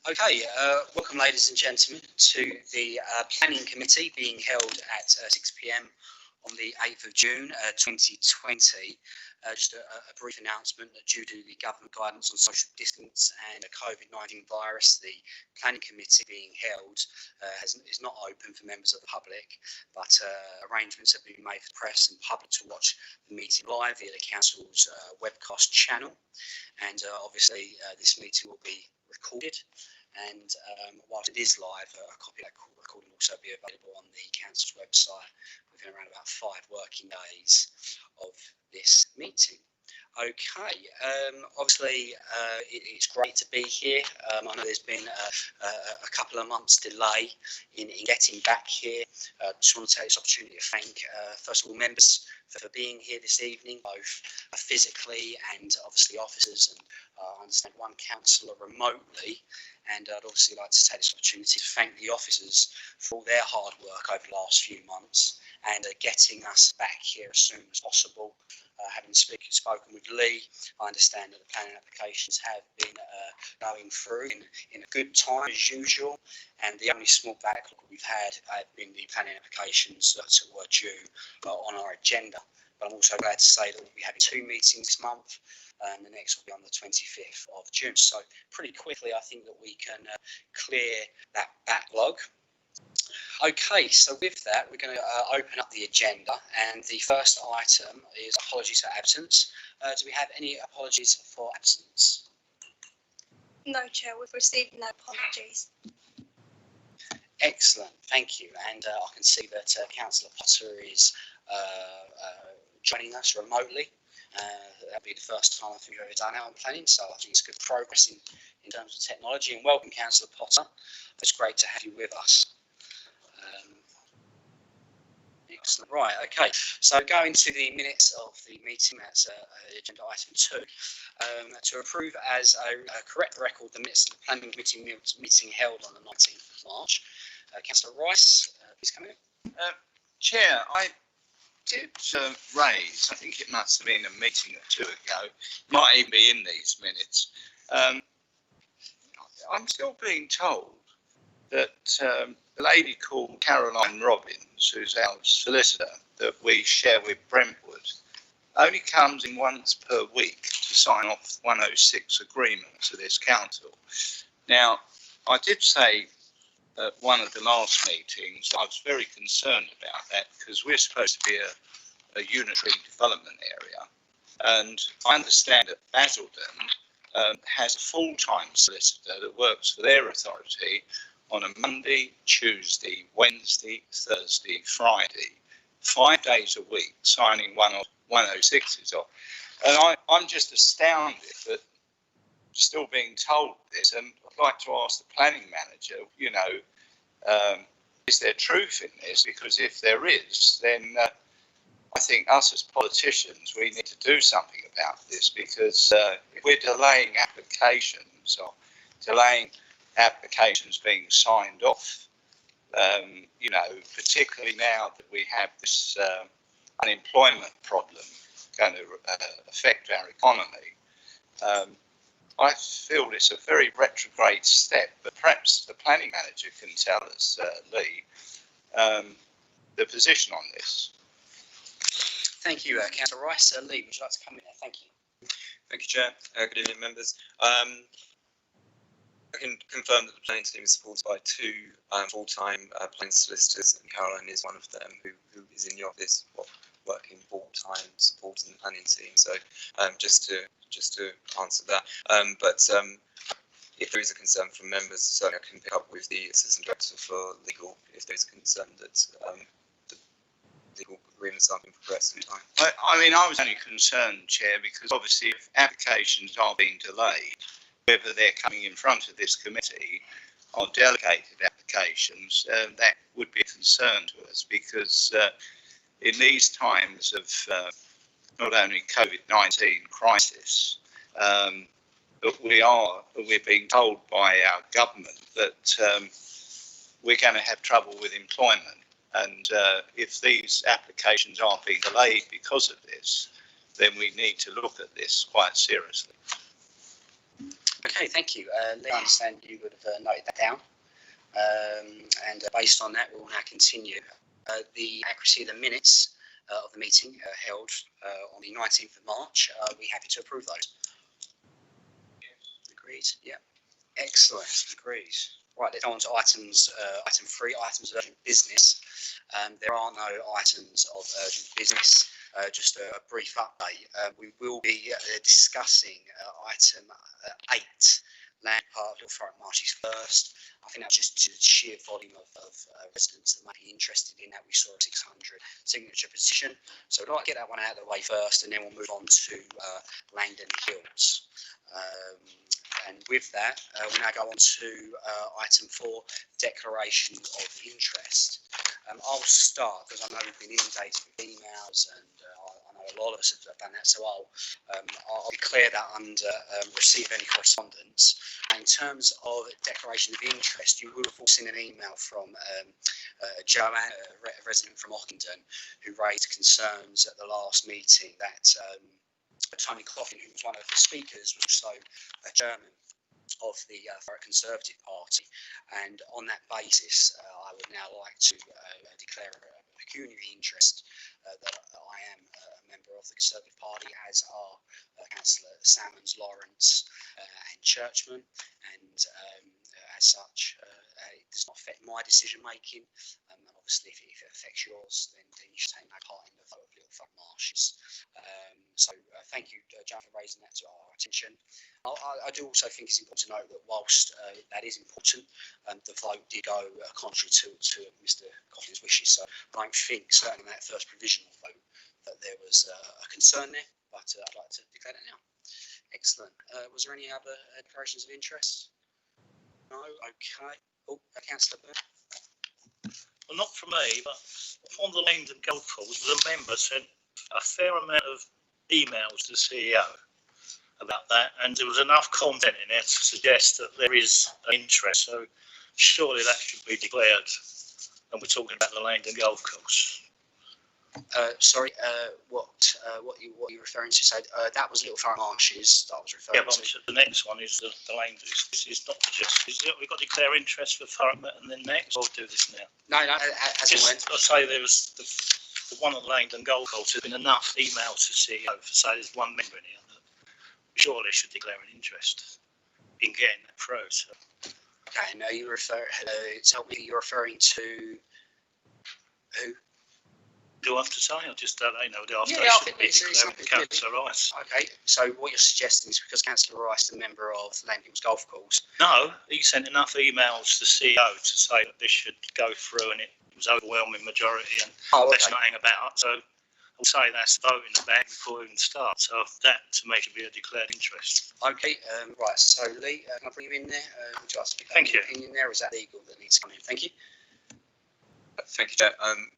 Okay, welcome ladies and gentlemen to the Planning Committee being held at 6 p.m. on the 8th of June 2020. Just a brief announcement that due to the government guidance on social distance and the COVID-19 virus, the Planning Committee being held is not open for members of the public, but arrangements have been made for press and public to watch the meeting live via the Council's webcast channel. And obviously this meeting will be recorded, and whilst it is live, a copy of that recording will also be available on the Council's website within around about 5 working days of this meeting. Okay, obviously it's great to be here. I know there's been a couple of months delay in getting back here. Just want to take this opportunity to thank first of all members for being here this evening, both physically and obviously officers, and I understand one councillor remotely. And I'd obviously like to take this opportunity to thank the officers for all their hard work over the last few months and getting us back here as soon as possible. Having spoken with Lee, I understand that the planning applications have been going through in a good time as usual, and the only small backlog we've had have been the planning applications that were due on our agenda. But I'm also glad to say that we'll be having 2 meetings this month, and the next will be on the 25th of June. So pretty quickly, I think that we can clear that backlog. Okay, so with that, we're going to open up the agenda, and the first item is apologies for absence. Do we have any apologies for absence? No, Chair, we've received no apologies. Excellent, thank you. And I can see that Councillor Potter is joining us remotely. That'll be the first time I think we've ever done it on planning, so I think it's good progress in terms of technology. And welcome, Councillor Potter. It's great to have you with us. Excellent. Right, okay. So going to the minutes of the meeting, that's agenda item 2. To approve as a correct record the minutes of the planning committee meeting held on the 19th of March. Councillor Rice, please come in. Chair, I did raise, I think it must have been a meeting or 2 ago, might even be in these minutes. I'm still being told that a lady called Caroline Robbins, who's our solicitor that we share with Brentwood, only comes in once per week to sign off 106 agreements to this council. Now, I did say at one of the last meetings I was very concerned about that, because we're supposed to be a unitary development area, and I understand that Basildon has a full-time solicitor that works for their authority on a Monday, Tuesday, Wednesday, Thursday, Friday, 5 days a week, signing 106s off. And I'm just astounded that still being told this, and I'd like to ask the planning manager, you know, is there truth in this? Because if there is, then I think us as politicians, we need to do something about this, because if we're delaying applications or delaying applications being signed off, you know, particularly now that we have this unemployment problem going to affect our economy, I feel it's a very retrograde step, but perhaps the planning manager can tell us, Lee, the position on this. Thank you, Councillor Rice. Lee, would you like to come in there? Thank you. Thank you, Chair. Good evening, members. I can confirm that the planning team is supported by 2 full-time planning solicitors, and Caroline is one of them who is in the office working full-time supporting the planning team. So just to answer that, but if there is a concern from members, certainly I can pick up with the Assistant Director for Legal if there is a concern that the legal agreements aren't being progressed in time. I mean, I was only concerned, Chair, because obviously if applications are being delayed, whether they're coming in front of this committee or delegated applications, that would be a concern to us, because in these times of not only COVID-19 crisis, but we're being told by our government that we're going to have trouble with employment. And if these applications are being delayed because of this, then we need to look at this quite seriously. Okay, thank you. Lee, I understand you would have noted that down. And based on that, we will now continue. The accuracy of the minutes of the meeting held on the 19th of March. Are we happy to approve those? Agreed. Yeah. Excellent. Agreed. Right, let's go on to items. Item 3, items of urgent business. There are no items of urgent business. Just a brief update. We will be discussing item 8, land part of Thurrock Marshes first. I think that's just to the sheer volume of residents that might be interested in that. We saw a 600 signature petition. So I'd like to get that one out of the way first, and then we'll move on to Langdon Hills. And with that, we'll now go on to item 4, declaration of interest. I'll start because I know we've been inundated with emails, and I know a lot of us have done that. So I'll declare that under receive any correspondence. In terms of declaration of interest, you will have seen an email from Joanne, a resident from Ockenden, who raised concerns at the last meeting that Tony Coffin, who was one of the speakers, was also a chairman of the Thurrock Conservative Party, and on that basis, I would now like to declare a pecuniary interest that I am a member of the Conservative Party, as are Councillor Salmons, Lawrence and Churchman, and as such, it does not affect my decision making. And obviously, if it affects yours, then you should take no part in the vote of Little Thurrock Marshes. So thank you, John, for raising that to our attention. I do also think it's important to note that whilst that is important, the vote did go contrary to Mr. Coffin's wishes. So I don't think, certainly in that first provisional vote, that there was a concern there, but I'd like to declare that now. Excellent. Was there any other declarations of interest? No? Okay. Oh, Councillor Byrne. Well, not from me, but on the Langdon Golf Course, the member sent a fair amount of emails to the CEO about that, and there was enough content in there to suggest that there is an interest, so surely that should be declared. And we're talking about the Langdon Golf Course. Sorry, what you're referring to? So that was Little Thurrock Marshes that I was referring Yeah, but to. the next one is the Langdon. It's not just, is it? We've got to declare interest for Thurrock and then next, or do this now? No, as it went. I say there was the one at Langdon Golf Course. There's been enough emails to CEO for say there's one member in here that surely should declare an interest in getting that through. So. Okay, now you tell me you're referring to who? Do I have to say? I just don't know. After Yeah, I think be it's declaring Councillor Rice. Okay, so what you're suggesting is because Councillor Rice is a member of Langdon Golf Course. No, he sent enough emails to CEO to say that this should go through, and it was overwhelming majority, and let's not hang about. So I'll say that's the vote in the bag before we even start. So that to me should be a declared interest. Okay, right. So Lee, can I bring you in there? Would you like to Thank you. Opinion there? Or is that legal that needs to come in? Thank you. Thank you, Chair.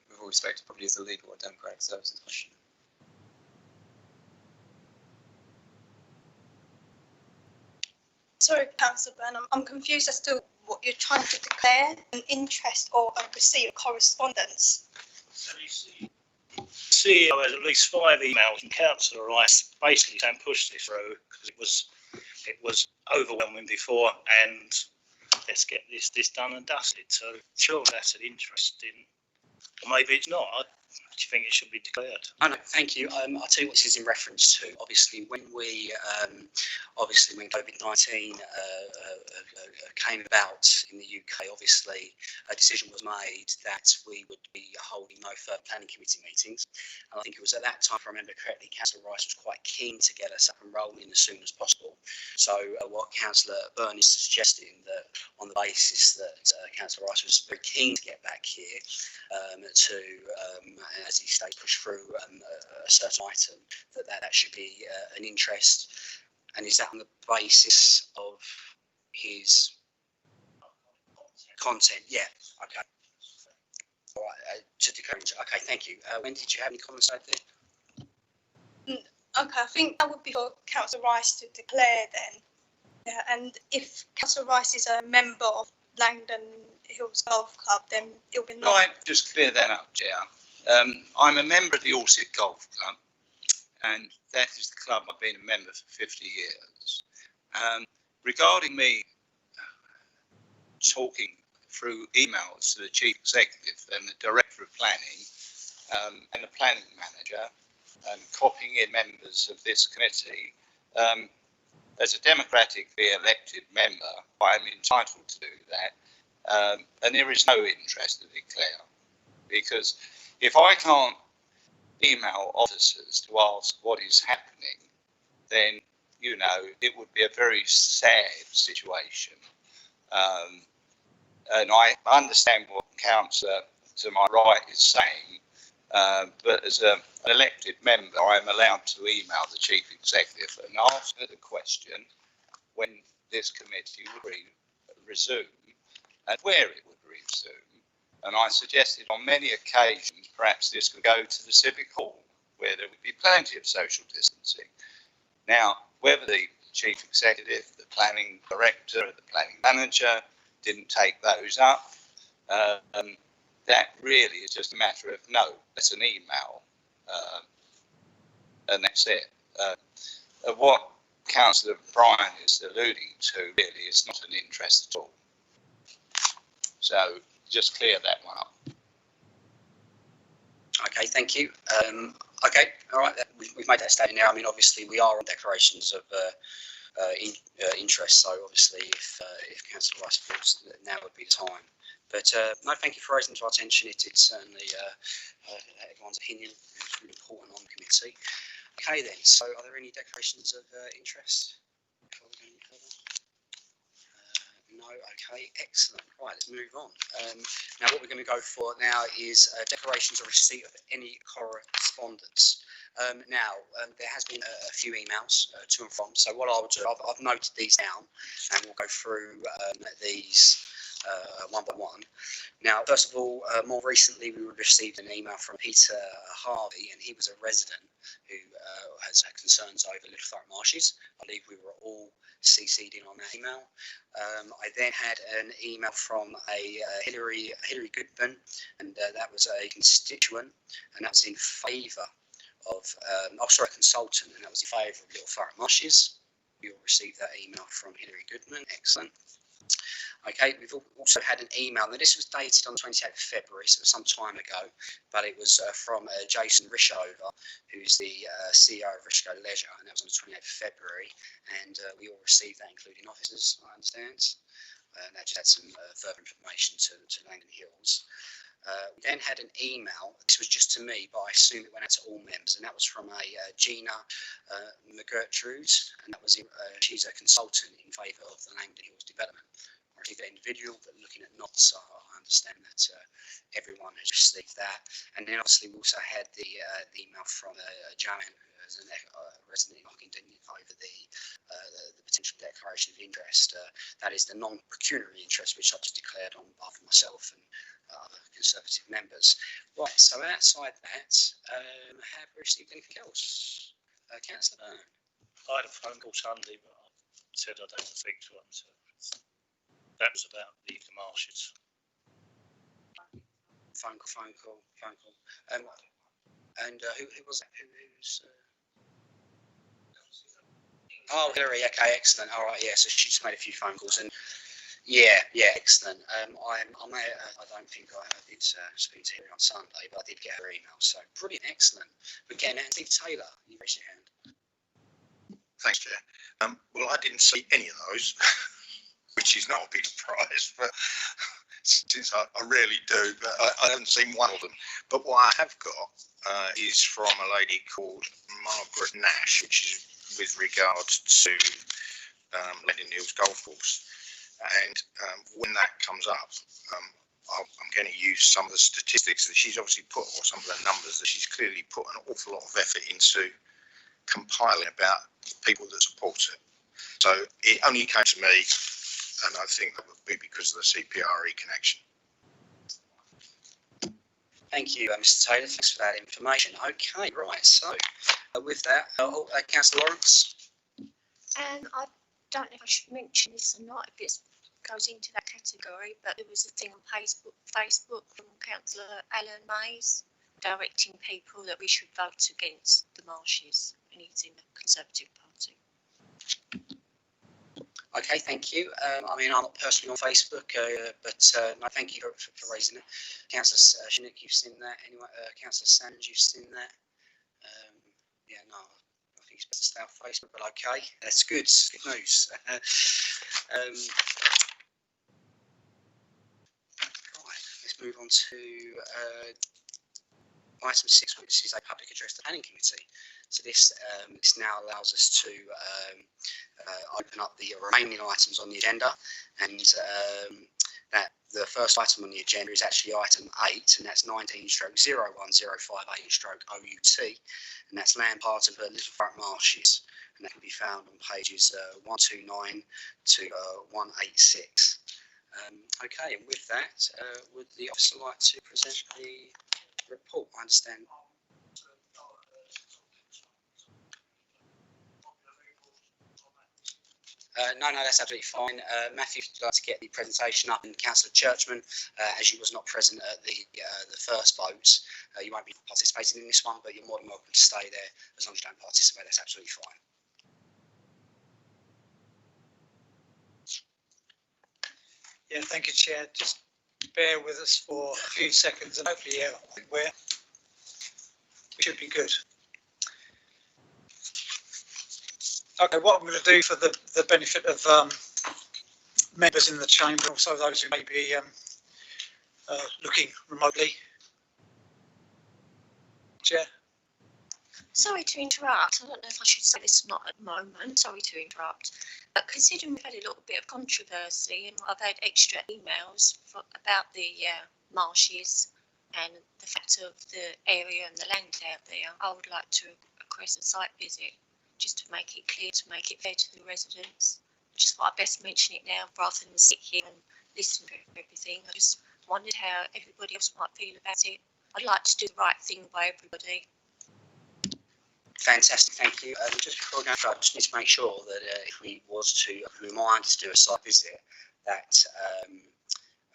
With all respect, it probably is a legal or democratic services question. Sorry, Councillor Byrne, I'm confused as to what you're trying to declare, an interest or a receipt of correspondence. CEO has at least 5 emails from Councillor Rice basically saying push this through because it was overwhelming before, and let's get this done and dusted. So sure, that's an interest in, or maybe it's not. Do you think it should be declared? Oh, no, thank you. I'll tell you what this is in reference to. Obviously, when COVID-19 came about in the UK, obviously a decision was made that we would be holding no further planning committee meetings. And I think it was at that time, if I remember correctly, Councillor Rice was quite keen to get us up and rolling as soon as possible. So what Councillor Byrne is suggesting, that on the basis that Councillor Rice was very keen to get back here to as he states, push through a certain item, that should be an interest. And is that on the basis of his content? Yeah. Okay. All right. To declare. Okay. Thank you. When did you have any comments over there? Okay, I think that would be for Councillor Rice to declare then. Yeah, and if Councillor Rice is a member of Langdon Hills Golf Club, then it'll be. Right. Just clear that up, Chair. I'm a member of the Orsett Golf Club, and that is the club I've been a member for 50 years. regarding me talking through emails to the Chief Executive and the Director of Planning and the Planning Manager and copying in members of this committee, as a democratically elected member, I am entitled to do that, and there is no interest to declare, because if I can't email officers to ask what is happening, then, you know, it would be a very sad situation. And I understand what Councillor to my right is saying, but as an elected member, I am allowed to email the Chief Executive and ask her the question when this committee would resume and where it would resume. And I suggested on many occasions perhaps this could go to the Civic Hall, where there would be plenty of social distancing. Now, whether the Chief Executive, the Planning Director, the Planning Manager didn't take those up, that really is just a matter of no, it's an email, and that's it. What Councillor Bryan is alluding to really is not an interest at all. So just clear that one up. Okay, thank you. Okay, all right, we've made that statement now. I mean, obviously, we are on declarations of interest, so obviously, if Councillor Rice feels that now would be the time. But no, thank you for raising it to our attention. It's certainly everyone's opinion. It's really important on the committee. Okay, then. So, are there any declarations of interest? Before we go any further? No. Okay. Excellent. Right. Let's move on. Now, what we're going to go for now is declarations of receipt of any correspondence. There has been a few emails to and from. So, what I'll do, I've noted these down, and we'll go through these one by one. Now, first of all, more recently, we received an email from Peter Harvey, and he was a resident who has had concerns over Little Thurrock Marshes. I believe we were all CC'd in on that email. I then had an email from a Hillary Goodman, and that was a constituent, and that was in favour of, consultant, and that was in favour of Little Thurrock Marshes. We all received that email from Hillary Goodman. Excellent. Okay, we've also had an email. Now, this was dated on the 28th of February, so it was some time ago, but it was from Jason Rishover, who's the CEO of Risco Leisure, and that was on the 28th of February, and we all received that, including officers, I understand. That just had some further information to Langdon Hills. We then had an email. This was just to me, but I assume it went out to all members, and that was from a Gina McGertrude, and that was she's a consultant in favour of the Langdon Hills development. I received an individual, but looking at knots, I understand that everyone has received that. And then obviously we also had the email from Joanne, who is a resident in Langdon, over the potential declaration of interest. That is the non-pecuniary interest, which I've just declared on behalf of myself and other Conservative members. Right, so outside that, have we received anything else? Councillor Byrne. I had a phone call Sunday, but I said I don't speak to him. So that was about the marshes. Phone call. And who was that? Who's? Oh, Hillary. Okay, excellent. All right, yeah. So she just made a few phone calls, and yeah, excellent. I don't think I did speak to her on Sunday, but I did get her email. So brilliant, excellent. We're getting Steve Taylor. You raise your hand. Thanks, Chair. Well, I didn't see any of those, which is not a big surprise, but since I rarely do, but I haven't seen one of them. But what I have got is from a lady called Margaret Nash, which is with regard to Langdon Hills Golf Course. And when that comes up, I'm going to use some of the statistics that she's obviously put, or some of the numbers that she's clearly put an awful lot of effort into compiling about people that support it. So it only came to me, and I think that would be because of the CPRE connection. Thank you, Mr. Taylor. Thanks for that information. Okay, right. So with that, Councillor Lawrence. I don't know if I should mention this or not, if it goes into that category, but there was a thing on Facebook from Councillor Alan Mays directing people that we should vote against the marshes, and he's in the Conservative Party. Okay, thank you. I mean, I'm not personally on Facebook, but no, thank you for raising it. Councillor Shinnick, you've seen that. Anyway, Councillor Sands, you've seen that. Yeah, no, I think it's best to stay on Facebook, but okay, that's good. Good news. Right, let's move on to item 6, which is a public address to the planning committee. So this now allows us to open up the remaining items on the agenda, and that the first item on the agenda is actually item 8, and that's 19/01058/OUT, and that's land part of the Little Thurrock Marshes, and that can be found on pages 129 to 186. Okay, and with that, would the officer like to present the report? I understand. No, that's absolutely fine. Matthew, if you'd like to get the presentation up, and Councillor Churchman, as you was not present at the first vote, you won't be participating in this one, but you're more than welcome to stay there as long as you don't participate. That's absolutely fine. Yeah, thank you, Chair. Just bear with us for a few seconds, and hopefully, yeah, we should be good. Okay, what I'm going to do for the benefit of members in the chamber, also those who may be looking remotely. Chair. Sorry to interrupt. I don't know if I should say this or not at the moment. Sorry to interrupt. But considering we've had a little bit of controversy and I've had extra emails about the marshes and the fact of the area and the land out there, I would like to request a site visit just to make it clear, to make it fair to the residents. I just thought I'd best mention it now rather than sit here and listen to everything. I just wondered how everybody else might feel about it. I'd like to do the right thing by everybody. Fantastic, thank you. Just before we go further, I just need to make sure that if we was to remind to do a site visit, that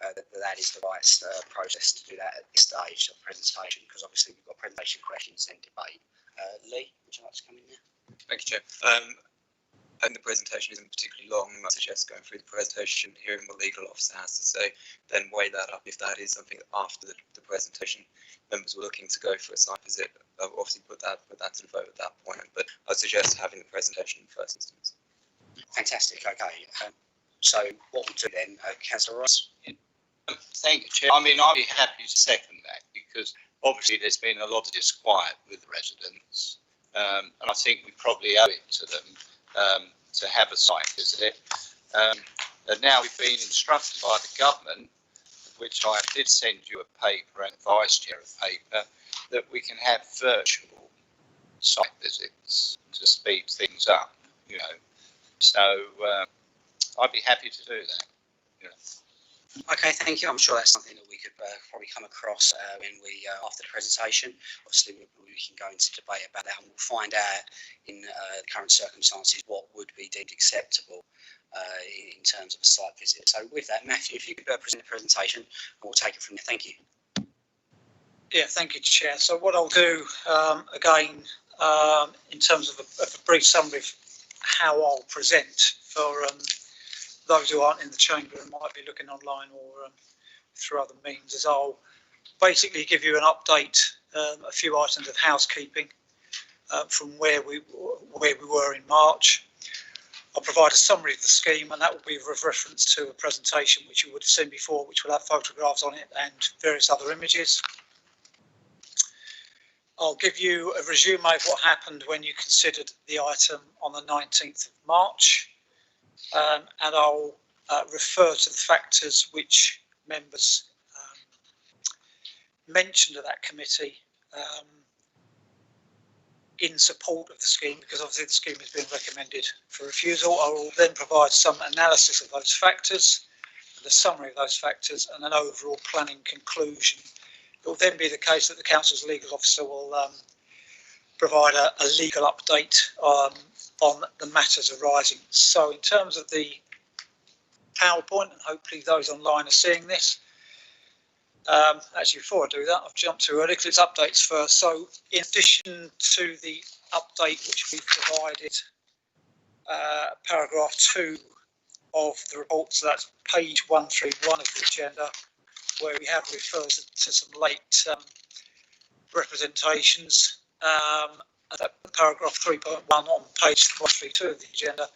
that is the right process to do that at this stage of presentation, because obviously we've got presentation questions and debate. Lee, would you like to come in there? Thank you, Chair. And the presentation isn't particularly long. I suggest going through the presentation, hearing what the legal officer has to say, then weigh that up. If that is something that after the presentation, members were looking to go for a site visit, obviously put that to the vote at that point. But I suggest having the presentation in the first instance. Fantastic. Okay. So what we'll do then, Councillor Ross. Thank you, Chair. I mean, I'd be happy to second that, because obviously there's been a lot of disquiet with the residents, and I think we probably owe it to them to have a site visit. And now we've been instructed by the government, which I did send you a paper and Vice Chair a paper, that we can have virtual site visits to speed things up, you know. So I'd be happy to do that. You know. Okay, thank you. I'm sure that's something that we could probably come across when we after the presentation. Obviously, we can go into debate about that, and we'll find out in the current circumstances what would be deemed acceptable in terms of a site visit. So with that, Matthew, if you could present the presentation, and we'll take it from there. Thank you. Yeah, thank you, Chair. So what I'll do again, in terms of a brief summary of how I'll present for those who aren't in the chamber and might be looking online or through other means, is I'll basically give you an update, a few items of housekeeping from where we were in March. I'll provide a summary of the scheme, and that will be with reference to a presentation which you would have seen before, which will have photographs on it and various other images. I'll give you a resume of what happened when you considered the item on the 19th of March. And I'll refer to the factors which members mentioned at that committee in support of the scheme, because obviously the scheme has been recommended for refusal. I will then provide some analysis of those factors, a summary of those factors, and an overall planning conclusion. It will then be the case that the council's legal officer will provide a legal update on the matters arising. So in terms of the PowerPoint, and hopefully those online are seeing this, actually before I do that, I've jumped too early because it's updates first. So in addition to the update which we provided, paragraph 2 of the report. So that's page 131 of the agenda, where we have referred to some late representations. That paragraph 3.1 on page 132 of the agenda.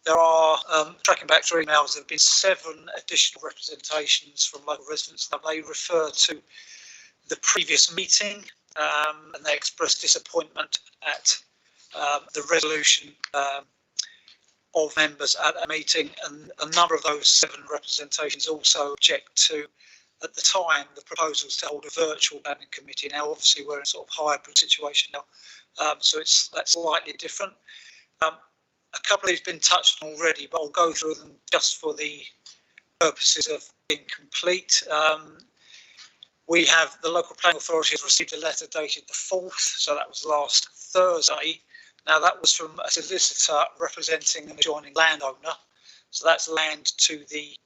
There are, tracking back through emails, there have been 7 additional representations from local residents. Now, they refer to the previous meeting, and they express disappointment at the resolution of members at a meeting, and a number of those 7 representations also object to, at the time, the proposals to hold a virtual planning committee. Now, obviously, we're in a sort of hybrid situation now, so that's slightly different. A couple have been touched on already, but I'll go through them just for the purposes of being complete. We have the local planning authority has received a letter dated the 4th, so that was last Thursday. Now, that was from a solicitor representing an adjoining landowner. So that's land to the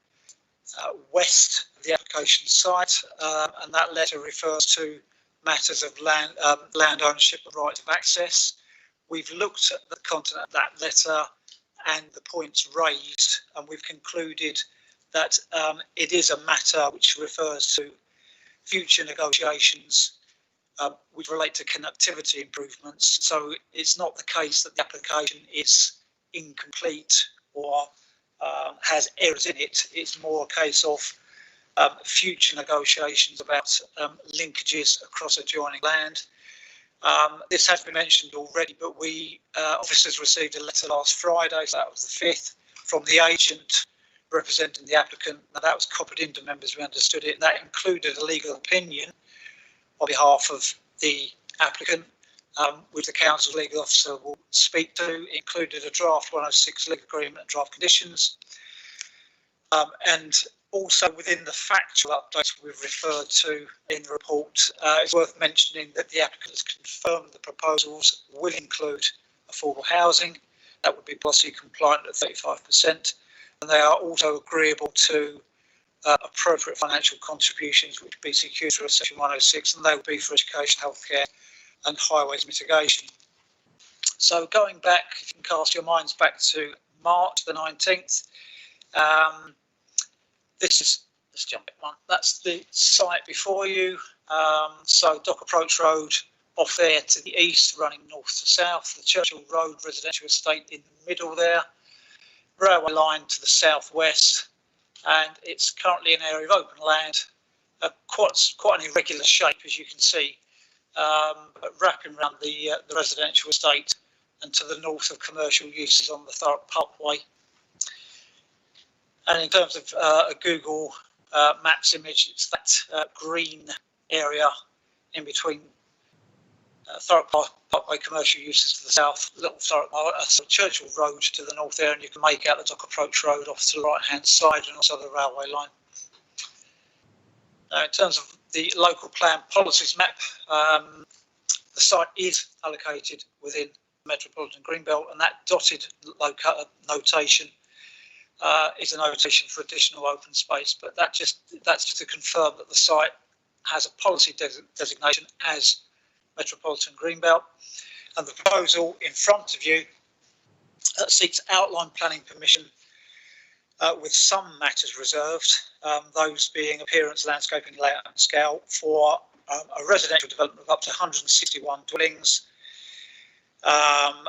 west of the application site, and that letter refers to matters of land ownership and right of access. We've looked at the content of that letter and the points raised, and we've concluded that it is a matter which refers to future negotiations which relate to connectivity improvements. So it's not the case that the application is incomplete or has errors in it. It's more a case of future negotiations about linkages across adjoining land. This has been mentioned already, but we officers received a letter last Friday, so that was the 5th, from the agent representing the applicant. Now, that was copied into members, we understood it. That included a legal opinion on behalf of the applicant, which the council legal officer will speak to. It included a draft 106 legal agreement and draft conditions. And also within the factual updates we've referred to in the report, it's worth mentioning that the applicant has confirmed the proposals will include affordable housing. That would be policy compliant at 35%. And they are also agreeable to appropriate financial contributions which would be secured through Section 106, and they would be for education, healthcare and highways mitigation. So going back, if you can cast your minds back to March the 19th, this is, let's jump at one, that's the site before you. So Dock Approach Road off there to the east, running north to south, the Churchill Road residential estate in the middle there, railway line to the southwest, and it's currently an area of open land, quite an irregular shape, as you can see, but wrapping around the residential estate and to the north of commercial uses on the Thurrock Parkway. And in terms of a Google Maps image, it's that green area in between Thurrock Parkway commercial uses to the south, Little Thurrock, Churchill Road to the north there, and you can make out the Dock Approach Road off to the right hand side and also the railway line. Now, in terms of the local plan policies map, the site is allocated within Metropolitan Greenbelt, and that dotted notation is a notation for additional open space, but that's just to confirm that the site has a policy designation as Metropolitan Greenbelt. And the proposal in front of you seeks outline planning permission with some matters reserved, those being appearance, landscaping, layout and scale for a residential development of up to 161 dwellings,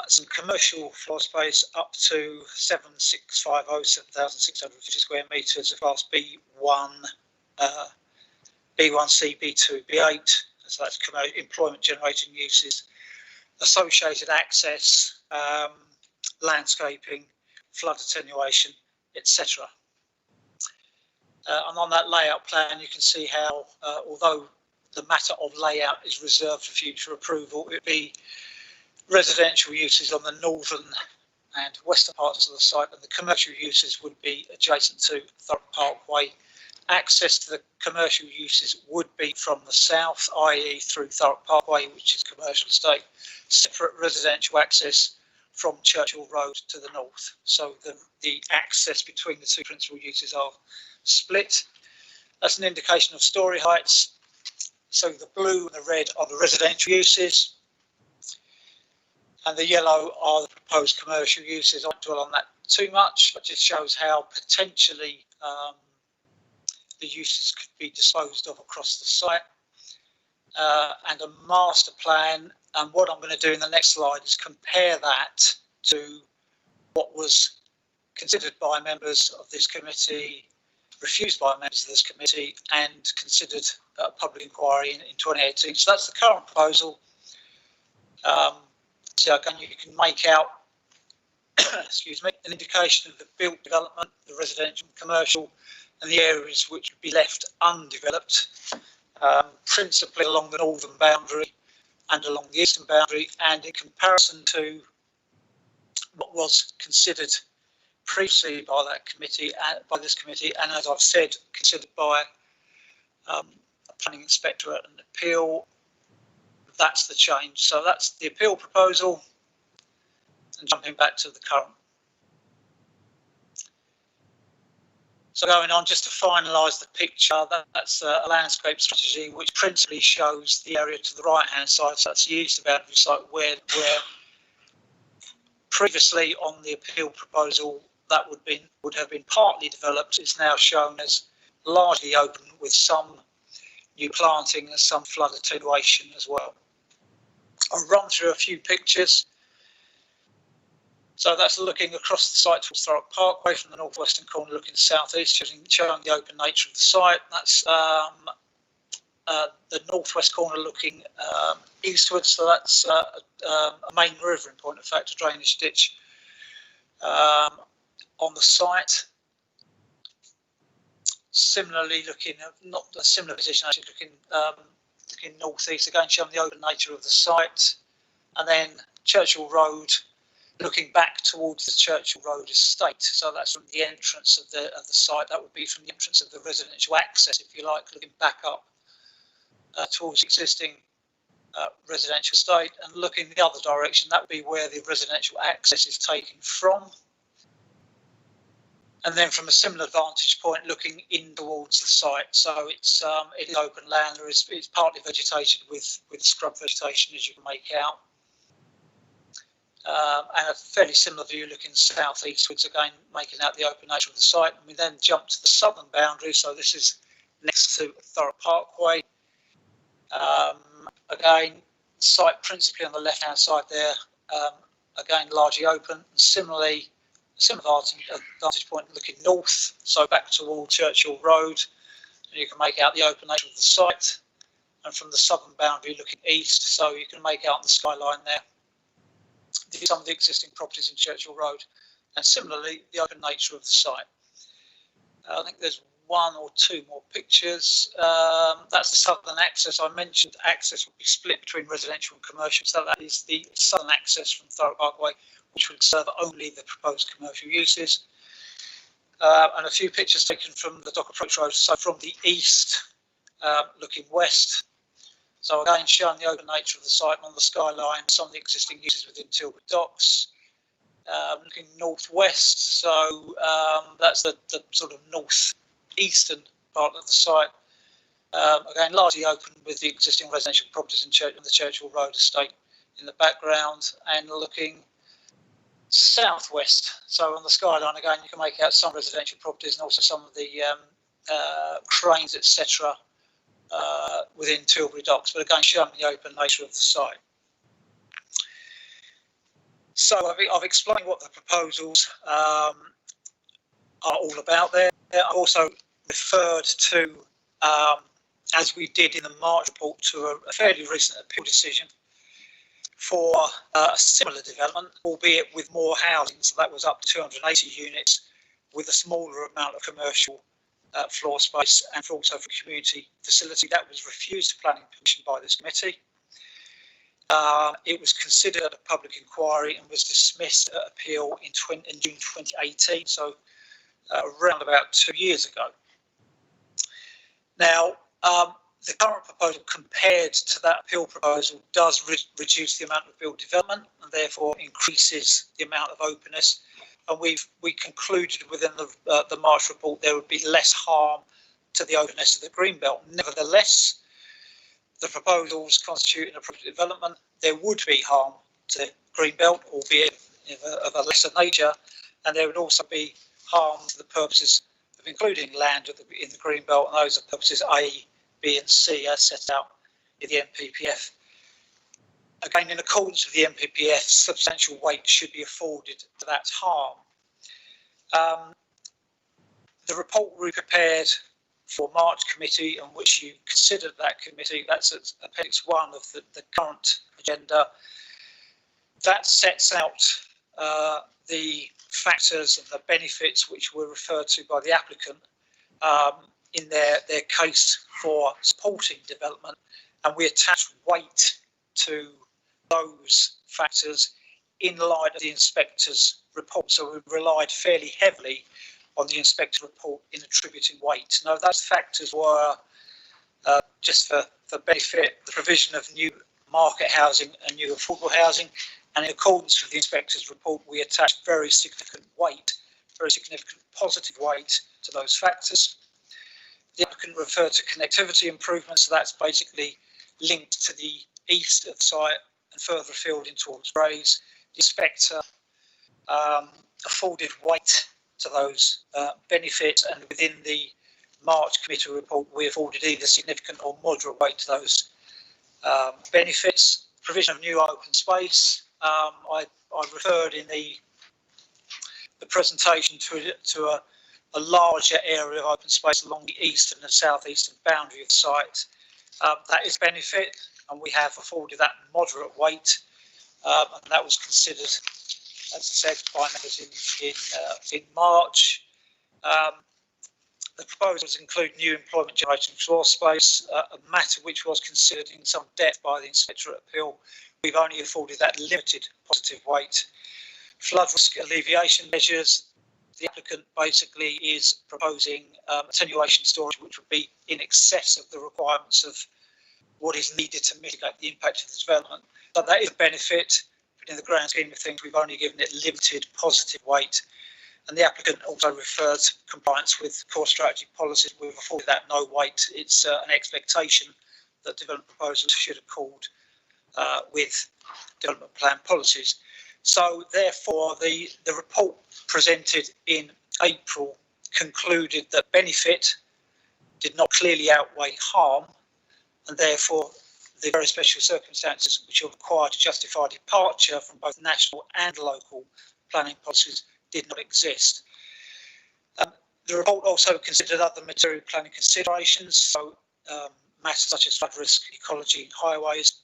some commercial floor space up to 7,650 square metres of Class B1, B1C, B2, B8. So that's employment generating uses, associated access, landscaping, flood attenuation, etc. And on that layout plan, you can see how, although the matter of layout is reserved for future approval, it would be residential uses on the northern and western parts of the site, and the commercial uses would be adjacent to Thurrock Parkway. Access to the commercial uses would be from the south, i.e. through Thurrock Parkway, which is commercial estate, separate residential access from Churchill Road to the north. So the access between the two principal uses are split. That's an indication of story heights. So the blue and the red are the residential uses, and the yellow are the proposed commercial uses. I'll dwell on that too much. It just shows how potentially the uses could be disposed of across the site. And a master plan. And what I'm going to do in the next slide is compare that to what was considered by members of this committee, refused by members of this committee, and considered a public inquiry in 2018. So that's the current proposal. So again, you can make out, excuse me, an indication of the built development, the residential and commercial, and the areas which would be left undeveloped, principally along the northern boundary and along the eastern boundary, and in comparison to what was considered previously by that committee, by this committee, and as I've said, considered by a planning inspector at an appeal. That's the change. So that's the appeal proposal, and jumping back to the current. So going on, just to finalise the picture, that's a landscape strategy which principally shows the area to the right-hand side. So that's the east boundary site where previously on the appeal proposal that would have been partly developed, is now shown as largely open with some new planting and some flood attenuation as well. I'll run through a few pictures. So that's looking across the site towards Thurrock Parkway from the northwestern corner, looking southeast, showing the open nature of the site. That's the northwest corner looking eastwards. So that's a main river, in point of fact, a drainage ditch on the site. Similarly, looking not a similar position, actually looking northeast, again showing the open nature of the site, and then Churchill Road, looking back towards the Churchill Road estate. So that's from the entrance of the site. That would be from the entrance of the residential access, if you like, looking back up towards the existing residential estate, and looking the other direction, that would be where the residential access is taken from. And then from a similar vantage point, looking in towards the site. So it is open land. It's partly vegetated with scrub vegetation, as you can make out. And a fairly similar view looking southeastwards, again making out the open nature of the site. And we then jump to the southern boundary. So this is next to Thurrock Parkway. Again, site principally on the left-hand side there. Again, largely open. And similarly, similar vantage point looking north, so back toward Churchill Road, and you can make out the open nature of the site. And from the southern boundary looking east, so you can make out the skyline there. These are some of the existing properties in Churchill Road, and similarly the open nature of the site. I think there's one or two more pictures. That's the southern access. I mentioned access would be split between residential and commercial, so that is the southern access from Thurrock Parkway, which will serve only the proposed commercial uses. And a few pictures taken from the Dock Approach Road, so from the east, looking west. So again, showing the open nature of the site on the skyline, some of the existing uses within Tilbury Docks. Looking northwest, so that's the sort of northeastern part of the site. Again, largely open with the existing residential properties in the Churchill Road estate in the background, and looking southwest. So on the skyline, again, you can make out some residential properties and also some of the cranes, etc. Within Tilbury Docks, but again, showing the open nature of the site. So I've explained what the proposals are all about there. I've also referred to, as we did in the March report, to a fairly recent appeal decision for a similar development, albeit with more housing. So that was up to 280 units with a smaller amount of commercial floor space, and also for community facility. That was refused to planning permission by this committee. It was considered at a public inquiry and was dismissed at appeal in June 2018, so around about 2 years ago. Now, the current proposal compared to that appeal proposal does reduce the amount of built development and therefore increases the amount of openness. And we concluded within the March report there would be less harm to the openness of the greenbelt. Nevertheless, the proposals constitute an appropriate development. There would be harm to the greenbelt, albeit of a lesser nature, and there would also be harm to the purposes of including land in the Greenbelt, and those are purposes A, B and C as set out in the NPPF. Again, in accordance with the NPPF, substantial weight should be afforded to that harm. The report we prepared for March committee, on which you considered that committee, that's at Appendix 1 of the current agenda. That sets out the factors and the benefits which were referred to by the applicant in their case for supporting development, and we attached weight to those factors in light of the inspector's report. So we relied fairly heavily on the inspector's report in attributing weight. Now, those factors were, just for benefit, the provision of new market housing and new affordable housing, and in accordance with the inspector's report, we attached very significant weight, very significant positive weight to those factors. The applicant referred to connectivity improvements, so that's basically linked to the east of the site and further afield in towards Grays. The inspector afforded weight to those benefits, and within the March committee report, we afforded either significant or moderate weight to those benefits. Provision of new open space. I referred in the presentation to a larger area of open space along the eastern and southeastern boundary of the site. That is benefit, and we have afforded that moderate weight, and that was considered, as I said, by members in March. The proposals include new employment generation floor space, a matter which was considered in some depth by the Inspector at Appeal. We've only afforded that limited positive weight. Flood risk alleviation measures. The applicant basically is proposing attenuation storage, which would be in excess of the requirements of what is needed to mitigate the impact of the development. But that is a benefit, but in the grand scheme of things, we've only given it limited positive weight. And the applicant also referred to compliance with core strategy policies. We've afforded that no weight. It's an expectation that development proposals should accord with development plan policies. So therefore, the report presented in April concluded that benefit did not clearly outweigh harm, and therefore the very special circumstances which are required to justify departure from both national and local planning policies did not exist. The report also considered other material planning considerations, so matters such as flood risk, ecology, and highways.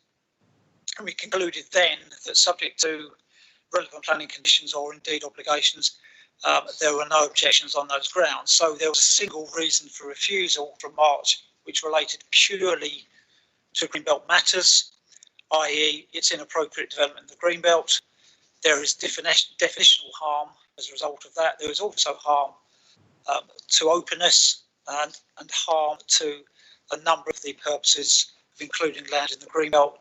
And we concluded then that subject to relevant planning conditions or indeed obligations, there were no objections on those grounds. So there was a single reason for refusal from March, which related purely to Greenbelt matters, i.e. its inappropriate development in the Greenbelt. There is definitional harm as a result of that. There is also harm to openness and harm to a number of the purposes of including land in the Greenbelt.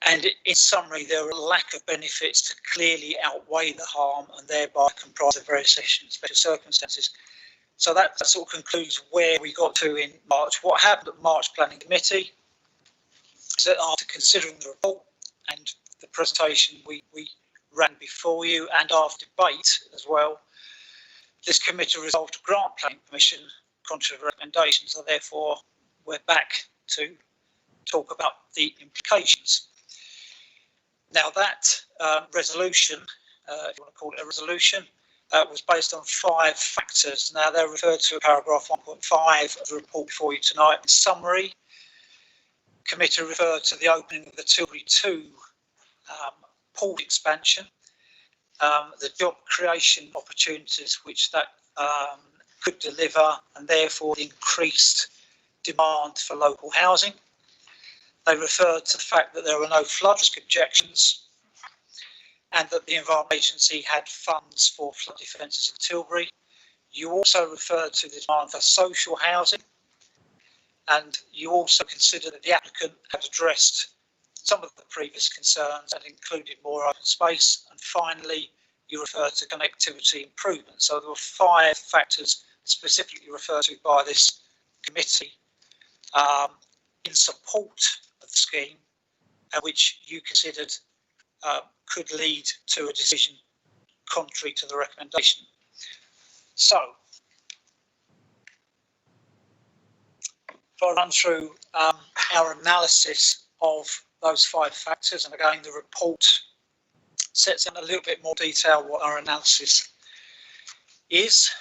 And in summary, there are a lack of benefits to clearly outweigh the harm and thereby comprise of various special circumstances. So that sort of concludes where we got to in March. What happened at March Planning Committee is that after considering the report and the presentation we ran before you, and after debate as well, this committee resolved to grant planning permission contrary to recommendations. So therefore, we're back to talk about the implications. Now that resolution, if you want to call it a resolution, was based on 5 factors. Now they're referred to in paragraph 1.5 of the report before you tonight. In summary, committee referred to the opening of the Tilbury 2 port expansion, the job creation opportunities which that could deliver, and therefore the increased demand for local housing. They referred to the fact that there were no flood risk objections and that the Environment Agency had funds for flood defences in Tilbury. You also referred to the demand for social housing, and you also considered that the applicant had addressed some of the previous concerns and included more open space. And finally, you referred to connectivity improvements. So there were 5 factors specifically referred to by this committee in support of the scheme, which you considered could lead to a decision contrary to the recommendation. So, if I run through our analysis of those 5 factors, and again the report sets in a little bit more detail what our analysis is.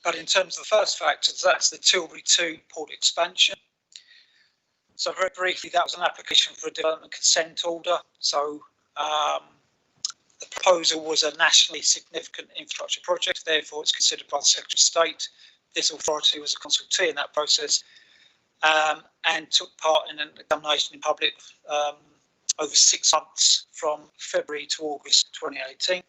But in terms of the first factor, that's the Tilbury 2 port expansion. So very briefly, that was an application for a development consent order. So the proposal was a nationally significant infrastructure project, therefore it's considered by the Secretary of State. This authority was a consultee in that process and took part in an examination in public over 6 months from February to August 2018.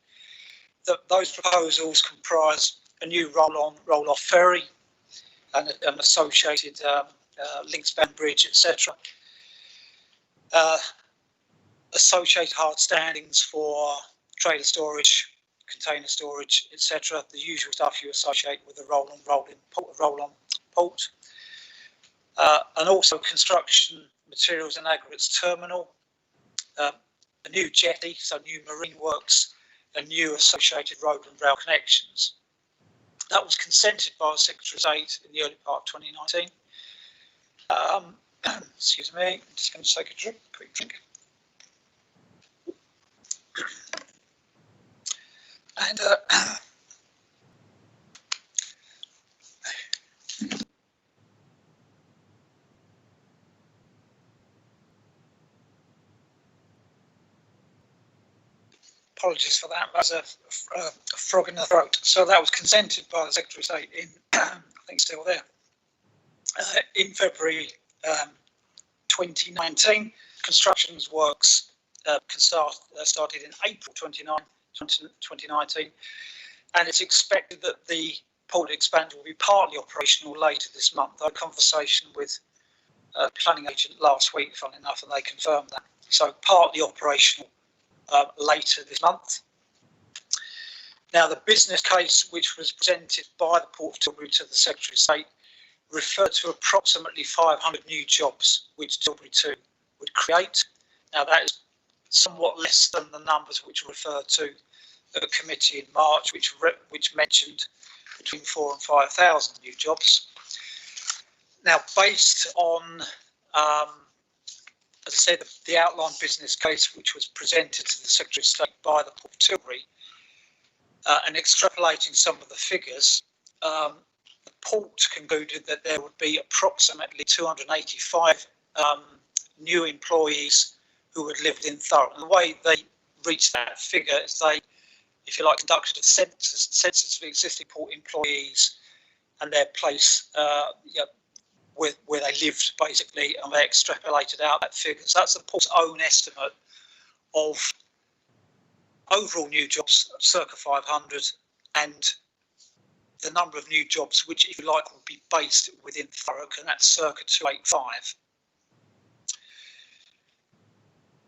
Those proposals comprise a new roll-on, roll-off ferry and an associated link-span bridge, etc. Associated hard standings for trailer storage, container storage, etc. The usual stuff you associate with a roll-on port. And also construction materials and aggregates terminal, a new jetty, so new marine works, and new associated road and rail connections. That was consented by the Secretary of State in the early part of 2019. Excuse me, I'm just going to take a quick drink. And apologies for that, that's a frog in the throat. So that was consented by the Secretary of State in, I think still there, in February 2019. Construction works started in April 2019, and it's expected that the port expansion will be partly operational later this month. I had a conversation with a planning agent last week, funnily enough, and they confirmed that. So partly operational later this month. Now, the business case which was presented by the Port of Tilbury to the Secretary of State referred to approximately 500 new jobs which Tilbury 2 would create. Now, that is somewhat less than the numbers which were referred to at a committee in March, which mentioned between 4,000 and 5,000 new jobs. Now, based on as I said, the outline business case which was presented to the Secretary of State by the Port of Tilbury, and extrapolating some of the figures, the port concluded that there would be approximately 285 new employees who would live in Thurrock. And the way they reached that figure is they, if you like, conducted a census of existing port employees and their place where they lived, basically, and they extrapolated out that figure. So that's the port's own estimate of overall new jobs, circa 500, and the number of new jobs which, if you like, will be based within Thurrock, and that's circa 285.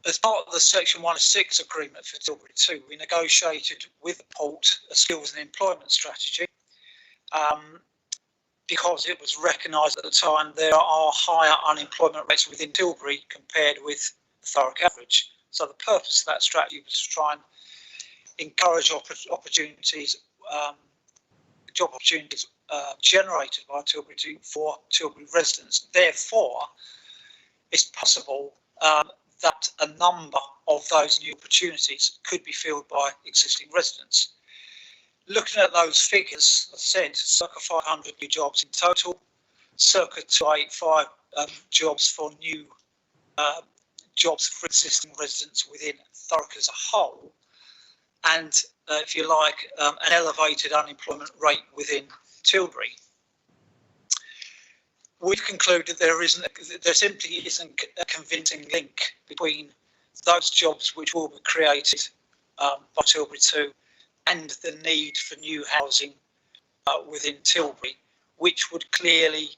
As part of the Section 106 agreement for Tilbury 2, we negotiated with the port a skills and employment strategy. Because it was recognised at the time there are higher unemployment rates within Tilbury compared with the Thurrock average. So the purpose of that strategy was to try and encourage opportunities, job opportunities generated by Tilbury 2 for Tilbury residents. Therefore, it's possible that a number of those new opportunities could be filled by existing residents. Looking at those figures, as I said, circa 500 new jobs in total, circa 285 jobs for new jobs for existing residents within Thurrock as a whole, and if you like, an elevated unemployment rate within Tilbury. We've concluded there simply isn't a convincing link between those jobs which will be created by Tilbury 2 and the need for new housing within Tilbury, which would clearly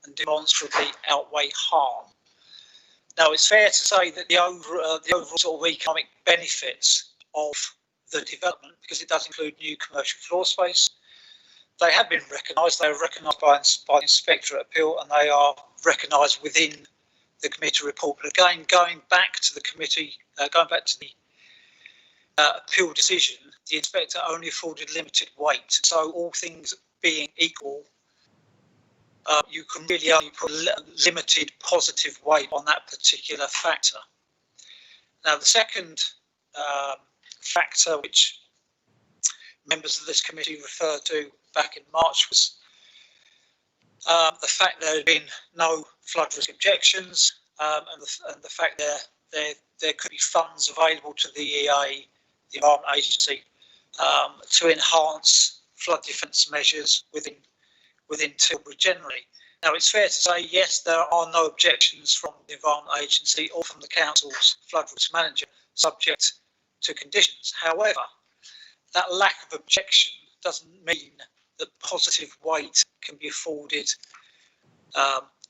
and demonstrably outweigh harm. Now, it's fair to say that the overall sort of economic benefits of the development, because it does include new commercial floor space, they have been recognised. They are recognised by the Inspector at Appeal, and they are recognised within the committee report. But again, going back to the committee, going back to the appeal decision, the inspector only afforded limited weight. So all things being equal, you can really only put limited positive weight on that particular factor. Now, the second factor which members of this committee referred to back in March was the fact there had been no flood risk objections, and the fact there could be funds available to the EA, the Environment Agency, to enhance flood defence measures within Tilbury generally. Now, it's fair to say, yes, there are no objections from the Environment Agency or from the Council's flood risk manager, subject to conditions. However, that lack of objection doesn't mean that positive weight can be afforded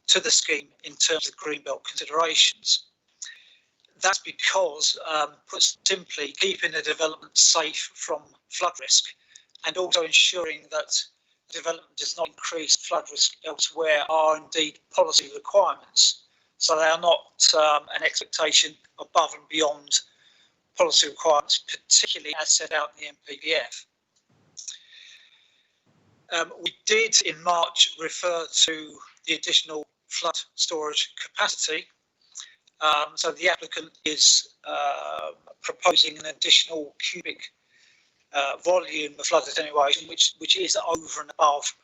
to the scheme in terms of Greenbelt considerations. That's because, put simply, keeping the development safe from flood risk and also ensuring that development does not increase flood risk elsewhere are indeed policy requirements. So they are not an expectation above and beyond policy requirements, particularly as set out in the MPPF. We did in March refer to the additional flood storage capacity. So the applicant is proposing an additional cubic volume of flood attenuation, which is over and above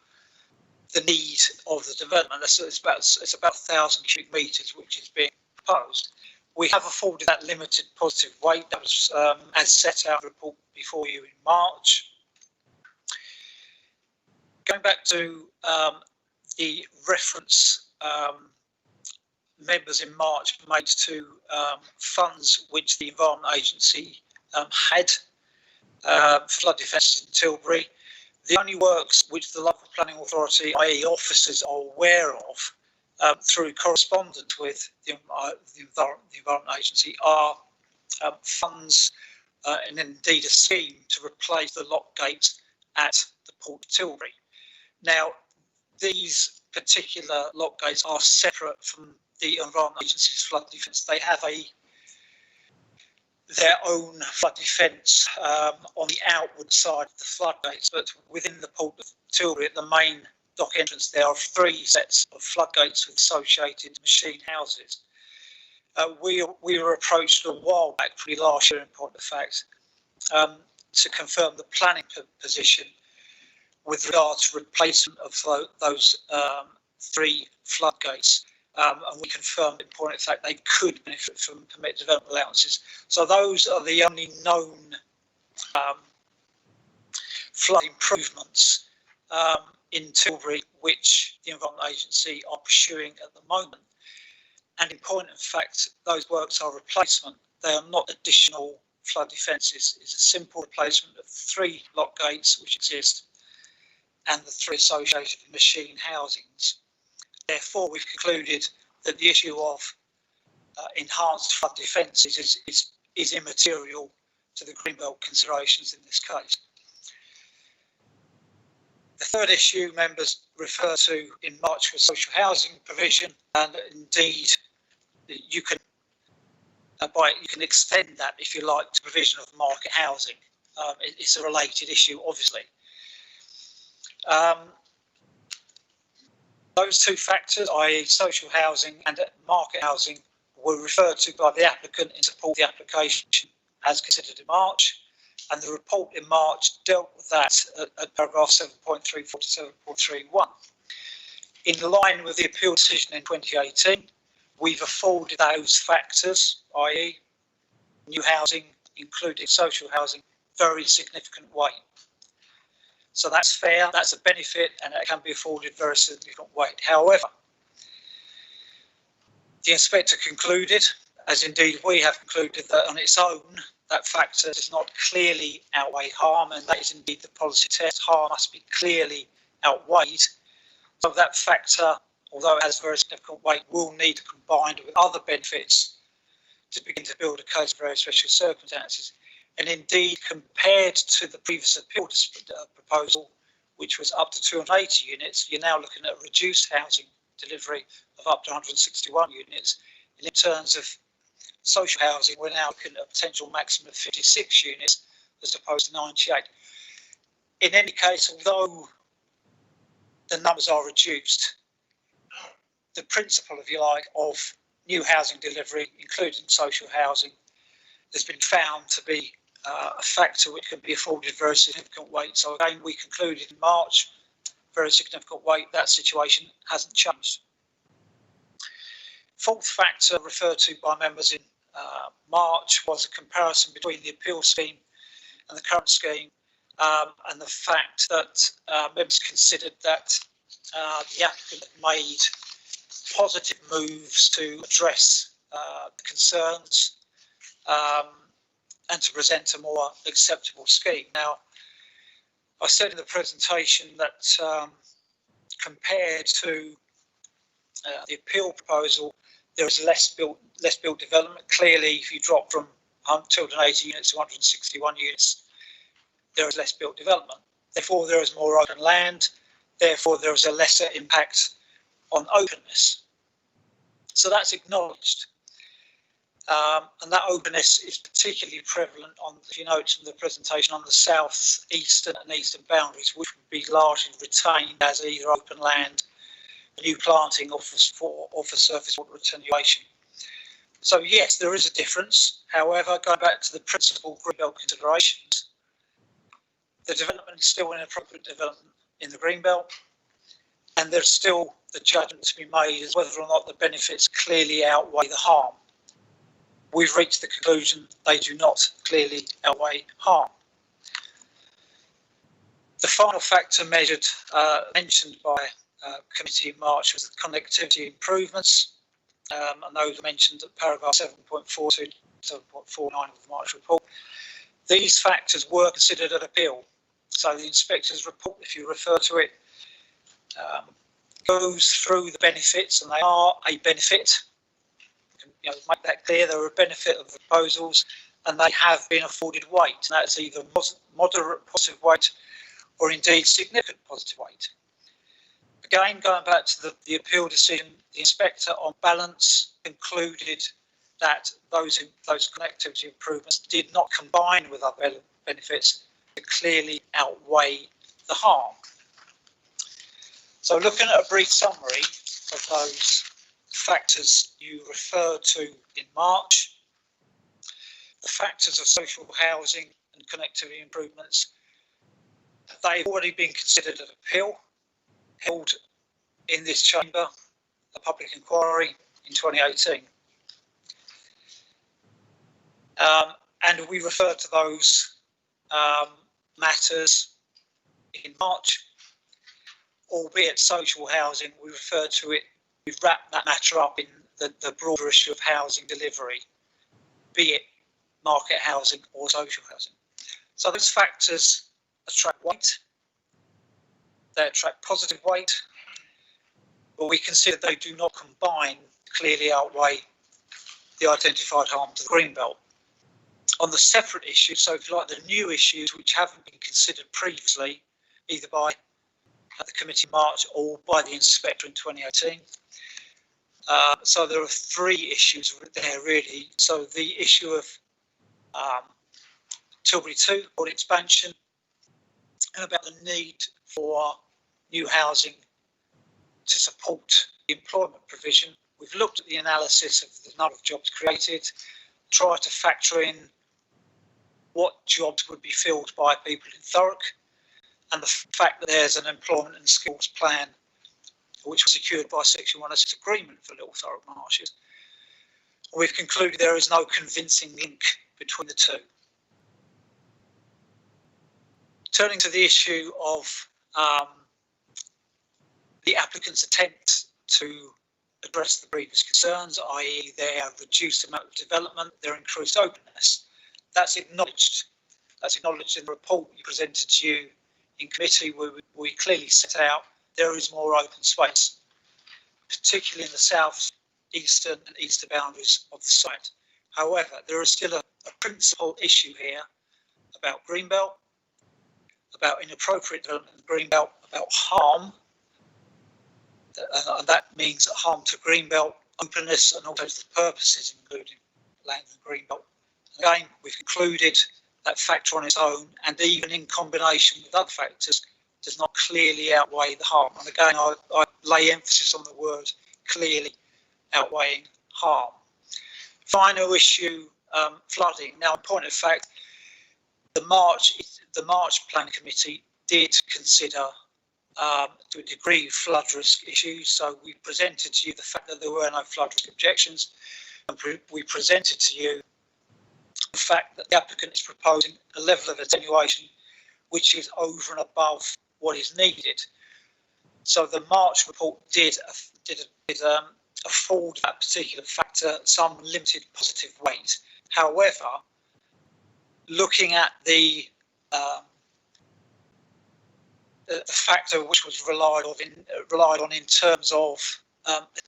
the need of the development. It's about 1,000 cubic metres which is being proposed. We have afforded that limited positive weight. That was as set out in the report before you in March. Going back to the reference members in March made to funds which the Environment Agency had flood defence in Tilbury. The only works which the local planning authority, i.e. officers, are aware of through correspondence with the Environment Agency are funds and indeed a scheme to replace the lock gates at the Port of Tilbury. Now, these particular lock gates are separate from the Environment Agency's flood defence. They have their own flood defence on the outward side of the floodgates, but within the Port of Tilbury, at the main dock entrance, there are 3 sets of floodgates with associated machine houses. We were approached a while back, pretty last year in point of fact, to confirm the planning position with regard to replacement of those 3 floodgates. And we confirmed in point of fact they could benefit from permitted development allowances. So those are the only known flood improvements in Tilbury which the Environment Agency are pursuing at the moment. And in point of fact, those works are replacement. They are not additional flood defences. It's a simple replacement of 3 lock gates which exist and the 3 associated machine housings. Therefore, we've concluded that the issue of enhanced flood defences is immaterial to the Greenbelt considerations in this case. The third issue members refer to in March was social housing provision, and indeed you can extend that, if you like, to provision of market housing. It's a related issue, obviously. Those 2 factors, i.e. social housing and market housing, were referred to by the applicant in support of the application as considered in March, and the report in March dealt with that at paragraph 7.34 to 7.31. In line with the appeal decision in 2018, we've afforded those factors, i.e. new housing, including social housing, very significant weight. So that's fair, that's a benefit, and it can be afforded very significant weight. However, the inspector concluded, as indeed we have concluded, that on its own, that factor does not clearly outweigh harm, and that is indeed the policy test. Harm must be clearly outweighed. So that factor, although it has very significant weight, will need to be combined with other benefits to begin to build a case for very special circumstances. And indeed, compared to the previous appeal proposal, which was up to 280 units, you're now looking at a reduced housing delivery of up to 161 units. And in terms of social housing, we're now looking at a potential maximum of 56 units. as opposed to 98. In any case, although the numbers are reduced, the principle, if you like, of new housing delivery, including social housing, has been found to be a factor which can be afforded very significant weight. So again, we concluded in March, very significant weight, that situation hasn't changed. Fourth factor referred to by members in March was a comparison between the appeal scheme and the current scheme, and the fact that members considered that the applicant made positive moves to address the concerns and to present a more acceptable scheme. Now, I said in the presentation that compared to the appeal proposal, there is less built development. Clearly, if you drop from 280 units to 161 units, there is less built development. Therefore, there is more open land. Therefore, there is a lesser impact on openness. So that's acknowledged. And that openness is particularly prevalent on, if you note in the presentation, on the south, eastern and eastern boundaries, which would be largely retained as either open land, new planting, or for surface water attenuation. So yes, there is a difference. However, going back to the principal greenbelt considerations, the development is still an appropriate development in the greenbelt, and there's still the judgment to be made as whether or not the benefits clearly outweigh the harm. We've reached the conclusion they do not clearly outweigh harm. The final factor mentioned by committee in March was the connectivity improvements, and those mentioned at paragraph 7.4 to 7.49 of the March report. These factors were considered at appeal. So the inspector's report, if you refer to it, goes through the benefits, and they are a benefit. Make that clear, they're a benefit of the proposals, and they have been afforded weight. And that's either moderate positive weight or indeed significant positive weight. Again, going back to the appeal decision, the inspector on balance concluded that those connectivity improvements did not combine with other benefits to clearly outweigh the harm. So looking at a brief summary of those factors you referred to in March, the factors of social housing and connectivity improvements, they've already been considered at appeal, held in this chamber, a public inquiry in 2018. And we referred to those matters in March, albeit social housing, we referred to it, we've wrapped that matter up in the broader issue of housing delivery, be it market housing or social housing. So those factors attract weight, they attract positive weight, but we consider they do not combine clearly outweigh the identified harm to the greenbelt. On the separate issues, so if you like, the new issues which haven't been considered previously, either by the committee in March or by the inspector in 2018. So there are three issues there really. So the issue of Tilbury 2 or expansion, and about the need for new housing to support the employment provision. We've looked at the analysis of the number of jobs created, tried to factor in what jobs would be filled by people in Thurrock, and the fact that there's an employment and skills plan which was secured by Section 106 agreement for Little Thurrock Marshes. We've concluded there is no convincing link between the two. Turning to the issue of the applicant's attempt to address the previous concerns, i.e. their reduced amount of development, their increased openness. That's acknowledged. That's acknowledged in the report we presented to you in committee, where we clearly set out there is more open space, particularly in the south, eastern and eastern boundaries of the site. However, there is still a principal issue here about greenbelt, about inappropriate development in the greenbelt, about harm, and that means harm to greenbelt, openness, and also to the purposes, including land and greenbelt. Again, we've concluded that factor on its own, and even in combination with other factors, does not clearly outweigh the harm. And again, I lay emphasis on the word clearly outweighing harm. Final issue, flooding. Now, in point of fact, the March Planning Committee did consider, to a degree, flood risk issues. So we presented to you the fact that there were no flood risk objections, and we presented to you the fact that the applicant is proposing a level of attenuation which is over and above what is needed. So the March report did afford that particular factor some limited positive weight. However, looking at the factor which was relied on in terms of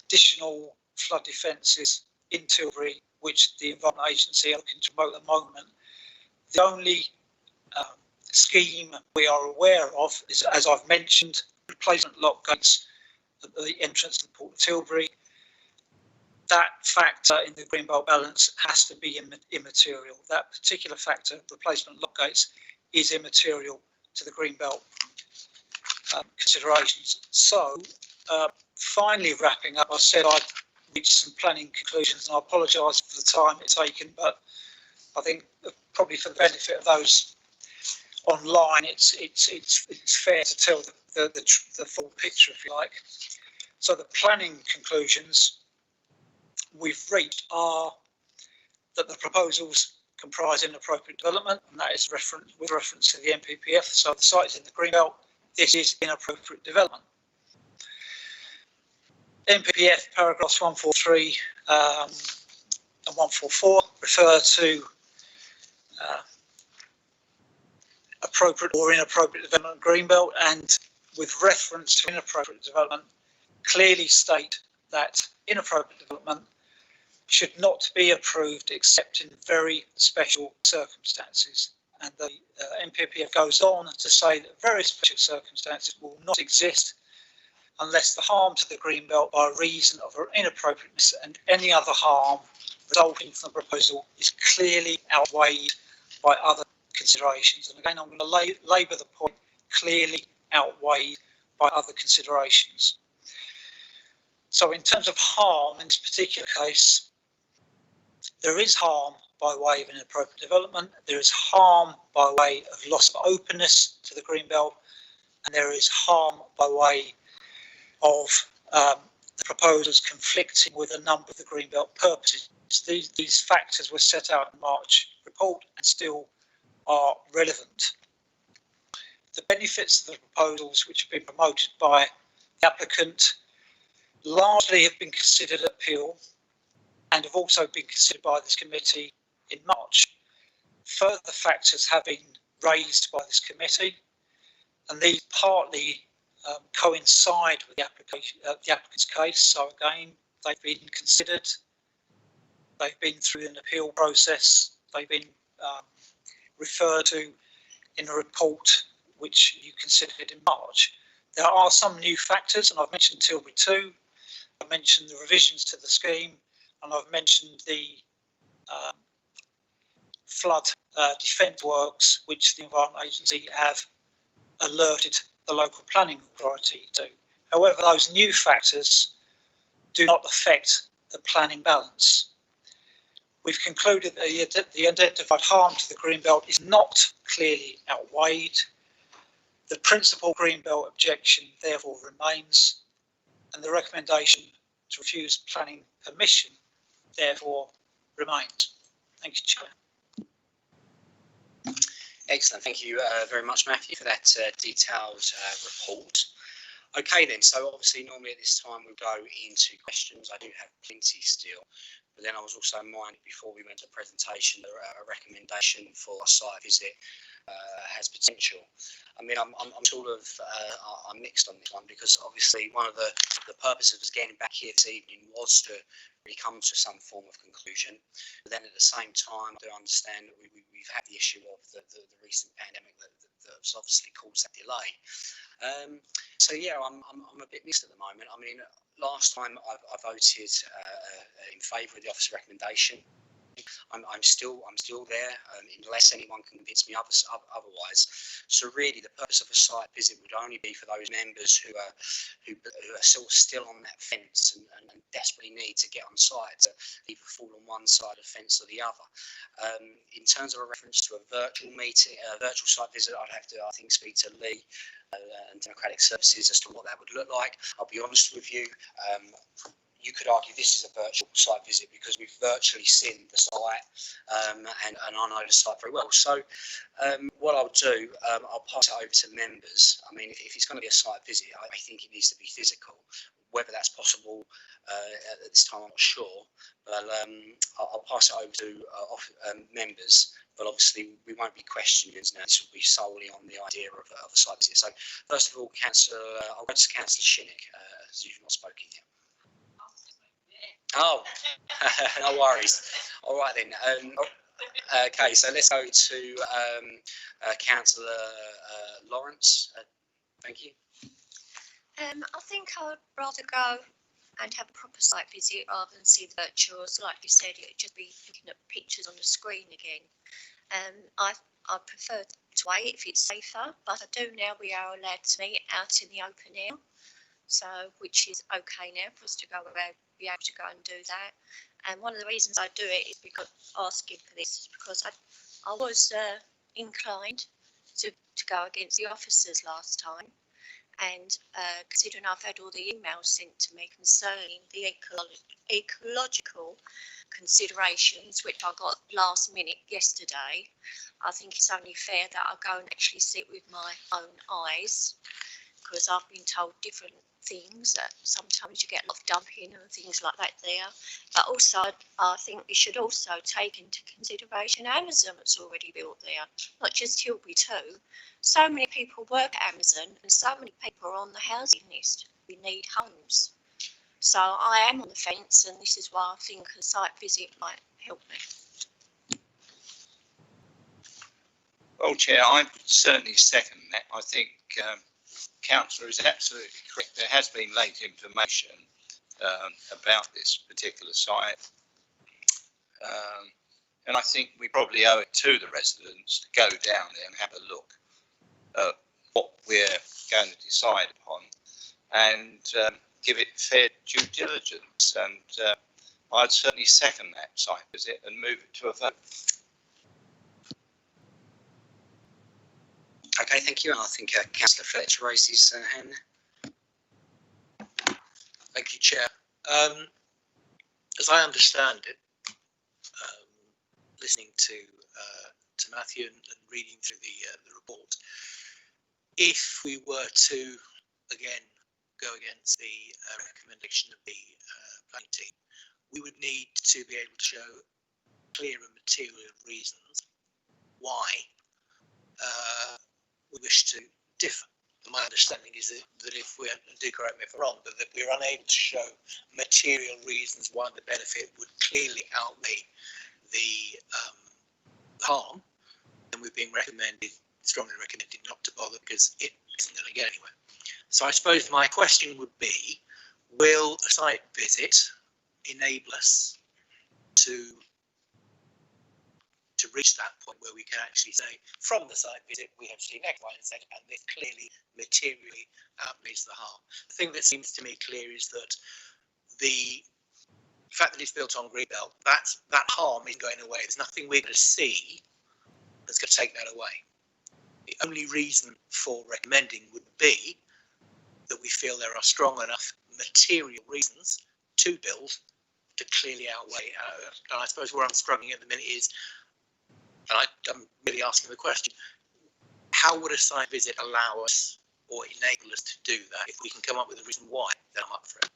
additional flood defences in Tilbury, which the Environment Agency are looking to promote at the moment, the only scheme we are aware of is, as I've mentioned, replacement lock gates at the entrance to the Port of Tilbury. That factor in the greenbelt balance has to be immaterial. That particular factor, replacement lock gates, is immaterial to the greenbelt considerations. So, finally wrapping up, I said I'd reached some planning conclusions, and I apologise for the time it's taken, but I think probably for the benefit of those online, it's fair to tell the full picture, if you like. So the planning conclusions we've reached are that the proposals comprise inappropriate development, and that is with reference to the NPPF. So the site is in the greenbelt. This is inappropriate development. NPPF paragraphs 143 and 144 refer to appropriate or inappropriate development greenbelt, and with reference to inappropriate development, clearly state that inappropriate development should not be approved except in very special circumstances. And the NPPF goes on to say that very special circumstances will not exist unless the harm to the greenbelt by reason of inappropriateness and any other harm resulting from the proposal is clearly outweighed by other considerations. And again, I'm going to labour the point, clearly outweighed by other considerations. So in terms of harm, in this particular case, there is harm by way of inappropriate development, there is harm by way of loss of openness to the greenbelt, and there is harm by way of the proposals conflicting with a number of the greenbelt purposes. These factors were set out in the March report and still are relevant. The benefits of the proposals which have been promoted by the applicant largely have been considered at appeal and have also been considered by this committee in March. Further factors have been raised by this committee, and these partly coincide with the applicant's case. So again, they've been considered, they've been through an appeal process, they've been referred to in a report which you considered in March. There are some new factors, and I've mentioned Tilbury 2, I've mentioned the revisions to the scheme, and I've mentioned the flood defence works which the Environment Agency have alerted the local planning authority to. However, those new factors do not affect the planning balance. We've concluded that the identified harm to the greenbelt is not clearly outweighed. The principal greenbelt objection therefore remains, and the recommendation to refuse planning permission therefore remains. Thank you, Chair. Excellent. Thank you very much, Matthew, for that detailed report. Okay, then. So obviously, normally at this time we'll go into questions. I do have plenty still. But then I was also minded before we went to the presentation that a recommendation for a site visit has potential. I mean, I'm sort of I'm mixed on this one, because obviously one of the purposes of us getting back here this evening was to really come to some form of conclusion. But then at the same time, I do understand that we've had the issue of the recent pandemic that's obviously caused that delay. So yeah, I'm a bit mixed at the moment. I mean, last time I voted in favour of the officer recommendation. I'm still there, unless anyone can convince me otherwise. So really, the purpose of a site visit would only be for those members who are sort of still on that fence and desperately need to get on site to either fall on one side of the fence or the other. In terms of a reference to a virtual meeting, a virtual site visit, I'd have to, I think, speak to Lee and Democratic Services as to what that would look like. I'll be honest with you. You could argue this is a virtual site visit because we've virtually seen the site and I know the site very well. So what I'll do, I'll pass it over to members. I mean, if it's going to be a site visit, I think it needs to be physical. Whether that's possible at this time, I'm not sure. But I'll pass it over to members. But obviously, we won't be questions now. This will be solely on the idea of a site visit. So first of all, I'll go to Councillor Shinnick, as you've not spoken yet. Oh, no worries. All right then. Okay, so let's go to Councillor Lawrence. Thank you. I think I would rather go and have a proper site visit rather than see the virtuals. Like you said, it'd just be looking at pictures on the screen again. I prefer to wait if it's safer, but I do now. We are allowed to meet out in the open air, so which is okay now for us to go around, be able to go and do that. And one of the reasons I do it is because asking for this is because I was inclined to go against the officers last time, and considering I've had all the emails sent to me concerning the ecological considerations, which I got last minute yesterday, I think it's only fair that I go and actually see it with my own eyes, because I've been told different things, that sometimes you get a lot of dumping and things like that there. But also, I think we should also take into consideration Amazon that's already built there, not just Tilbury 2. So many people work at Amazon and so many people are on the housing list. We need homes. So I am on the fence, and this is why I think a site visit might help me. Well, Chair, I certainly second that. I think Councillor is absolutely correct. There has been late information about this particular site. And I think we probably owe it to the residents to go down there and have a look at what we're going to decide upon and give it fair due diligence. And I'd certainly second that site visit and move it to a vote. Okay, thank you. And I think Councillor Fletcher raised his hand. Thank you, Chair. As I understand it, listening to Matthew and reading through the report, if we were to again go against the recommendation of the planning team, we would need to be able to show clear and material reasons why we wish to differ. And my understanding is that if we're, do correct me if I'm wrong, but that we're unable to show material reasons why the benefit would clearly outweigh the harm, then we're being strongly recommended not to bother, because it isn't going to get anywhere. So I suppose my question would be, will a site visit enable us to reach that point where we can actually say, from the site visit, we have seen X, Y, and Z, and this clearly materially outweighs the harm? The thing that seems to me clear is that the fact that it's built on Greenbelt, that harm isn't going away. There's nothing we're going to see that's going to take that away. The only reason for recommending would be that we feel there are strong enough material reasons to build to clearly outweigh. And I suppose where I'm struggling at the minute is, and I'm really asking the question, how would a site visit allow us or enable us to do that? If we can come up with a reason why, then I'm up for it.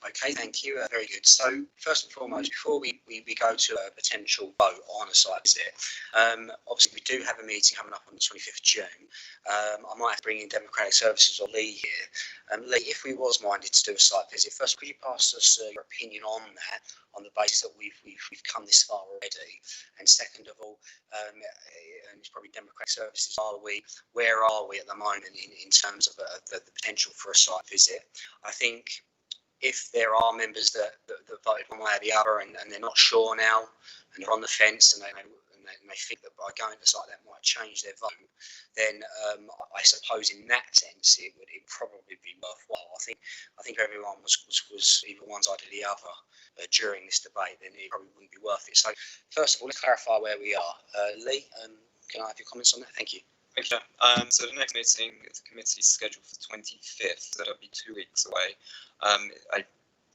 Okay, thank you. Very good. So first and foremost, before we go to a potential vote on a site visit, obviously we do have a meeting coming up on the 25th of June. I might have to bring in Democratic Services or Lee here. Lee, if we was minded to do a site visit, first could you pass us your opinion on that, on the basis that we've come this far already? And second of all, and it's probably Democratic Services, where are we at the moment in terms of the potential for a site visit? I think if there are members that voted one way or the other and they're not sure now and they're on the fence and they think that by going to the site that might change their vote, then I suppose in that sense it would probably be worthwhile. I think if everyone was either one side or the other during this debate, then it probably wouldn't be worth it. So first of all, let's clarify where we are. Lee, can I have your comments on that? Thank you. Thank you. So the next meeting of the committee is scheduled for the 25th, so that'll be 2 weeks away. I'm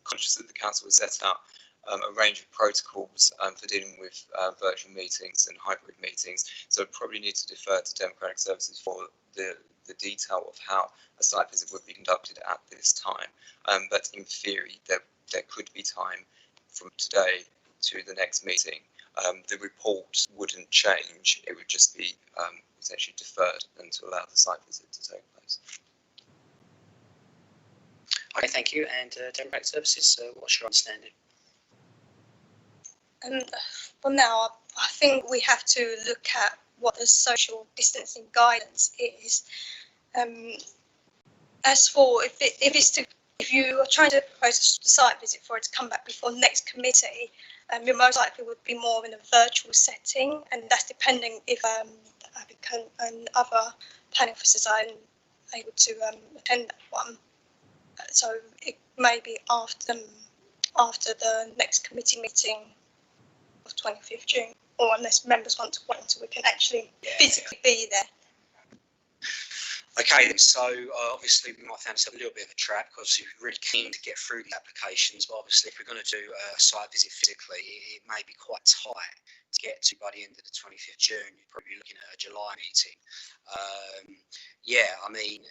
conscious that the council has set out a range of protocols for dealing with virtual meetings and hybrid meetings, so probably need to defer to Democratic Services for the detail of how a site visit would be conducted at this time. But in theory, there could be time from today to the next meeting. The report wouldn't change, it would just be essentially deferred and to allow the site visit to take place. Okay, thank you. And Democratic Services, what's your understanding? Well, now I think we have to look at what the social distancing guidance is. As for if you are trying to propose a site visit for it to come back before the next committee, you most likely would be more in a virtual setting, and that's depending if the applicant and other planning officers are able to attend that one. So it may be after the next committee meeting of 25th June, or unless members want to wait until we can actually physically be there. Okay, then, so obviously we might find ourselves a little bit of a trap because we're really keen to get through the applications, but obviously if we're going to do a site visit physically, it may be quite tight to get to by the end of the 25th June. You're probably looking at a July meeting. I mean,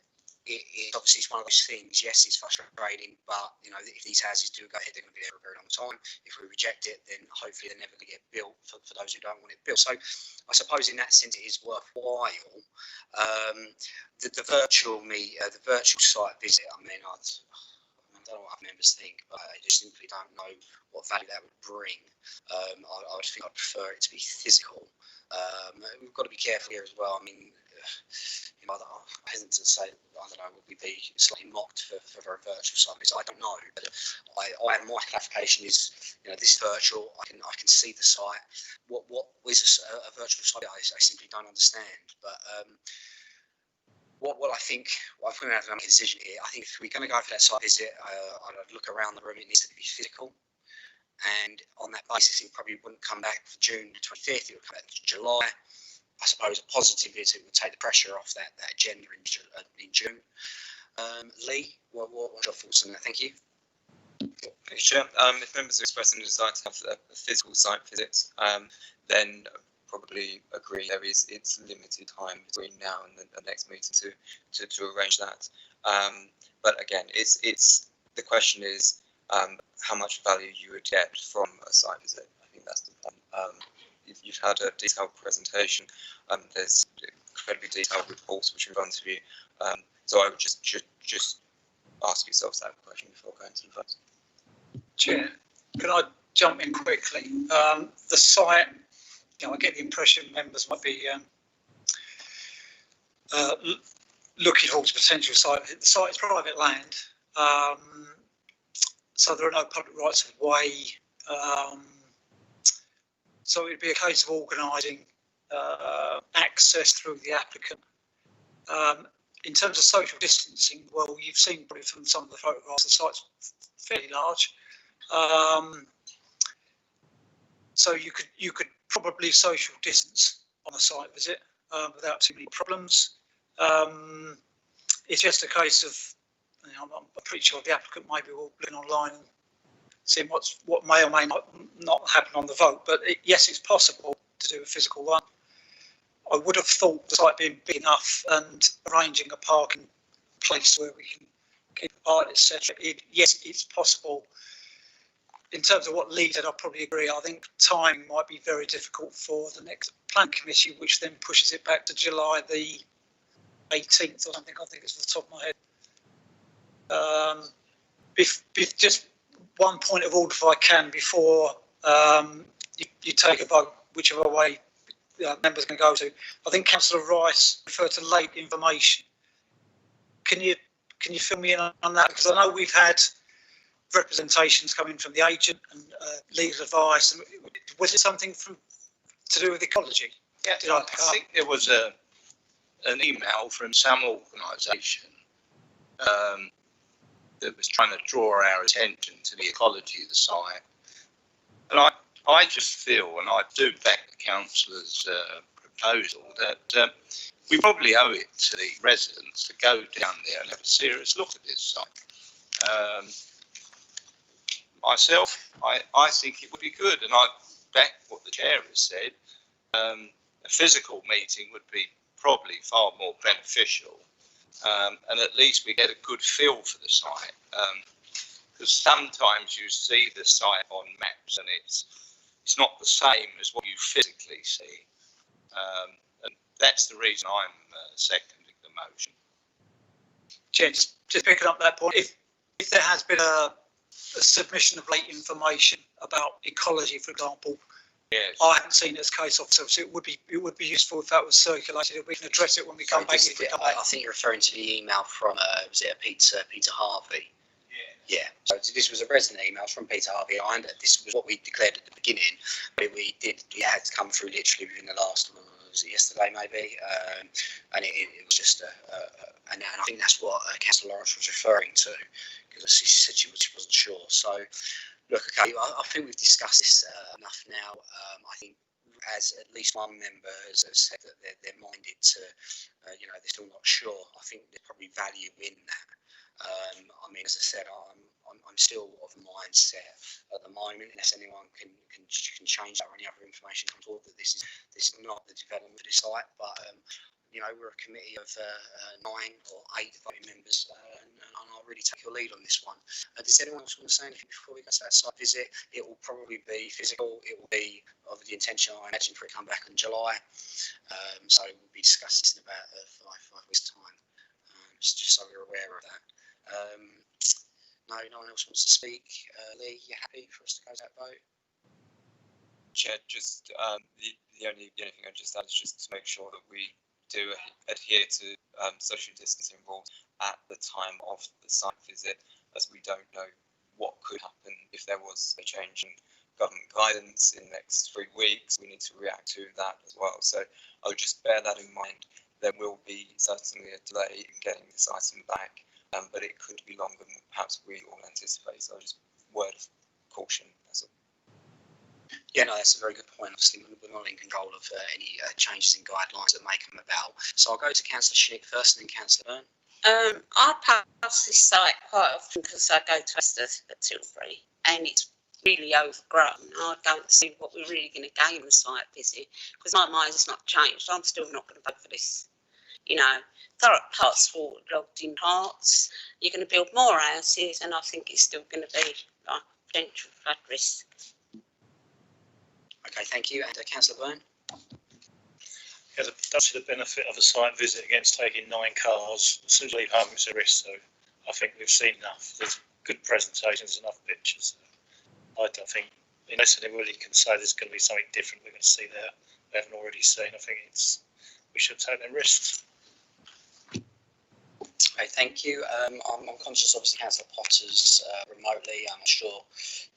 it obviously it's one of those things. Yes, it's frustrating, but you know, if these houses do go ahead, they're going to be there for a very long time. If we reject it, then hopefully they're never going to get built for those who don't want it built. So I suppose in that sense it is worthwhile. The virtual site visit. I mean, I don't know what other members think, but I just simply don't know what value that would bring. I would think I'd prefer it to be physical. We've got to be careful here as well. I mean, I'm hesitant to say, I don't know, would we be slightly mocked for a virtual site visit? I don't know, but my clarification is, you know, this is virtual. I can see the site. What is a virtual site? I simply don't understand. But what I think, I'm going to have to make a decision here. I think if we're going to go for that site visit, I'd look around the room. It needs to be physical. And on that basis, it probably wouldn't come back for June the 25th. It would come back to July. I suppose a positive is it would take the pressure off that agenda in June. Lee, what's your thoughts on that? Thank you. Thank you, Chair. If members are expressing a desire to have a physical site visit, then probably agree it's limited time between now and the next meeting to arrange that. But again, it's the question is how much value you would get from a site visit. I think that's the point. You've had a detailed presentation. There's incredibly detailed reports which are in front of you. So I would just ask yourselves that question before going to the vote. Chair, can I jump in quickly? The site, I get the impression members might be looking towards a potential site. The site is private land, so there are no public rights of way. So it'd be a case of organising access through the applicant. In terms of social distancing, well, you've seen probably from some of the photographs, the site's fairly large. So you could probably social distance on a site visit without too many problems. It's just a case of, I'm pretty sure the applicant may be looking online and seeing what may or may not happen on the vote. But yes, it's possible to do a physical one. I would have thought the site being big enough and arranging a parking place where we can keep art, etc. Yes, it's possible. In terms of what Lee said, I probably agree. I think timing might be very difficult for the next planning committee, which then pushes it back to July the 18th or something. I think it's off the top of my head. Just one point of order, if I can, before you take a vote, whichever way members can go to. I think Councillor Rice referred to late information. Can you fill me in on that? Because I know we've had representations coming from the agent and legal advice. And was it something to do with ecology? Yeah, I think there was an email from some organisation that was trying to draw our attention to the ecology of the site. And I just feel, and I do back the councillor's proposal, that we probably owe it to the residents to go down there and have a serious look at this site. Myself, I think it would be good, and I back what the chair has said. A physical meeting would be probably far more beneficial, and at least we get a good feel for the site. Because sometimes you see the site on maps and it's not the same as what you physically see, and that's the reason I'm seconding the motion. Chair, just picking up that point, if there has been a submission of late information about ecology, for example, yes, I haven't seen it as case officer, so it would be useful if that was circulated, if we can address it when we come back. I think you're referring to the email from was it Peter Harvey? Yeah. So this was a resident email from Peter Harvey. This was what we declared at the beginning, but it had come through literally within the last, was it yesterday maybe, and it was just and I think that's what Councillor Lawrence was referring to, because she said she wasn't sure. So look, okay, I think we've discussed this enough now. I think as at least one member has said that they're minded to, they're still not sure. I think there's probably value in that. I mean, as I said, I'm still of the mindset at the moment, unless anyone can change that or any other information comes forward, that this is not the development of this site, but we're a committee of 9 or 8 voting members, and I'll really take your lead on this one. Does anyone else want to say anything before we go to that site visit? It will probably be physical. It will be of the intention, I imagine, for it to come back in July. So we'll be discussing this in about 5 weeks' time, just so we're aware of that. No one else wants to speak. Lee, you happy for us to go to that vote? Chair, just the only thing I just add is just to make sure that we do adhere to social distancing rules at the time of the site visit, as we don't know what could happen if there was a change in government guidance in the next 3 weeks. We need to react to that as well. So I would just bear that in mind. There will be certainly a delay in getting this item back, but it could be longer than perhaps we all anticipate. So just word of caution. That's all. Yeah, no, that's a very good point. Obviously, we're not in control of any changes in guidelines that may come about. So I'll go to Councillor Schnick first and then Councillor Byrne. I pass this site quite often because I go to Astor at Tilbury, and it's really overgrown. I don't see what we're really going to gain the site visit, because my mind's not changed. I'm still not going to vote for this. Thurrock Park's waterlogged in parts. You're going to build more houses, and I think it's still going to be like potential flood risk. Okay, thank you. And Councillor Byrne? Yeah, that's the benefit of a site visit against taking 9 cars. As soon as you leave home, it's a risk. So I think we've seen enough. There's good presentations, enough pictures. I don't think, unless anybody can say there's going to be something different we're going to see there we haven't already seen, I think we should take them risks. Okay, thank you. I'm conscious, obviously, Councillor Potter's remotely. I'm not sure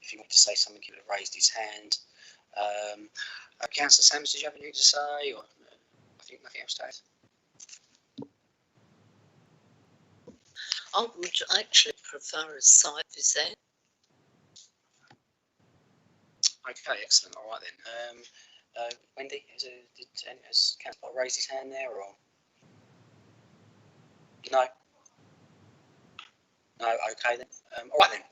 if he wanted to say something, he would have raised his hand. Councillor Sams, did you have anything to say? Or I think nothing else to add. I would actually prefer a site visit. Okay, excellent. All right then. Wendy, has Councillor raised his hand there, or no? No. Okay then. All right then.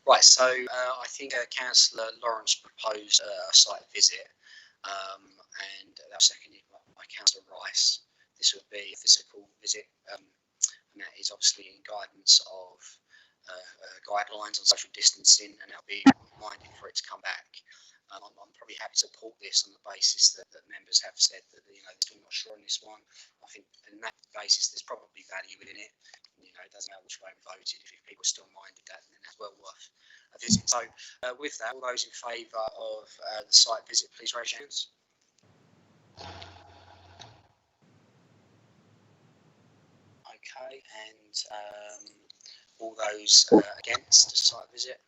Right. So I think Councillor Lawrence proposed a site visit, and that was seconded by Councillor Rice. This would be a physical visit, and that is obviously in guidance of guidelines on social distancing, and that'll be minded for it to come back. I'm probably happy to support this on the basis that members have said that they're still not sure on this one. I think on that basis there's probably value in it. It doesn't matter which way we voted. If people are still minded that, then that's well worth a visit. So with that, all those in favour of the site visit, please raise your hands. Okay, and all those against the site visit.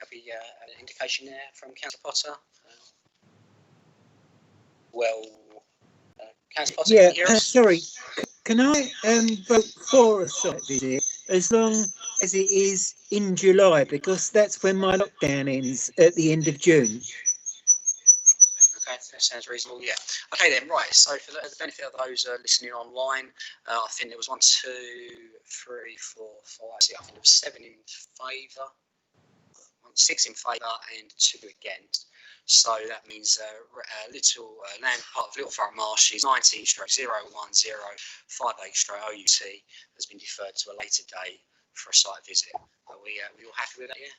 have we an indication there from Councillor Potter? Councillor Potter, Yeah, can you hear us? sorry. Can I vote for a site visit as long as it is in July, because that's when my lockdown ends at the end of June. Okay, that sounds reasonable. Yeah. Okay then. Right. So for the benefit of those listening online, I think there was 1, 2, 3, 4, 5. See, I think there was 7 in favour, 6 in favour, and 2 against. So that means Little land part of Little Thurrock Marshes 19/01058/OUT has been deferred to a later day for a site visit. Are we all happy with that? Yeah.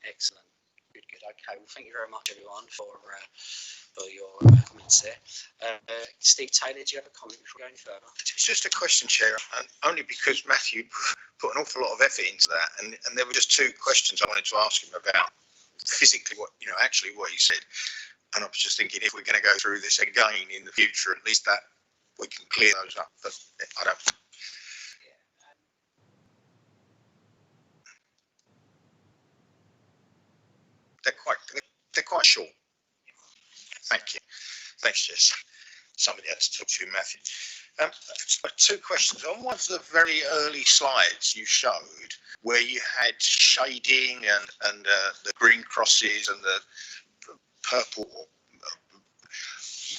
Excellent. Good. Okay. Well, thank you very much, everyone, for your comments there. Steve Taylor, do you have a comment before we go any further? It's just a question, Chair, and only because Matthew put an awful lot of effort into that, and there were just 2 questions I wanted to ask him about physically actually what he said. And I was just thinking, if we're going to go through this again in the future, at least that we can clear those up. But I don't. They're quite short. Thank you. Thanks, Jess. Somebody had to talk to you, Matthew. 2 questions. On one of the very early slides you showed, where you had shading and the green crosses and the purple,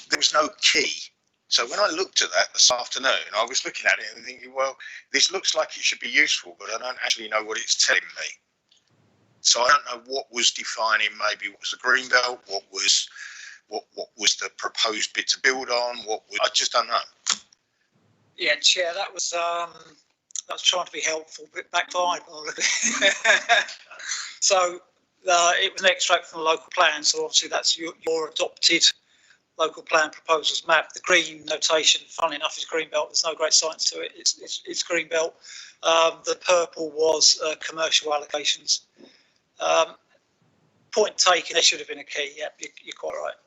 there was no key. So when I looked at that this afternoon, I was looking at it and thinking, well, this looks like it should be useful, but I don't actually know what it's telling me. So I don't know what was defining, maybe what was the green belt, what was the proposed bit to build on, I just don't know. Yeah, Chair, that was trying to be helpful, but backfired. So it was an extract from the local plan, so obviously that's your adopted local plan proposals map. The green notation, funnily enough, is green belt. There's no great science to it. It's green belt. The purple was commercial allocations. Point taken, there should have been a key. Yeah, you're quite right.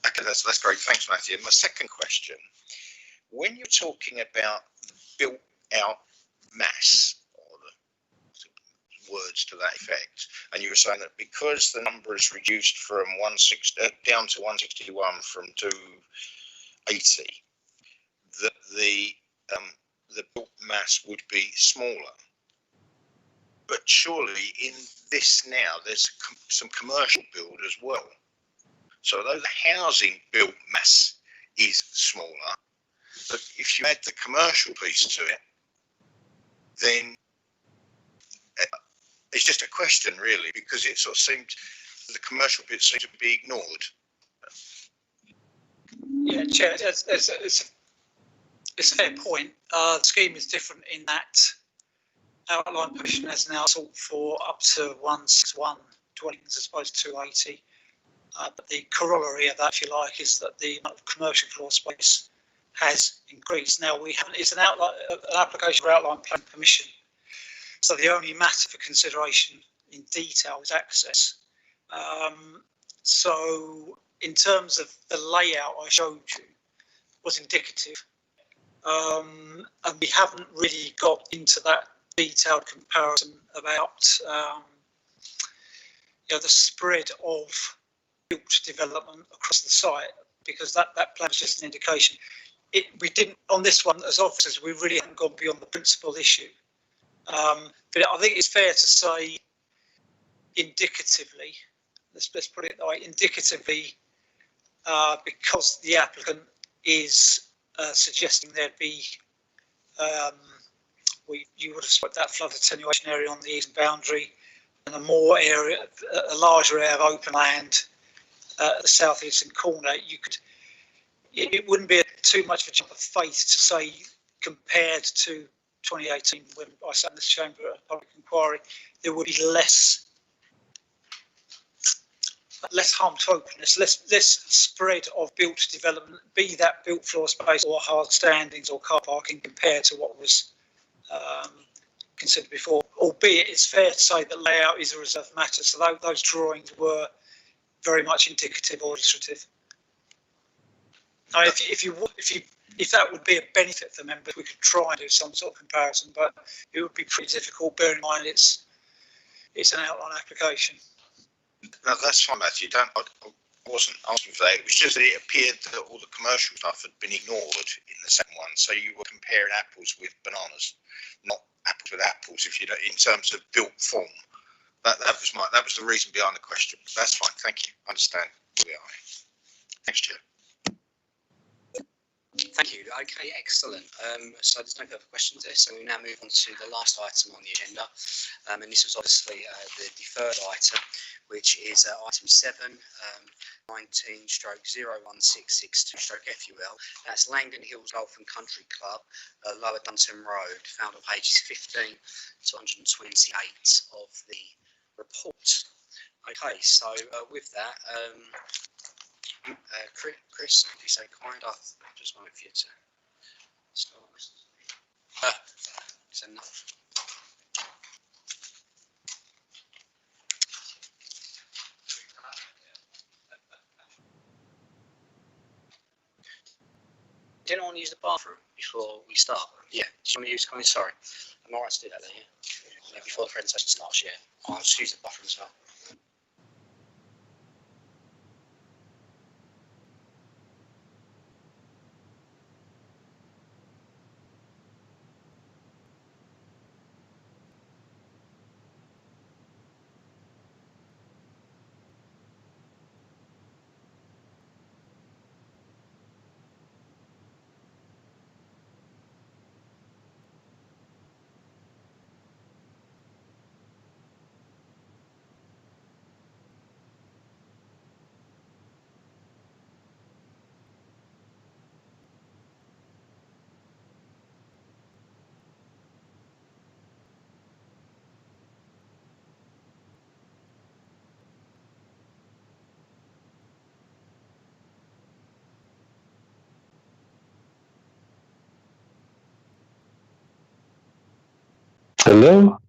Okay, that's great. Thanks, Matthew. My second question, when you're talking about built out mass, or the words to that effect, and you were saying that because the number is reduced from 160 down to 161 from 280, that the built mass would be smaller. But surely in this now, there's some commercial build as well. So although the housing built mass is smaller, but if you add the commercial piece to it, then it's just a question really, because it sort of seemed the commercial bit seemed to be ignored. Yeah, Chair, it's a fair point. The scheme is different in that outline provision has now sought for up to 161 dwellings as opposed to 280. But the corollary of that, if you like, is that the amount of commercial floor space has increased. Now it's an application for outline plan permission. So the only matter for consideration in detail is access. So in terms of the layout I showed you was indicative. And we haven't really got into that detailed comparison about the spread of built development across the site, because that plan is just an indication. We didn't, on this one as officers, we really haven't gone beyond the principal issue. But I think it's fair to say indicatively, let's put it that way, indicatively, because the applicant is suggesting there'd be, you would have split that flood attenuation area on the eastern boundary and a larger area of open land at the southeastern corner. It wouldn't be too much of a jump of faith to say, compared to 2018 when I sat in this chamber at a public inquiry, there would be less harm to openness, less spread of built development, be that built floor space or hard standings or car parking, compared to what was considered before. Albeit it's fair to say that layout is a reserved matter, so those drawings were very much indicative or illustrative. Now, if that would be a benefit for members, we could try and do some sort of comparison, but it would be pretty difficult, bearing in mind it's an outline application. No, that's fine, Matthew. I wasn't asking for that. It was just that it appeared that all the commercial stuff had been ignored in the second one. So you were comparing apples with bananas, not apples with apples. If you don't, in terms of built form, that was the reason behind the question. That's fine. Thank you. I understand where we are. Thanks, Chair. Thank you. Okay, excellent. So there's no further questions there. So we now move on to the last item on the agenda. And this was obviously the deferred item, which is item 7, 19/01662/FUL. That's Langdon Hills Golf and Country Club, Lower Dunton Road, found on pages 15 to 128 of the report. Okay, so with that, Chris, if you say kind, I just want you to start. It's enough. Did anyone use the bathroom before we start? Yeah. Do you want to use? Sorry, I'm alright to do that then. Yeah. Before the presentation starts. Yeah. I'll just use the bathroom as well. Hello?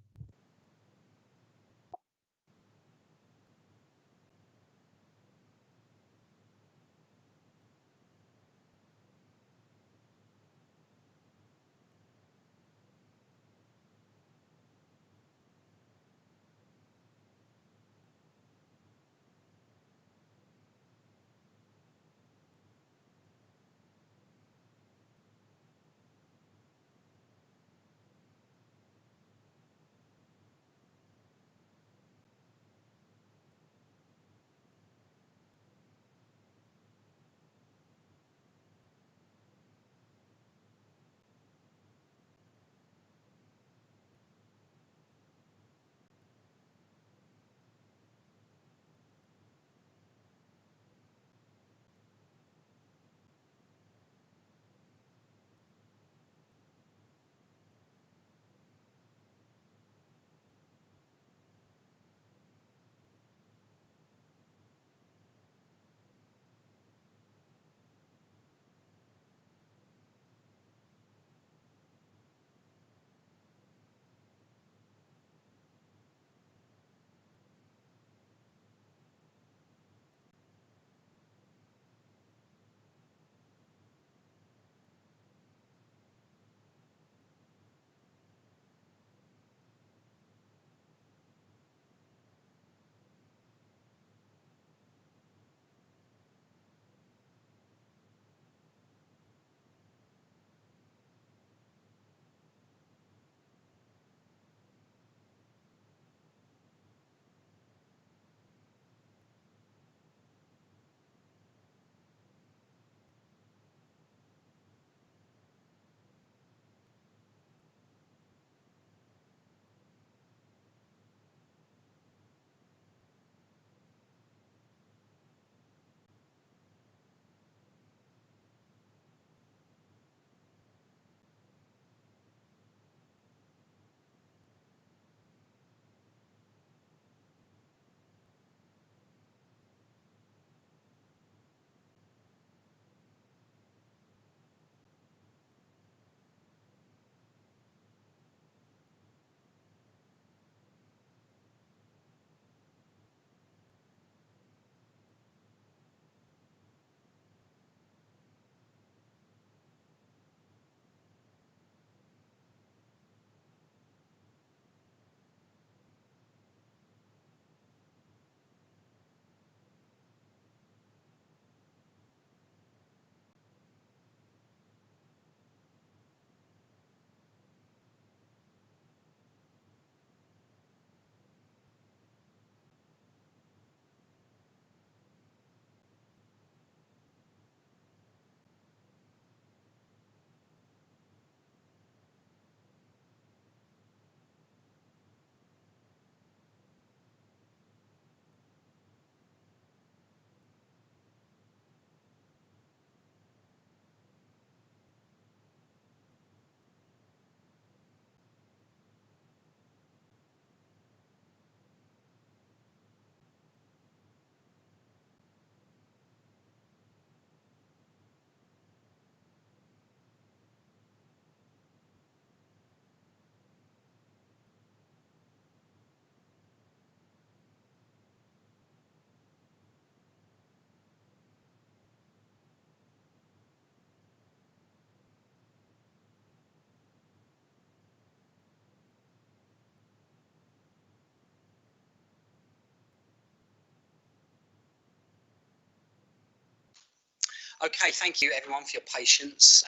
Okay, thank you everyone for your patience.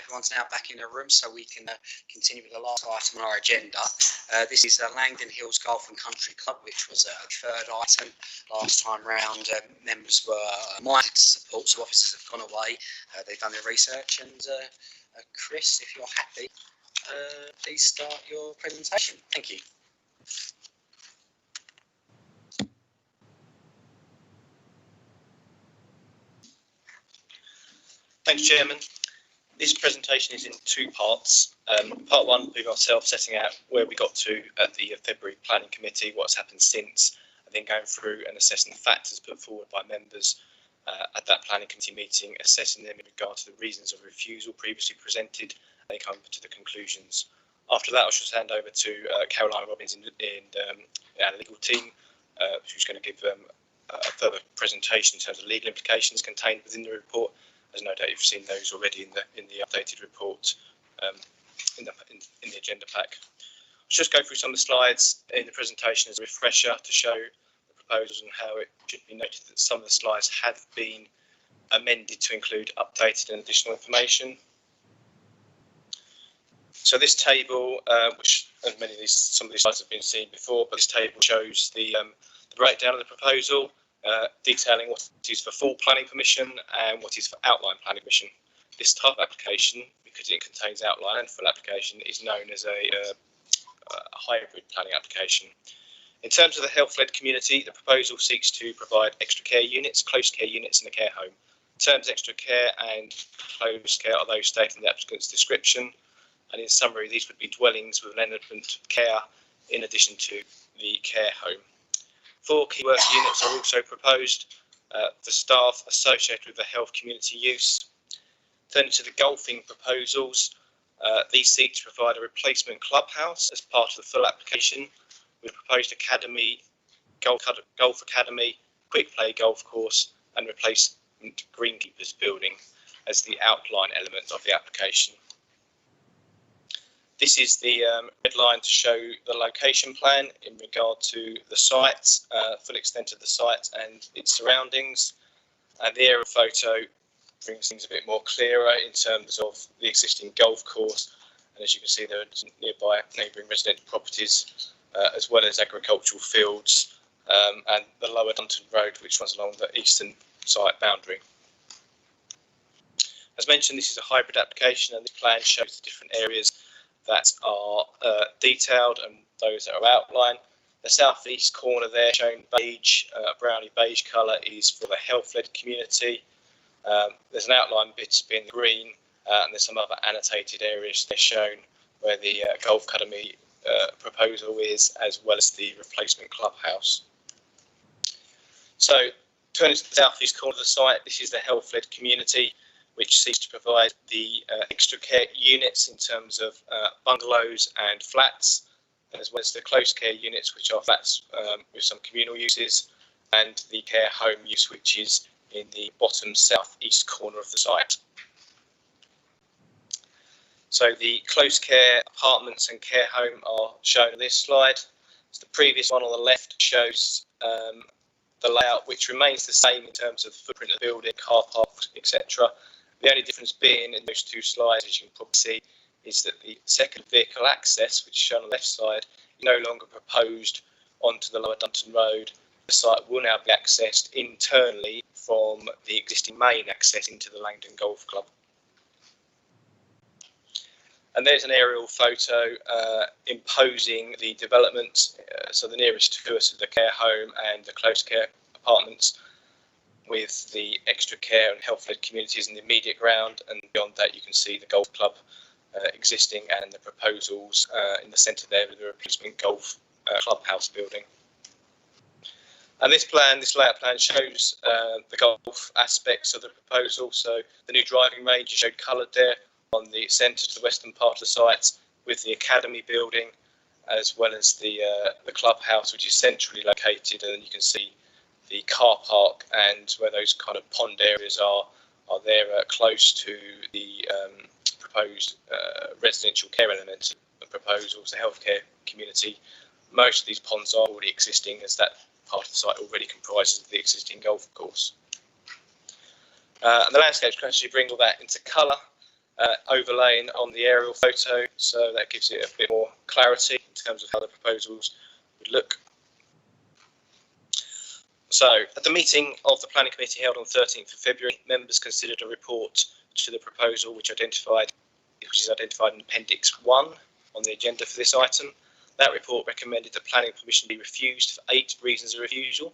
Everyone's now back in the room, so we can continue with the last item on our agenda. This is the Langdon Hills Golf and Country Club, which was a third item last time round. Members were minded to support, so officers have gone away. They've done their research, and Chris, if you're happy, please start your presentation. Thank you. Thanks, Chairman. This presentation is in two parts. Part one, with myself setting out where we got to at the February Planning Committee, what's happened since, and then going through and assessing the factors put forward by members at that Planning Committee meeting, assessing them in regard to the reasons of refusal previously presented, and then come to the conclusions. After that, I shall hand over to Caroline Robbins in our legal team, who's going to give a further presentation in terms of legal implications contained within the report. As no doubt you've seen those already in the updated report in the agenda pack. I'll just go through some of the slides in the presentation as a refresher to show the proposals and how it should be noted that some of the slides have been amended to include updated and additional information. So this table, which and some of these slides have been seen before, but this table shows the breakdown of the proposal. Detailing what is for full planning permission and what is for outline planning permission. This type of application, because it contains outline and full application, is known as a hybrid planning application. In terms of the health-led community, the proposal seeks to provide extra care units, close care units in a care home. Terms extra care and close care are those stated in the applicant's description, and in summary, these would be dwellings with an element of care in addition to the care home. 4 key work units are also proposed for staff associated with the health community use. Turning to the golfing proposals, these seek to provide a replacement clubhouse as part of the full application with proposed academy, golf academy, quick play golf course and replacement greenkeepers building as the outline element of the application. This is the red line to show the location plan in regard to the site, full extent of the site and its surroundings. And the aerial photo brings things a bit more clearer in terms of the existing golf course. And as you can see, there are some nearby neighbouring residential properties, as well as agricultural fields and the lower Dunton Road, which runs along the eastern site boundary. As mentioned, this is a hybrid application, and the plan shows the different areas that are detailed and those that are outlined. The southeast corner there, shown beige, browny beige colour, is for the health-led community. There's an outline bit being green, and there's some other annotated areas there shown where the golf academy proposal is, as well as the replacement clubhouse. So, turning to the southeast corner of the site, this is the health-led community, which seeks to provide the extra care units in terms of bungalows and flats, as well as the close care units, which are flats with some communal uses, and the care home use, which is in the bottom southeast corner of the site. So the close care apartments and care home are shown on this slide. So the previous one on the left shows the layout, which remains the same in terms of the footprint of the building, car parks, etc. The only difference being in those two slides, as you can probably see, is that the second vehicle access, which is shown on the left side, is no longer proposed onto the lower Dunton Road. The site will now be accessed internally from the existing main access into the Langdon Golf Club. And there's an aerial photo imposing the development, so the nearest to us are the care home and the close care apartments, with the extra care and health-led communities in the immediate ground, and beyond that you can see the golf club existing and the proposals in the centre there with the replacement golf clubhouse building. And this layout plan shows the golf aspects of the proposal. So the new driving range is showed coloured there on the centre to the western part of the site, with the academy building, as well as the clubhouse, which is centrally located, and you can see the car park and where those kind of pond areas are there close to the proposed residential care elements of proposals, the healthcare community. Most of these ponds are already existing, as that part of the site already comprises the existing golf course. And the landscape can actually bring all that into colour, overlaying on the aerial photo, so that gives it a bit more clarity in terms of how the proposals would look. So, at the meeting of the Planning Committee held on 13th of February, members considered a report to the proposal which is identified in Appendix 1 on the agenda for this item. That report recommended that planning permission be refused for 8 reasons of refusal,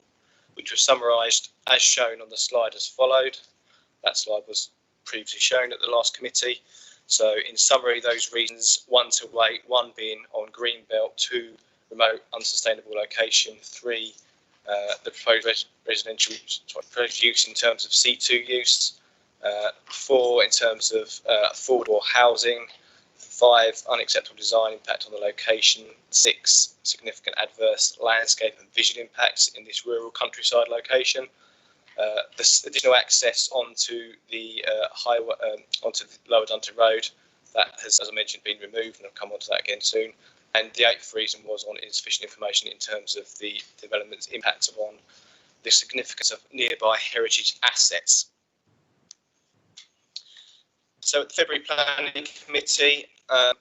which was summarised as shown on the slide as followed. That slide was previously shown at the last committee. So in summary, those reasons 1 to 8, 1 being on greenbelt, 2 remote unsustainable location, 3 the proposed residential proposed use in terms of C2 use, 4 in terms of affordable housing, 5 unacceptable design impact on the location, 6 significant adverse landscape and visual impacts in this rural countryside location. This additional access onto the highway, onto the Lower Dunton Road, that has, as I mentioned, been removed, and I'll come on to that again soon. And the 8th reason was on insufficient information in terms of the development's impact on the significance of nearby heritage assets. So at the February Planning Committee,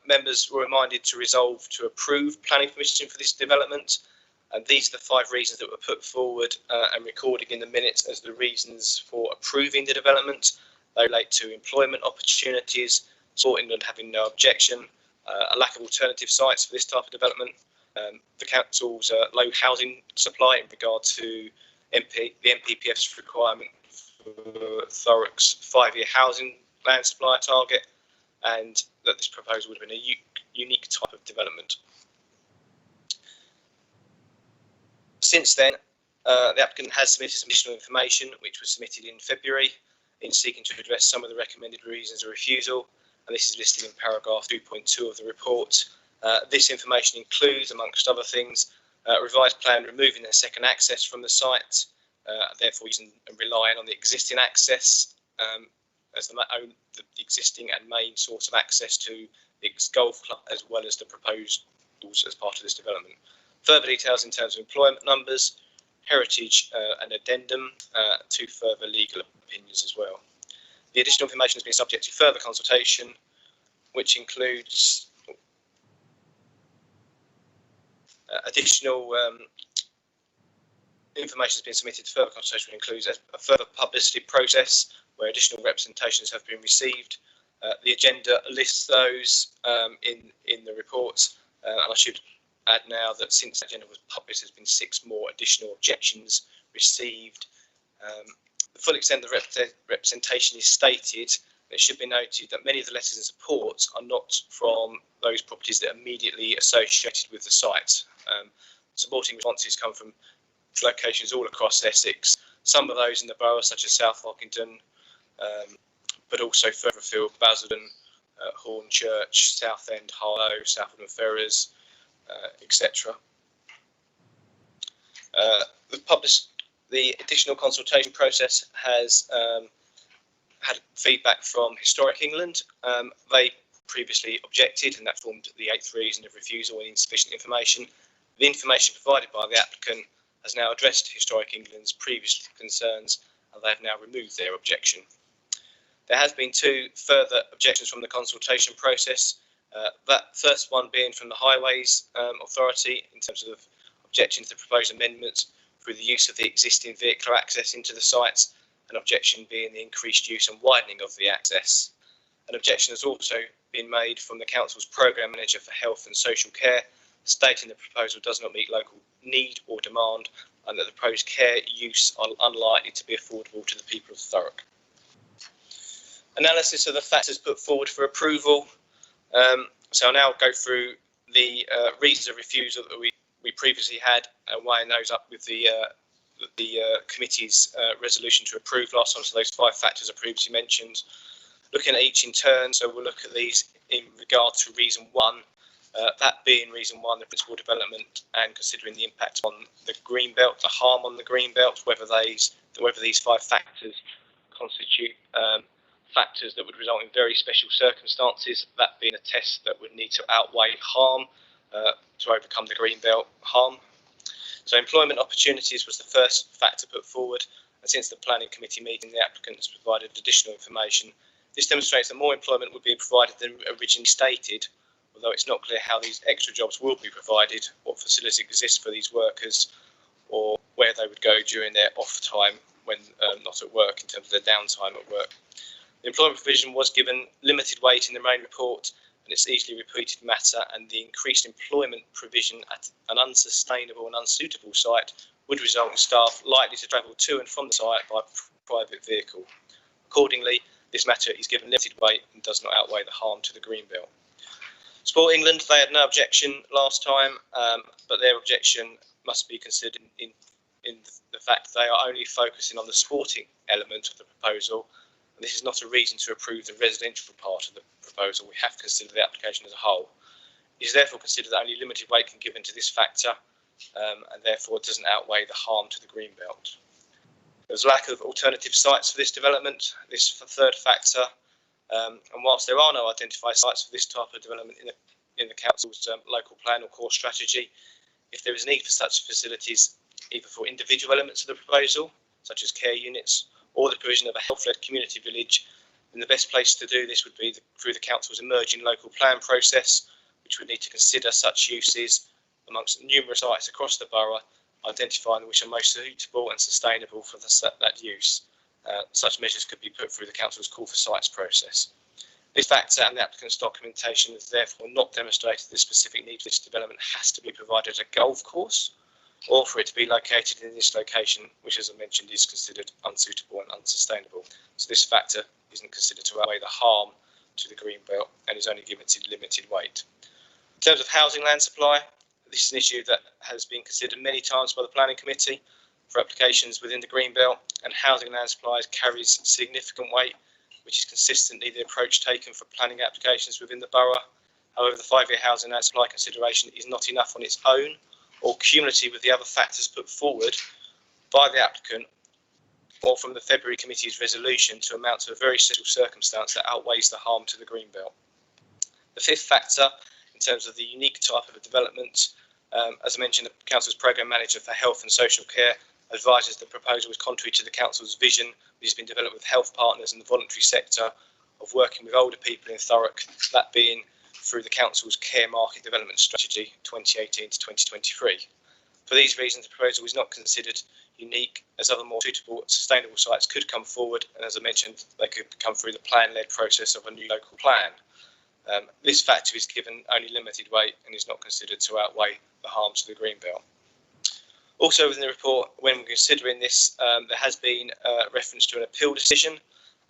members were reminded to resolve to approve planning permission for this development. And these are the 5 reasons that were put forward and recorded in the minutes as the reasons for approving the development. They relate to employment opportunities, supporting and having no objection, a lack of alternative sites for this type of development, the council's low housing supply in regard to the NPPF's requirement for Thurrock's 5-year housing land supply target, and that this proposal would have been a unique type of development. Since then, the applicant has submitted some additional information, which was submitted in February, in seeking to address some of the recommended reasons of refusal, and this is listed in paragraph 2.2 of the report. This information includes, amongst other things, a revised plan removing the second access from the site, therefore using and relying on the existing access as the existing and main source of access to the golf club, as well as the proposed as part of this development. Further details in terms of employment numbers, heritage and addendum, 2 further legal opinions as well. The additional information has been subject to further consultation, which includes additional information has been submitted to further consultation, which includes a further publicity process where additional representations have been received. The agenda lists those in the report, and I should add now that since the agenda was published, there's been 6 more additional objections received. The full extent of the representation is stated. It should be noted that many of the letters of support are not from those properties that are immediately associated with the site. Supporting responses come from locations all across Essex, some of those in the borough such as South Ockington, but also further afield, Basildon, Hornchurch, Southend, Harlow, Southwold and Ferrers, etc. The additional consultation process has had feedback from Historic England. They previously objected, and that formed the 8th reason of refusal and insufficient information. The information provided by the applicant has now addressed Historic England's previous concerns, and they have now removed their objection. There has been 2 further objections from the consultation process. That first one being from the Highways Authority in terms of objection to the proposed amendments through the use of the existing vehicular access into the sites, an objection being the increased use and widening of the access. An objection has also been made from the Council's Programme Manager for Health and Social Care, stating the proposal does not meet local need or demand, and that the proposed care use are unlikely to be affordable to the people of Thurrock. Analysis of the factors put forward for approval. So I'll now go through the reasons of refusal that we previously had, and weighing those up with the committee's resolution to approve last time, so those 5 factors I previously mentioned. Looking at each in turn, so we'll look at these in regard to reason 1, that being reason 1, the principal development, and considering the impact on the greenbelt, the harm on the greenbelt, whether these 5 factors constitute factors that would result in very special circumstances, that being a test that would need to outweigh harm to overcome the greenbelt harm. So employment opportunities was the first factor put forward, and since the planning committee meeting, the applicant has provided additional information. This demonstrates that more employment would be provided than originally stated, although it's not clear how these extra jobs will be provided, what facilities exist for these workers, or where they would go during their off time when not at work, in terms of their downtime at work. The employment provision was given limited weight in the main report, and it's easily repeated matter, and the increased employment provision at an unsustainable and unsuitable site would result in staff likely to travel to and from the site by private vehicle. Accordingly, this matter is given limited weight and does not outweigh the harm to the Greenbelt. Sport England, they had no objection last time, but their objection must be considered in the fact they are only focusing on the sporting element of the proposal. And this is not a reason to approve the residential part of the proposal. We have to consider the application as a whole. It is therefore considered that only limited weight can be given to this factor, and therefore it doesn't outweigh the harm to the Greenbelt. There's a lack of alternative sites for this development. This is the third factor. And whilst there are no identified sites for this type of development in the council's local plan or core strategy, if there is a need for such facilities, either for individual elements of the proposal, such as care units, or the provision of a health-led community village, then the best place to do this would be through the council's emerging local plan process, which would need to consider such uses amongst numerous sites across the borough, identifying which are most suitable and sustainable for that use. Such measures could be put through the council's call for sites process. This factor and the applicant's documentation has therefore not demonstrated the specific need for this development has to be provided a golf course, or for it to be located in this location, which, as I mentioned, is considered unsuitable and unsustainable. So this factor isn't considered to outweigh the harm to the Greenbelt and is only given limited weight. In terms of housing land supply, this is an issue that has been considered many times by the Planning Committee for applications within the Greenbelt, and housing land supplies carries significant weight, which is consistently the approach taken for planning applications within the borough. However, the 5-year housing land supply consideration is not enough on its own, or cumulative with the other factors put forward by the applicant or from the February Committee's resolution to amount to a very special circumstance that outweighs the harm to the Greenbelt. The fifth factor, in terms of the unique type of a development, as I mentioned, the Council's Programme Manager for Health and Social Care advises the proposal is contrary to the Council's vision, which has been developed with health partners in the voluntary sector of working with older people in Thurrock, that being through the Council's Care Market Development Strategy 2018 to 2023. For these reasons, the proposal is not considered unique, as other more suitable and sustainable sites could come forward, and as I mentioned, they could come through the plan-led process of a new local plan. This factor is given only limited weight and is not considered to outweigh the harm to the Greenbelt. Also within the report, when we're considering this, there has been reference to an appeal decision,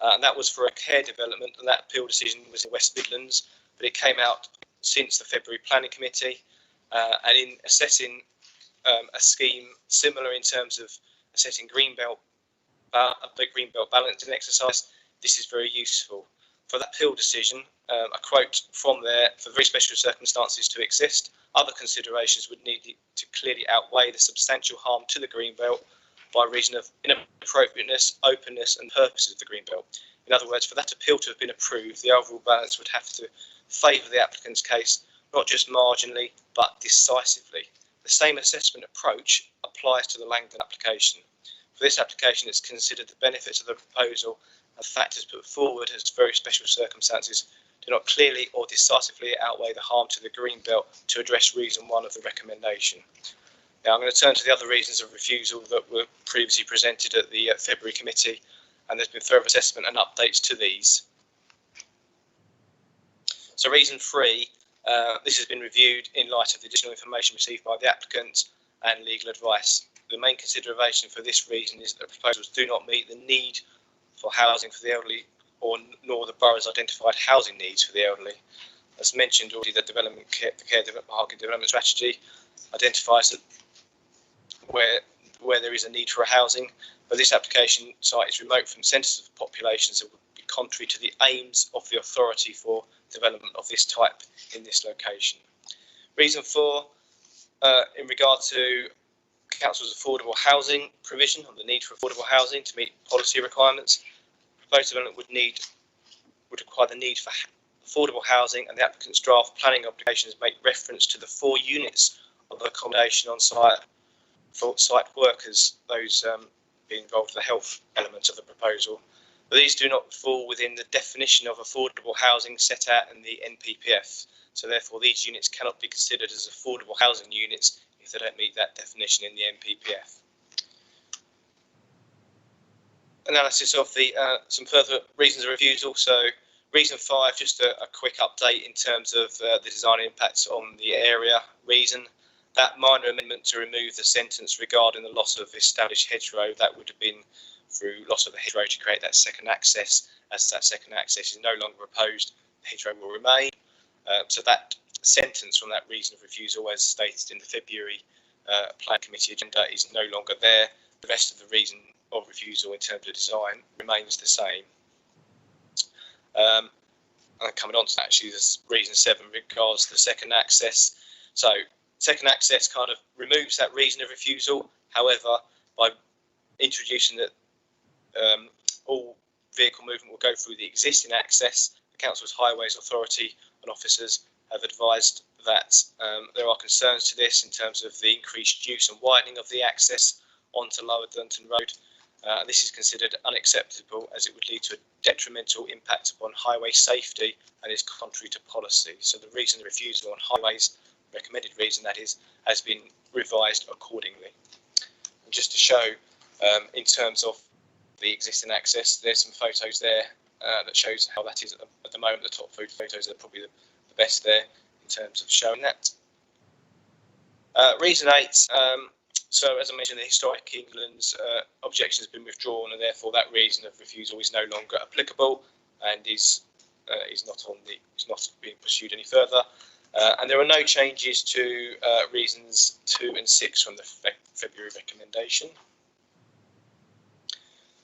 and that was for a care development, and that appeal decision was in West Midlands, but it came out since the February Planning Committee, and in assessing a scheme similar in terms of assessing Greenbelt balancing exercise, this is very useful. For that appeal decision, a quote from there: for very special circumstances to exist, other considerations would need to clearly outweigh the substantial harm to the Greenbelt by reason of inappropriateness, openness and purposes of the Greenbelt. In other words, for that appeal to have been approved, the overall balance would have to favour the applicant's case, not just marginally, but decisively. The same assessment approach applies to the Langdon application. For this application, it's considered the benefits of the proposal and factors put forward as very special circumstances do not clearly or decisively outweigh the harm to the Greenbelt to address reason 1 of the recommendation. Now I'm going to turn to the other reasons of refusal that were previously presented at the February committee, and there's been further assessment and updates to these. So reason 3, this has been reviewed in light of the additional information received by the applicant and legal advice. The main consideration for this reason is that the proposals do not meet the need for housing for the elderly, nor the borough's identified housing needs for the elderly. As mentioned already, the care market development strategy identifies that where there is a need for housing, but this application site is remote from centres of populations that would be contrary to the aims of the authority for development of this type in this location. Reason 4, in regard to Council's affordable housing provision, or the need for affordable housing to meet policy requirements, proposed development would require the need for affordable housing, and the applicant's draft planning obligations make reference to the 4 units of accommodation on site for site workers, those being involved with the health element of the proposal. But these do not fall within the definition of affordable housing set out in the NPPF. So therefore, these units cannot be considered as affordable housing units if they don't meet that definition in the NPPF. Analysis of the some further reasons of refusal. So reason 5, just a quick update in terms of the design impacts on the area. Reason, that minor amendment to remove the sentence regarding the loss of established hedgerow, that would have been through loss of the hedgerow to create that second access. As that second access is no longer proposed, the hedgerow will remain. So that sentence from that reason of refusal, as stated in the February Plan Committee agenda, is no longer there. The rest of the reason of refusal in terms of design remains the same. And coming on to that, actually, this reason 7 regards the second access. So second access kind of removes that reason of refusal. However, by introducing that all vehicle movement will go through the existing access, the Council's Highways Authority and officers have advised that there are concerns to this in terms of the increased use and widening of the access onto Lower Dunton Road. This is considered unacceptable as it would lead to a detrimental impact upon highway safety and is contrary to policy. So the reason of refusal on highways, recommended reason that is, has been revised accordingly. And just to show in terms of the existing access, there's some photos there that shows how that is at the moment. The top photos are probably the best there in terms of showing that. Reason 8, so as I mentioned, the Historic England's objection has been withdrawn, and therefore that reason of refusal is no longer applicable and is not being pursued any further. And there are no changes to reasons 2 and 6 from the February recommendation.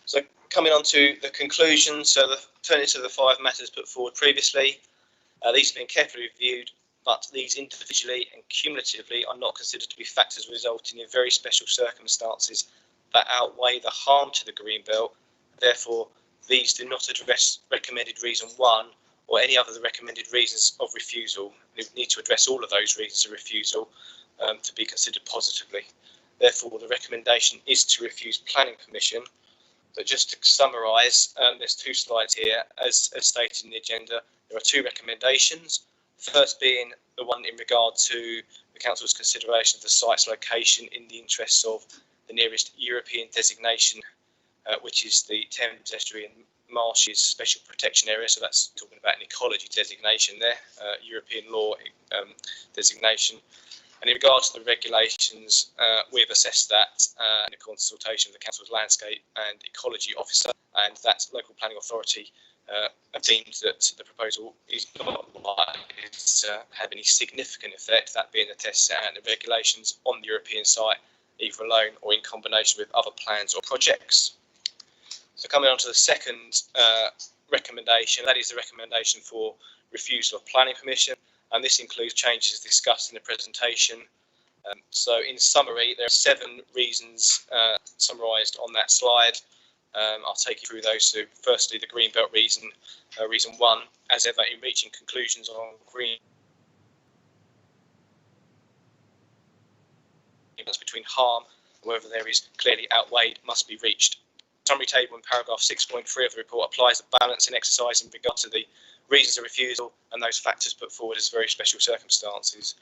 So coming on to the conclusion, so turning to the 5 matters put forward previously, these have been carefully reviewed, but these individually and cumulatively are not considered to be factors resulting in very special circumstances that outweigh the harm to the Greenbelt. Therefore, these do not address recommended reason 1 or any other of the recommended reasons of refusal. We need to address all of those reasons of refusal to be considered positively. Therefore, the recommendation is to refuse planning permission. But just to summarise, there's 2 slides here. As stated in the agenda, there are 2 recommendations. The first being the one in regard to the Council's consideration of the site's location in the interests of the nearest European designation, which is the Thames Estuary and Marshes Special Protection Area. So that's talking about an ecology designation there, European law designation. And in regard to the regulations, we've assessed that in a consultation with the Council's Landscape and Ecology Officer, and that local planning authority have deemed that the proposal is not likely to have any significant effect, that being the test set out in the regulations on the European site, either alone or in combination with other plans or projects. So coming on to the second recommendation, that is the recommendation for refusal of planning permission, and this includes changes discussed in the presentation. So in summary, there are 7 reasons summarised on that slide. I'll take you through those. So firstly, the Greenbelt reason, reason 1, as ever in reaching conclusions on green between harm and whether there is clearly outweighed must be reached. The summary table in paragraph 6.3 of the report applies a balancing exercise in regard to the reasons of refusal and those factors put forward as very special circumstances.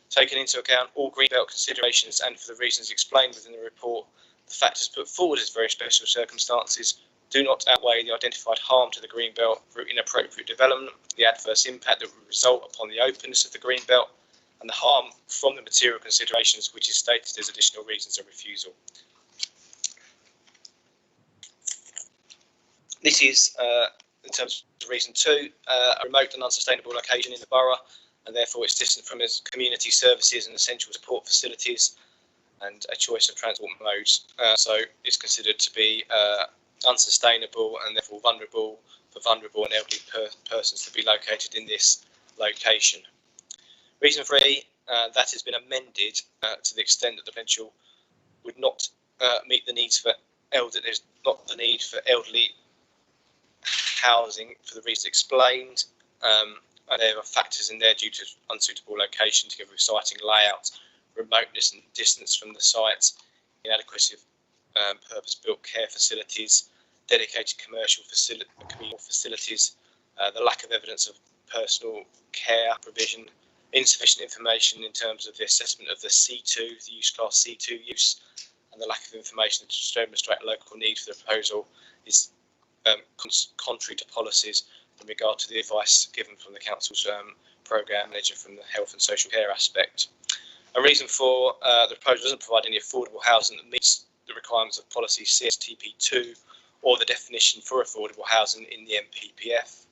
Taking into account all Greenbelt considerations and for the reasons explained within the report, the factors put forward as very special circumstances do not outweigh the identified harm to the Greenbelt through inappropriate development, the adverse impact that would result upon the openness of the Greenbelt, and the harm from the material considerations which is stated as additional reasons of refusal. This is, in terms of reason 2, a remote and unsustainable location in the borough, and therefore it's distant from its community services and essential support facilities, and a choice of transport modes. So it's considered to be unsustainable and therefore vulnerable for vulnerable and elderly persons to be located in this location. Reason 3, that has been amended to the extent that the potential would not meet the needs for elderly. There's not the need for elderly housing for the reasons explained, and there are factors in there due to unsuitable location together with siting layout, remoteness and distance from the site, inadequacy of purpose-built care facilities, dedicated commercial communal facilities, the lack of evidence of personal care provision, insufficient information in terms of the assessment of the C2, the use class C2 use, and the lack of information to demonstrate local need for the proposal is contrary to policies in regard to the advice given from the council's programme manager from the health and social care aspect. A reason for the proposal doesn't provide any affordable housing that meets the requirements of policy CSTP2 or the definition for affordable housing in the MPPF.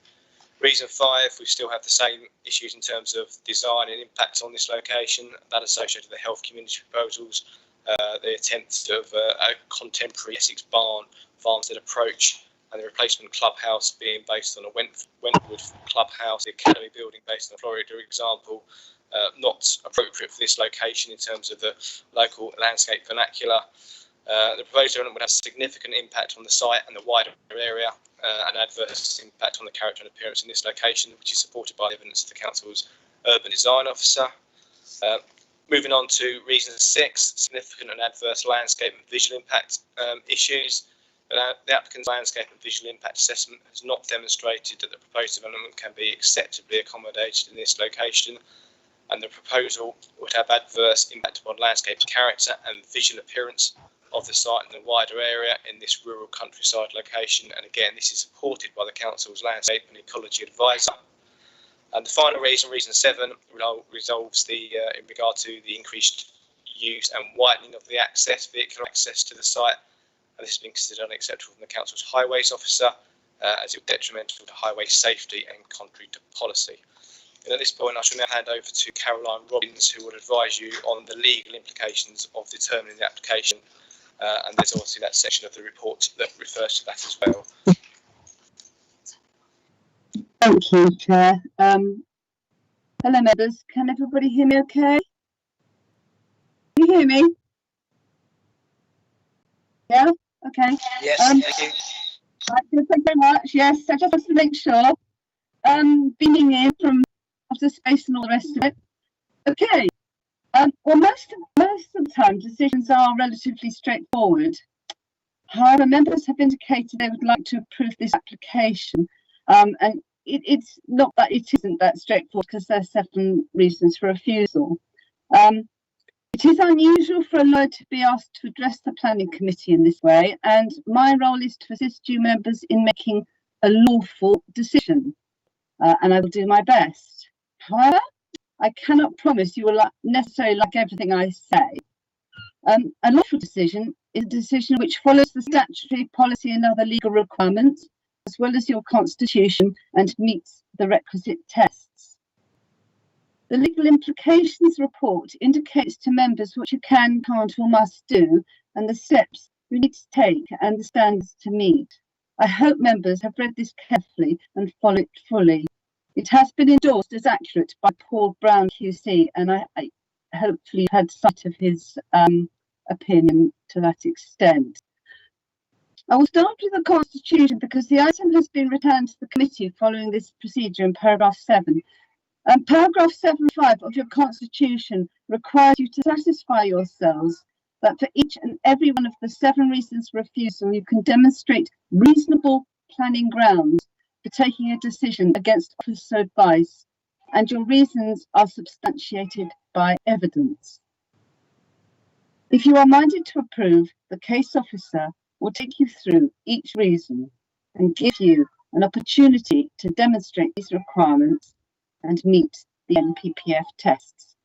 Reason 5, we still have the same issues in terms of design and impact on this location, that associated with the health community proposals, the attempt of a contemporary Essex barn farmstead approach, and the replacement clubhouse being based on a Wentwood clubhouse, the academy building based on a Florida example, not appropriate for this location in terms of the local landscape vernacular. The proposed development would have significant impact on the site and the wider area, and adverse impact on the character and appearance in this location, which is supported by the evidence of the council's urban design officer. Moving on to reason 6, significant and adverse landscape and visual impact issues. The applicant's landscape and visual impact assessment has not demonstrated that the proposed development can be acceptably accommodated in this location, and the proposal would have adverse impact upon landscape character and visual appearance of the site and the wider area in this rural countryside location. And again, this is supported by the council's landscape and ecology advisor. And the final reason, reason 7, resolves the in regard to the increased use and widening of the vehicular access to the site. And this has been considered unacceptable from the council's highways officer, as it would detrimental to highway safety and contrary to policy. And at this point, I shall now hand over to Caroline Robbins, who will advise you on the legal implications of determining the application. And there's obviously that section of the report that refers to that as well. Thank you, Chair. Hello, members. Can everybody hear me okay? Can you hear me? Yeah? Okay. Yes, thank you. Thank you very much. Yes, I just want to make sure. Being here from after space and all the rest of it. Okay. Well, most of the time, decisions are relatively straightforward. However, members have indicated they would like to approve this application, and it's not that it isn't that straightforward because there are 7 reasons for refusal. It is unusual for a lawyer to be asked to address the planning committee in this way, and my role is to assist you members in making a lawful decision, and I will do my best. However, I cannot promise you will necessarily like everything I say. A lawful decision is a decision which follows the statutory, policy and other legal requirements, as well as your constitution, and meets the requisite tests. The legal implications report indicates to members what you can, can't or must do, and the steps you need to take and the standards to meet. I hope members have read this carefully and followed it fully. It has been endorsed as accurate by Paul Brown QC, and I hopefully had sight of his opinion to that extent. I will start with the Constitution because the item has been returned to the committee following this procedure in paragraph 7. Paragraph 7.5 of your Constitution requires you to satisfy yourselves that for each and every one of the 7 reasons for refusal, you can demonstrate reasonable planning grounds for taking a decision against officer advice, and your reasons are substantiated by evidence. If you are minded to approve, the case officer will take you through each reason and give you an opportunity to demonstrate these requirements and meet the NPPF tests.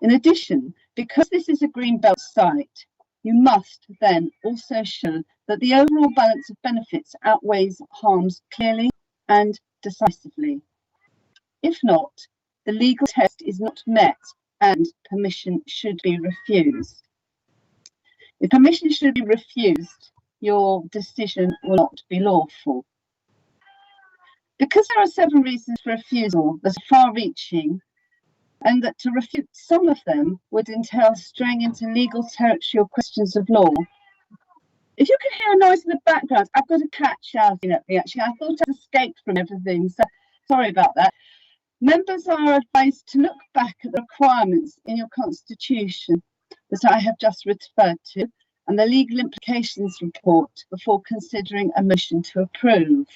In addition, because this is a greenbelt site, you must then also show that the overall balance of benefits outweighs harms clearly and decisively. If not, the legal test is not met and permission should be refused. If permission should be refused, your decision will not be lawful. Because there are 7 reasons for refusal that are far-reaching, and that to refute some of them would entail straying into legal territory or questions of law. If you can hear a noise in the background, I've got a cat shouting at me, actually. I thought I'd escaped from everything, so sorry about that. Members are advised to look back at the requirements in your Constitution that I have just referred to, and the legal implications report before considering a motion to approve.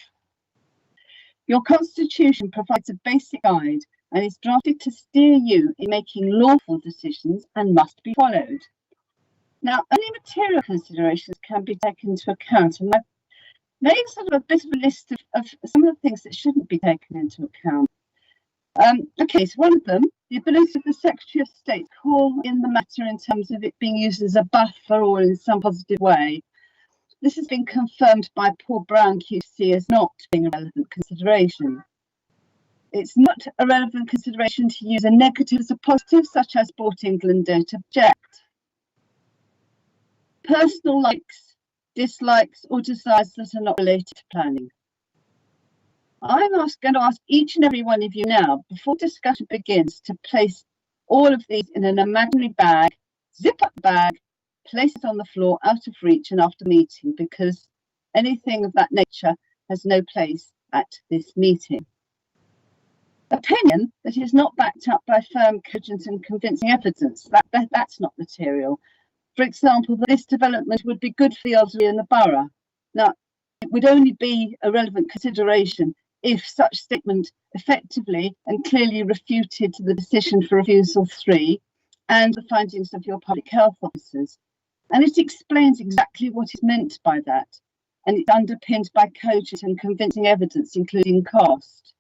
Your constitution provides a basic guide and is drafted to steer you in making lawful decisions and must be followed. Now, only material considerations can be taken into account, and I've made sort of a bit of a list of some of the things that shouldn't be taken into account. Okay, so one of them, the ability of the Secretary of State to call in the matter in terms of it being used as a buffer or in some positive way. This has been confirmed by Paul Brown QC as not being a relevant consideration. It's not a relevant consideration to use a negative as a positive, such as Sport England don't object. Personal likes, dislikes or desires that are not related to planning. I'm going to ask each and every one of you now, before discussion begins, to place all of these in an imaginary bag, zip up the bag, place it on the floor out of reach and after the meeting, because anything of that nature has no place at this meeting. Opinion that is not backed up by firm, cogent and convincing evidence, that's not material. For example, that this development would be good for the elderly in the borough. Now, it would only be a relevant consideration if such statement effectively and clearly refuted the decision for refusal 3 and the findings of your public health officers. And it explains exactly what is meant by that. And it's underpinned by cogent and convincing evidence, including cost.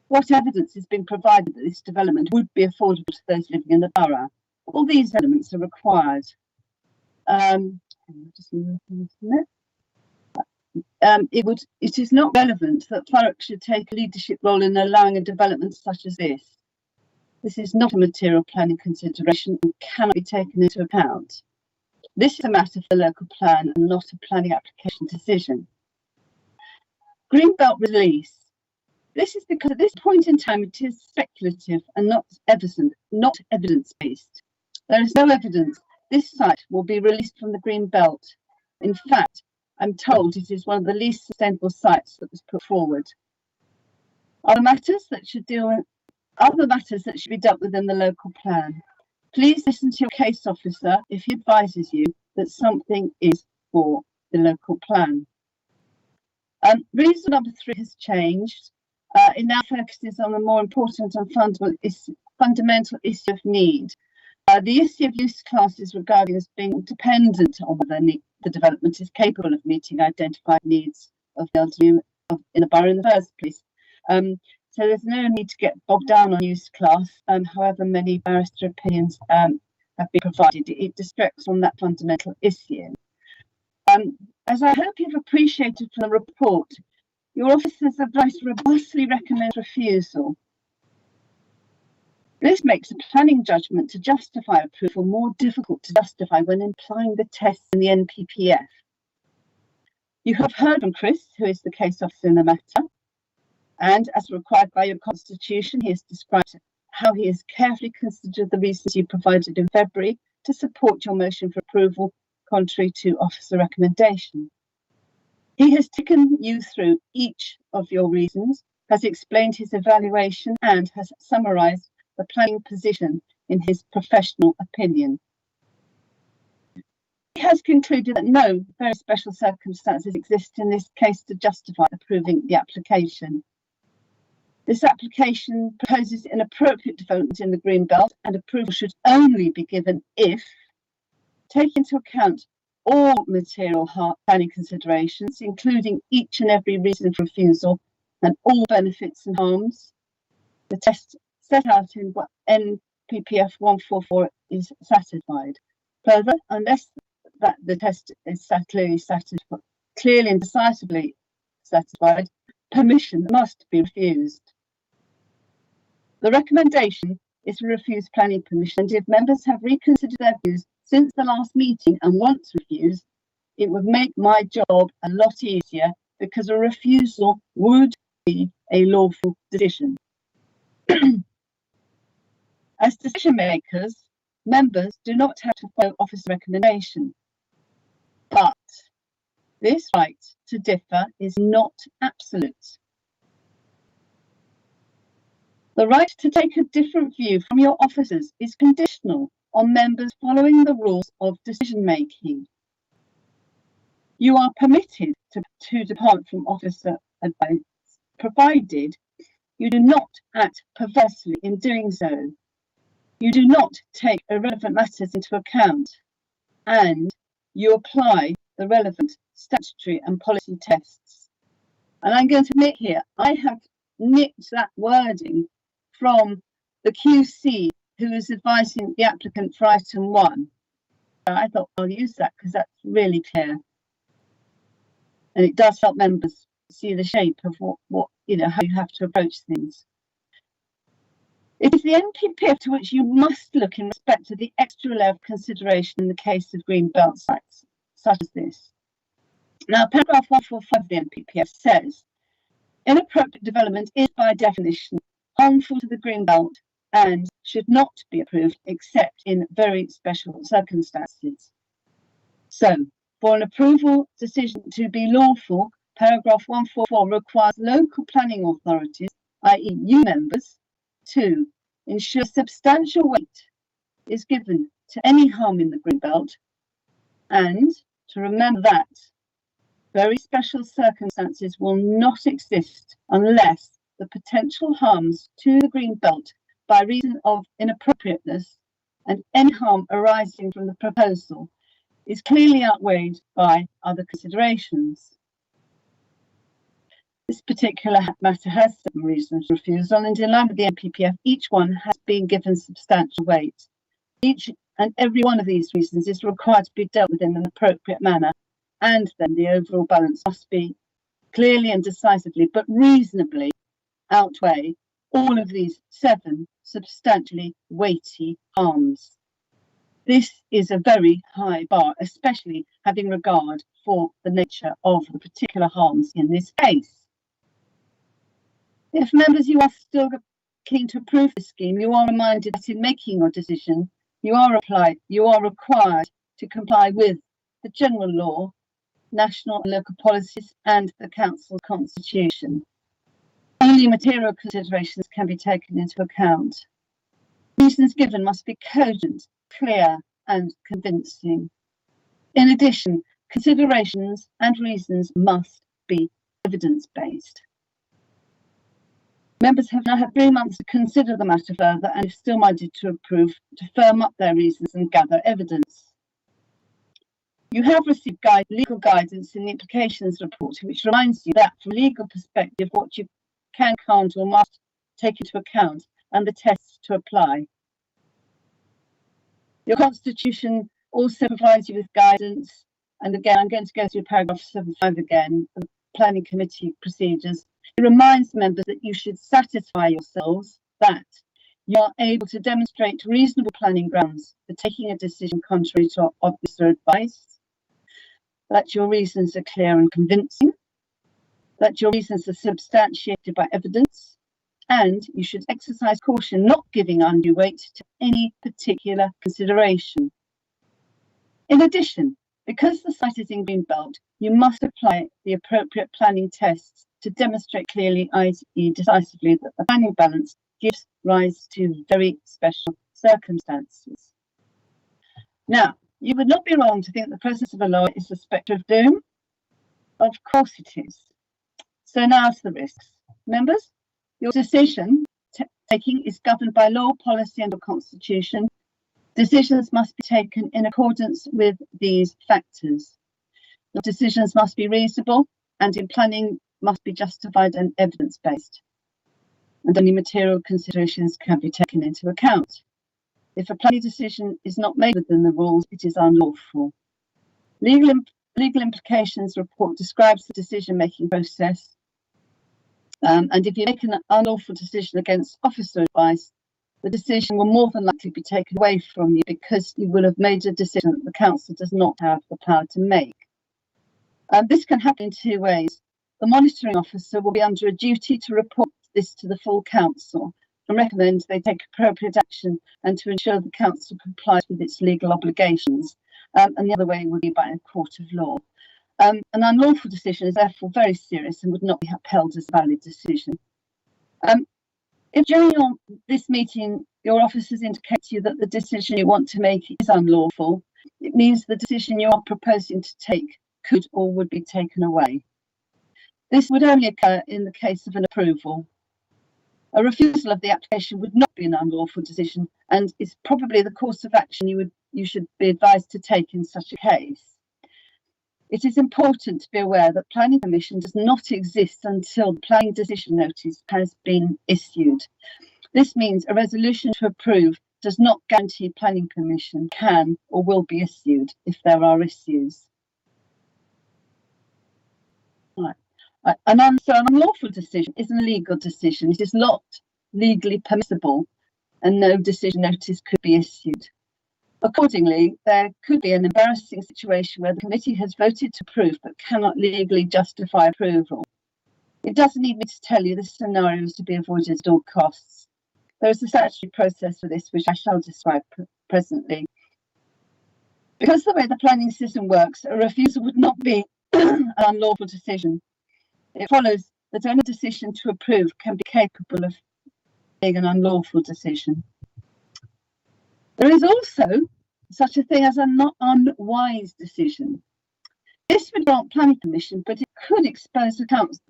What evidence has been provided that this development would be affordable to those living in the borough? All these elements are required. It is not relevant that Thurrock should take a leadership role in allowing a development such as this. This is not a material planning consideration and cannot be taken into account. This is a matter for the local plan and not a planning application decision. Greenbelt release. This is because at this point in time it is speculative and not evidence-based. There is no evidence this site will be released from the green belt. In fact, I'm told it is one of the least sustainable sites that was put forward. Other matters that should be dealt with in the local plan. Please listen to your case officer if he advises you that something is for the local plan. Reason number 3 has changed. It now focuses on the more important and fundamental issue of need. The issue of use classes regarding as being dependent on whether the development is capable of meeting identified needs of the elderly in the borough in the first place. So there's no need to get bogged down on use class, however many barrister opinions have been provided. It distracts from that fundamental issue. As I hope you've appreciated from the report, your officers advice robustly recommend refusal. This makes a planning judgment to justify approval more difficult to justify when applying the tests in the NPPF. You have heard from Chris, who is the case officer in the matter, and as required by your constitution, he has described how he has carefully considered the reasons you provided in February to support your motion for approval, contrary to officer recommendation. He has taken you through each of your reasons, has explained his evaluation, and has summarised the planning position in his professional opinion. He has concluded that no very special circumstances exist in this case to justify approving the application. This application proposes inappropriate development in the green belt, and approval should only be given if, taking into account all material planning considerations, including each and every reason for refusal and all benefits and harms, the test set out in NPPF 144 is satisfied. Further, unless the test is clearly and decisively satisfied, permission must be refused. The recommendation is to refuse planning permission, and if members have reconsidered their views since the last meeting and want to refuse, it would make my job a lot easier because a refusal would be a lawful decision. As decision makers, members do not have to follow officer recommendation, but this right to differ is not absolute. The right to take a different view from your officers is conditional on members following the rules of decision making. you are permitted to depart from officer advice, provided you do not act perversely in doing so. You do not take irrelevant matters into account, and you apply the relevant statutory and policy tests. And I'm going to admit here, I have nicked that wording from the QC who is advising the applicant for item 1. I thought I'll use that because that's really clear. And it does help members see the shape of what how you have to approach things. It is the NPPF to which you must look in respect to the extra layer of consideration in the case of green belt sites, such as this. Now, paragraph 145 of the NPPF says, inappropriate development is by definition harmful to the green belt and should not be approved except in very special circumstances. So, for an approval decision to be lawful, paragraph 144 requires local planning authorities, i.e. you members, to ensure substantial weight is given to any harm in the green belt, and to remember that very special circumstances will not exist unless the potential harms to the green belt by reason of inappropriateness and any harm arising from the proposal is clearly outweighed by other considerations. This particular matter has some reasons for refusal, and in line with the NPPF, each one has been given substantial weight. Each and every one of these reasons is required to be dealt with in an appropriate manner, and then the overall balance must be clearly and decisively, but reasonably, outweigh all of these 7 substantially weighty harms. This is a very high bar, especially having regard for the nature of the particular harms in this case. If members, you are still keen to approve the scheme, you are reminded that in making your decision, you are required to comply with the general law, national and local policies, and the council constitution. Only material considerations can be taken into account. Reasons given must be cogent, clear, and convincing. In addition, considerations and reasons must be evidence-based. Members have now had 3 months to consider the matter further, and if still minded to approve, to firm up their reasons and gather evidence. You have received legal guidance in the implications report, which reminds you that from a legal perspective, what you can, can't, or must take into account, and the tests to apply. Your constitution also provides you with guidance, and again, I'm going to go through paragraph 75 again, the planning committee procedures. It reminds members that you should satisfy yourselves that you are able to demonstrate reasonable planning grounds for taking a decision contrary to officer advice, that your reasons are clear and convincing, that your reasons are substantiated by evidence, and you should exercise caution not giving undue weight to any particular consideration. In addition, because the site is in green belt, you must apply the appropriate planning tests to demonstrate clearly, i.e. decisively, that the planning balance gives rise to very special circumstances. Now, you would not be wrong to think the presence of a law is the spectre of doom. Of course it is. So now to the risks. Members, your decision taking is governed by law, policy, and the constitution. Decisions must be taken in accordance with these factors. Your decisions must be reasonable, and in planning must be justified and evidence-based. And only material considerations can be taken into account. If a planning decision is not made within the rules, it is unlawful. Legal implications report describes the decision-making process. And if you make an unlawful decision against officer advice, the decision will more than likely be taken away from you because you will have made a decision that the council does not have the power to make. This can happen in 2 ways. The monitoring officer will be under a duty to report this to the full council and recommend they take appropriate action and to ensure the council complies with its legal obligations. And the other way would be by a court of law. An unlawful decision is therefore very serious and would not be upheld as a valid decision. If during this meeting your officers indicate to you that the decision you want to make is unlawful, it means the decision you are proposing to take could or would be taken away. This would only occur in the case of an approval. A refusal of the application would not be an unlawful decision and is probably the course of action you should be advised to take in such a case. It is important to be aware that planning permission does not exist until the planning decision notice has been issued. This means a resolution to approve does not guarantee planning permission can or will be issued if there are issues. Right. An unlawful decision is an illegal decision. It is not legally permissible and no decision notice could be issued. Accordingly, there could be an embarrassing situation where the committee has voted to approve but cannot legally justify approval. It doesn't need me to tell you this scenario is to be avoided at all costs. There is a statutory process for this, which I shall describe presently. Because the way the planning system works, a refusal would not be an unlawful decision. It follows that any decision to approve can be capable of being an unlawful decision. There is also such a thing as an unwise decision. This would grant planning permission, but it could expose the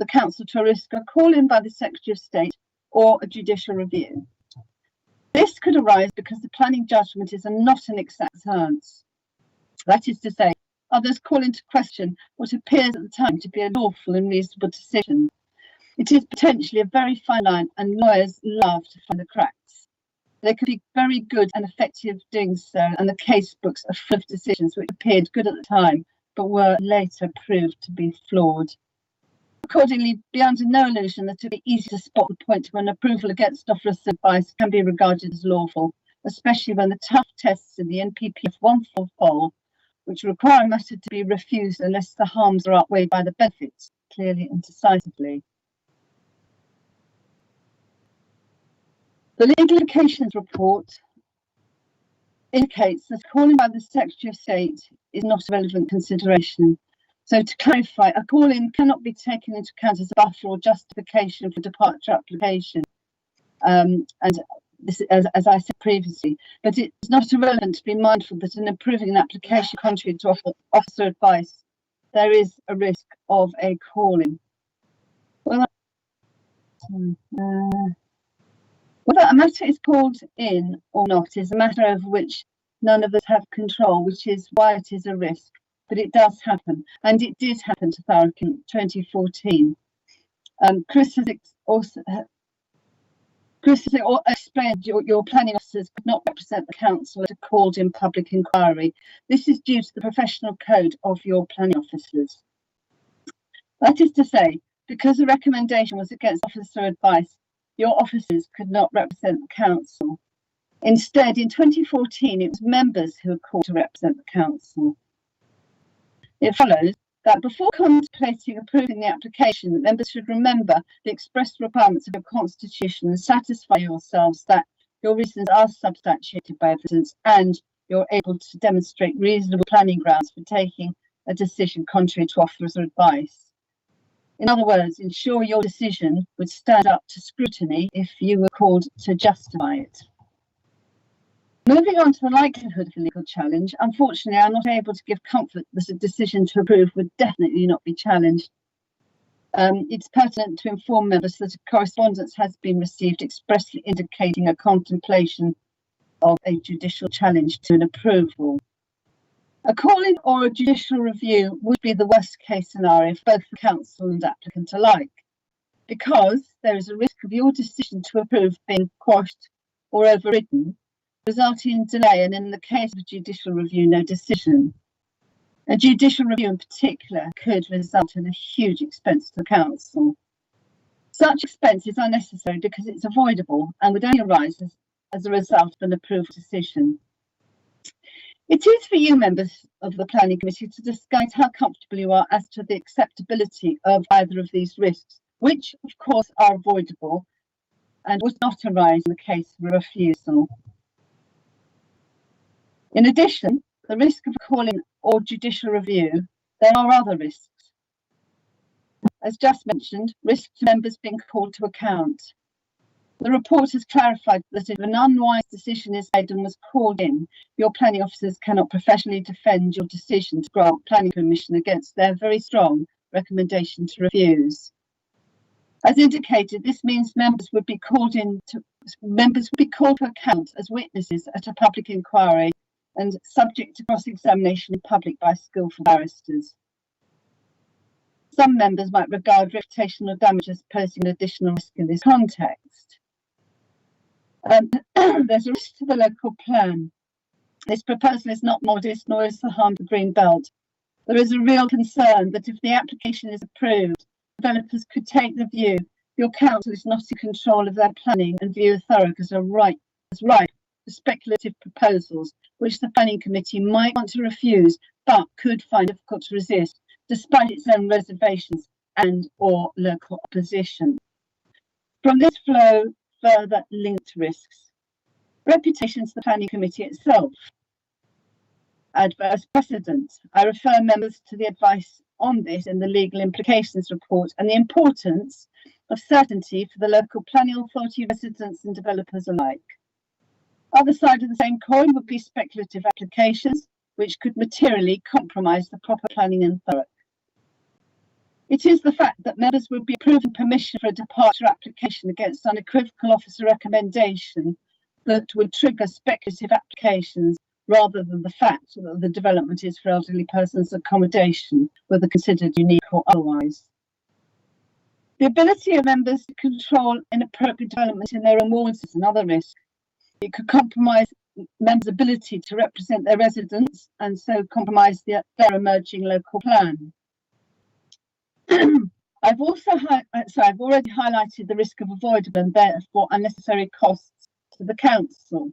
council to a risk of a call-in by the Secretary of State or a judicial review. This could arise because the planning judgment is not an exact science. That is to say, others call into question what appears at the time to be a lawful and reasonable decision. It is potentially a very fine line, and lawyers love to find the cracks. They could be very good and effective doing so, and the case books are full of decisions which appeared good at the time, but were later proved to be flawed. Accordingly, be under no illusion that it would be easy to spot the point when approval against officer's advice can be regarded as lawful, especially when the tough tests in the NPPF 144, which require a matter to be refused unless the harms are outweighed by the benefits, clearly and decisively. The legal implications report indicates that calling by the Secretary of State is not a relevant consideration. So to clarify, a call-in cannot be taken into account as a buffer or justification for departure application. And this, as I said previously, but it's not irrelevant to be mindful that in approving an application contrary to officer advice, there is a risk of a call-in. Whether a matter is called in or not is a matter over which none of us have control, which is why it is a risk. But it does happen, and it did happen to Thurrock in 2014. Chris has explained your planning officers could not represent the council at a called-in public inquiry. This is due to the professional code of your planning officers. That is to say, because the recommendation was against officer advice, your officers could not represent the council. Instead, in 2014, it was members who were called to represent the council. It follows that before contemplating approving the application, the members should remember the express requirements of your constitution and satisfy yourselves that your reasons are substantiated by evidence and you're able to demonstrate reasonable planning grounds for taking a decision contrary to officer's advice. In other words, ensure your decision would stand up to scrutiny if you were called to justify it. Moving on to the likelihood of a legal challenge, unfortunately, I'm not able to give comfort that a decision to approve would definitely not be challenged. It's pertinent to inform members that a correspondence has been received expressly indicating a contemplation of a judicial challenge to an approval. A call-in or a judicial review would be the worst case scenario for both the council and applicant alike, because there is a risk of your decision to approve being quashed or overridden, resulting in delay, and in the case of a judicial review, no decision. A judicial review in particular could result in a huge expense to the council. Such expense is unnecessary because it's avoidable and would only arise as a result of an approved decision. It is for you, members of the Planning Committee, to decide how comfortable you are as to the acceptability of either of these risks, which of course are avoidable and would not arise in the case of a refusal. In addition, the risk of calling or judicial review, there are other risks. As just mentioned, risk to members being called to account. The report has clarified that if an unwise decision is made and was called in, your planning officers cannot professionally defend your decision to grant planning permission against their very strong recommendation to refuse. As indicated, this means members would be called to account as witnesses at a public inquiry and subject to cross-examination in public by skillful barristers. Some members might regard reputational damage as posing an additional risk in this context. There's a risk to the local plan. This proposal is not modest, nor is the harm to the green belt. There is a real concern that if the application is approved, developers could take the view your council is not in control of their planning and view Thurrock as ripe for speculative proposals, which the planning committee might want to refuse, but could find difficult to resist, despite its own reservations and or local opposition. From this flow further linked risks. Reputation to the planning committee itself. Adverse precedent. I refer members to the advice on this in the legal implications report and the importance of certainty for the local planning authority, residents and developers alike. Other side of the same coin would be speculative applications, which could materially compromise the proper planning in Thurrock. It is the fact that members would be approving permission for a departure application against unequivocal officer recommendation that would trigger speculative applications rather than the fact that the development is for elderly persons' accommodation, whether considered unique or otherwise. The ability of members to control inappropriate development in their own wards is another risk. It could compromise members' ability to represent their residents and so compromise their emerging local plan. I've already highlighted the risk of avoidable and therefore unnecessary costs to the council.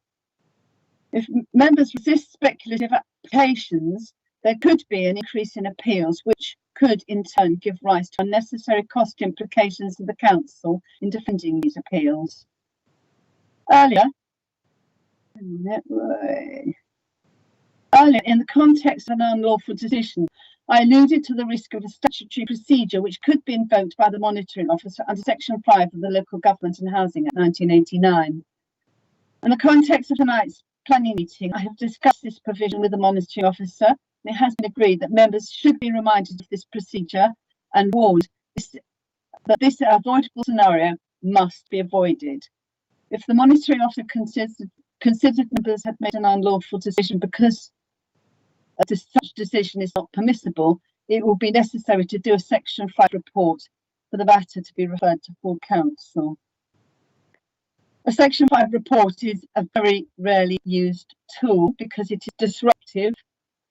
If members resist speculative applications, there could be an increase in appeals, which could in turn give rise to unnecessary cost implications to the council in defending these appeals. Earlier, in the context of an unlawful decision, I alluded to the risk of a statutory procedure which could be invoked by the monitoring officer under Section 5 of the Local Government and Housing Act 1989. In the context of tonight's planning meeting, I have discussed this provision with the monitoring officer, and it has been agreed that members should be reminded of this procedure and warned that this avoidable scenario must be avoided. If the monitoring officer considered members had made an unlawful decision because such decision is not permissible, it will be necessary to do a Section 5 report for the matter to be referred to full council. A Section 5 report is a very rarely used tool because it is disruptive,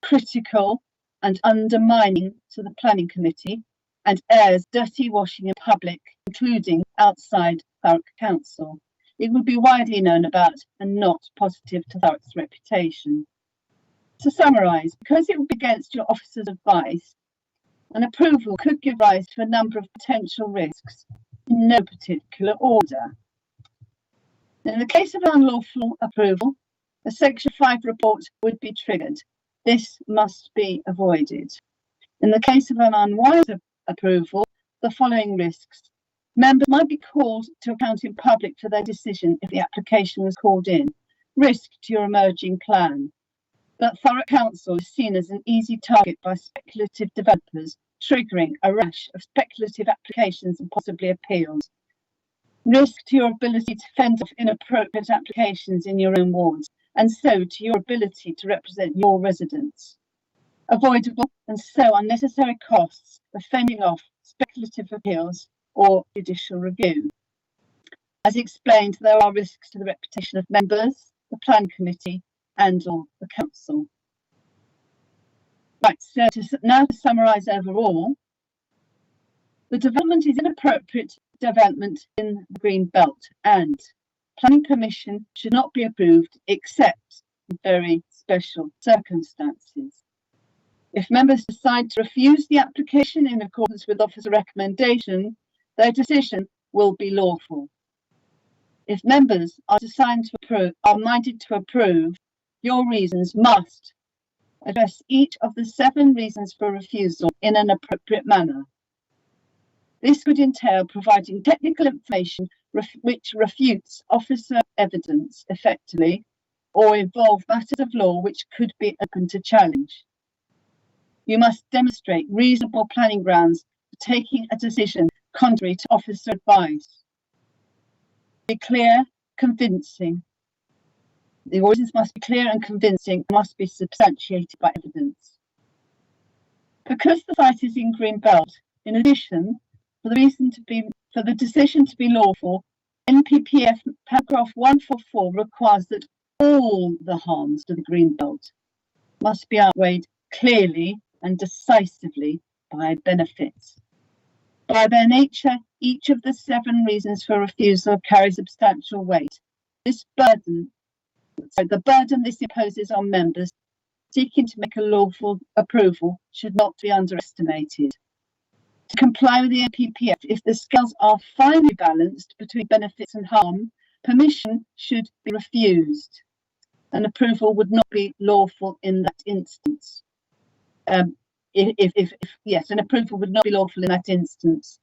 critical and undermining to the planning committee and airs dirty washing in public, including outside Thurrock Council. It would be widely known about and not positive to Thurrock's reputation. To summarise, because it would be against your officer's advice, an approval could give rise to a number of potential risks in no particular order. In the case of unlawful approval, a Section 5 report would be triggered. This must be avoided. In the case of an unwise approval, the following risks. Members might be called to account in public for their decision if the application was called in. Risk to your emerging plan. That Thurrock Council is seen as an easy target by speculative developers, triggering a rash of speculative applications and possibly appeals. Risk to your ability to fend off inappropriate applications in your own wards, and so to your ability to represent your residents. Avoidable and so unnecessary costs of fending off speculative appeals or judicial review. As explained, there are risks to the reputation of members, the planning committee and or the council. Right, so now to summarise overall, the development is inappropriate development in the green belt and planning permission should not be approved except in very special circumstances. If members decide to refuse the application in accordance with officer recommendation, their decision will be lawful. If members are minded to approve, your reasons must address each of the 7 reasons for refusal in an appropriate manner. This would entail providing technical information which refutes officer evidence effectively or involve matters of law which could be open to challenge. You must demonstrate reasonable planning grounds for taking a decision contrary to officer advice. Be clear, convincing. The reasons must be clear and convincing, must be substantiated by evidence. Because the site is in green belt, in addition, for the decision to be lawful, NPPF paragraph 144 requires that all the harms to the green belt must be outweighed clearly and decisively by benefits. By their nature, each of the 7 reasons for refusal carries substantial weight. The burden this imposes on members seeking to make a lawful approval should not be underestimated. To comply with the NPPF, if the scales are finely balanced between benefits and harm, permission should be refused. An approval would not be lawful in that instance. Yes, an approval would not be lawful in that instance.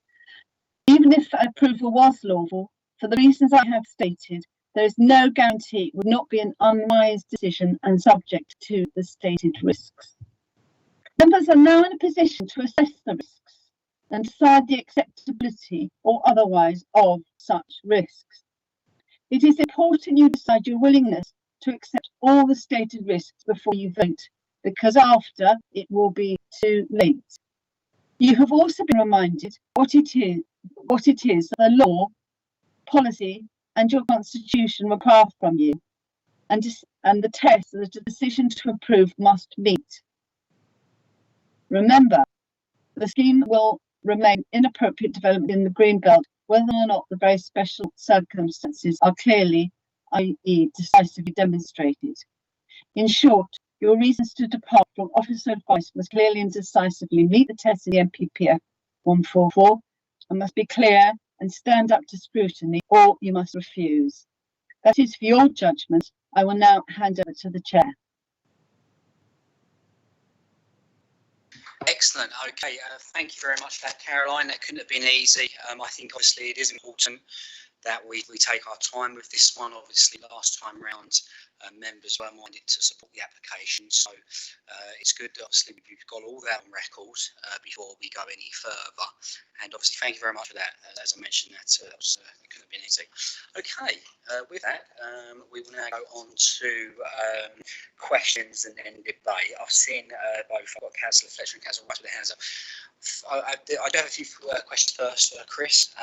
Even if approval was lawful, for the reasons I have stated, there is no guarantee it would not be an unwise decision and subject to the stated risks. Members are now in a position to assess the risks and decide the acceptability or otherwise of such risks. It is important you decide your willingness to accept all the stated risks before you vote, because after it will be too late. You have also been reminded what it is the law, policy, and your constitution require from you, and the test that a decision to approve must meet. Remember, the scheme will remain inappropriate development in the green belt, whether or not the very special circumstances are clearly, i.e. decisively demonstrated. In short, your reasons to depart from officer advice must clearly and decisively meet the test in the NPPF 144 and must be clear and stand up to scrutiny, or you must refuse. That is for your judgment. I will now hand over to the chair. Excellent. Okay, thank you very much for that, Caroline. That couldn't have been easy. I think obviously it is important that we take our time with this one. Obviously, last time round, members were minded to support the application, so it's good that obviously we've got all that on record before we go any further. And obviously, thank you very much for that. As I mentioned, that couldn't have been easy. Okay, with that, we will now go on to questions and debate. I've seen both. I've got Councillor Fletcher and Councillor Rice with their hands up. I do have a few questions first, Chris.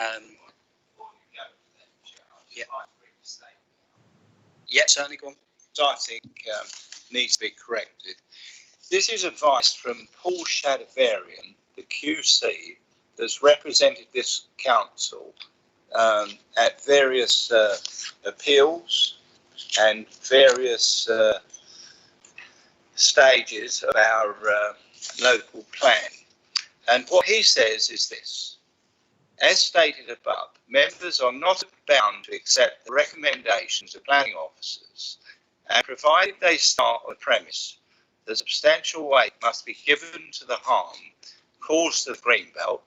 Yeah, certainly, go on. I think needs to be corrected. This is advice from Paul Shadavarian, the QC, that's represented this council at various appeals and various stages of our local plan. And what he says is this: as stated above, members are not bound to accept the recommendations of planning officers, and provided they start on the premise that substantial weight must be given to the harm caused to the greenbelt,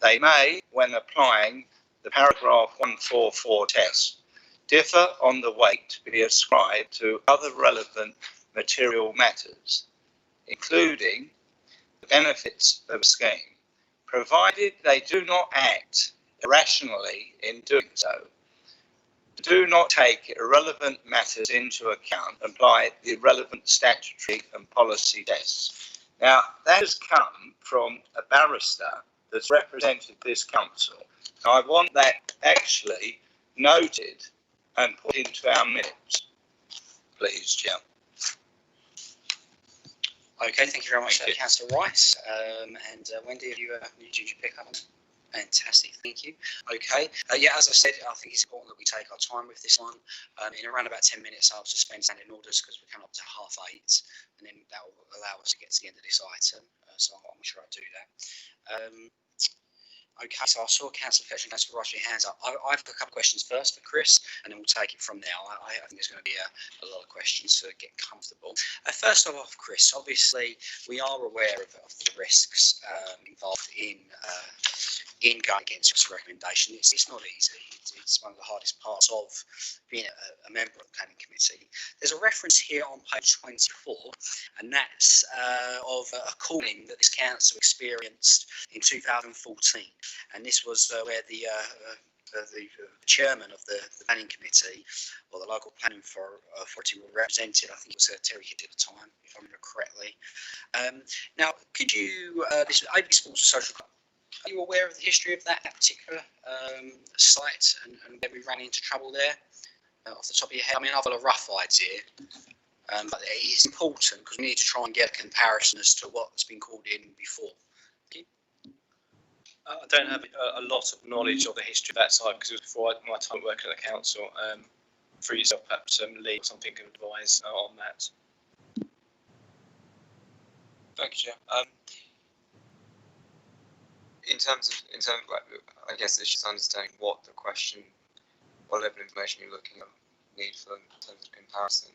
they may, when applying the paragraph 144 test, differ on the weight to be ascribed to other relevant material matters, including the benefits of a scheme, provided they do not act irrationally in doing so. Do not take irrelevant matters into account and apply the relevant statutory and policy tests. Now, that has come from a barrister that's represented this council. Now, I want that actually noted and put into our minutes, please, Chair. Okay, thank you very much, Councillor Rice. And Wendy, did you pick up on that? Fantastic, thank you. Okay, yeah, as I said, I think it's important that we take our time with this one. In around about 10 minutes, I'll suspend standing orders because we're coming up to 8:30, and then that will allow us to get to the end of this item. So I'll make sure I do that. Okay, so I saw Councillor Fletcher and Councillor Rice with your hands up. I've got a couple of questions first for Chris, and then we'll take it from there. I think there's going to be a lot of questions to get comfortable. First off, Chris, obviously we are aware of the risks involved in going against your recommendation. It's not easy. It's one of the hardest parts of being a member of the planning committee. There's a reference here on page 24, and that's of a calling that this council experienced in 2014, and this was where the chairman of the planning committee, or the local planning authority, were represented. I think it was Terry Hitt at the time, if I remember correctly. Now, could you, this AB Sports and Social Club, are you aware of the history of that particular site and where we ran into trouble there? Off the top of your head, I mean, I've got a rough idea, but it's important because we need to try and get a comparison as to what's been called in before. I don't have a lot of knowledge of the history of that site because it was before my time working at the council. For yourself, perhaps Lee or something can advise on that. Thank you, Chair. In terms of, I guess it's just understanding what the question, what level of information you're looking at, need for in terms of comparison.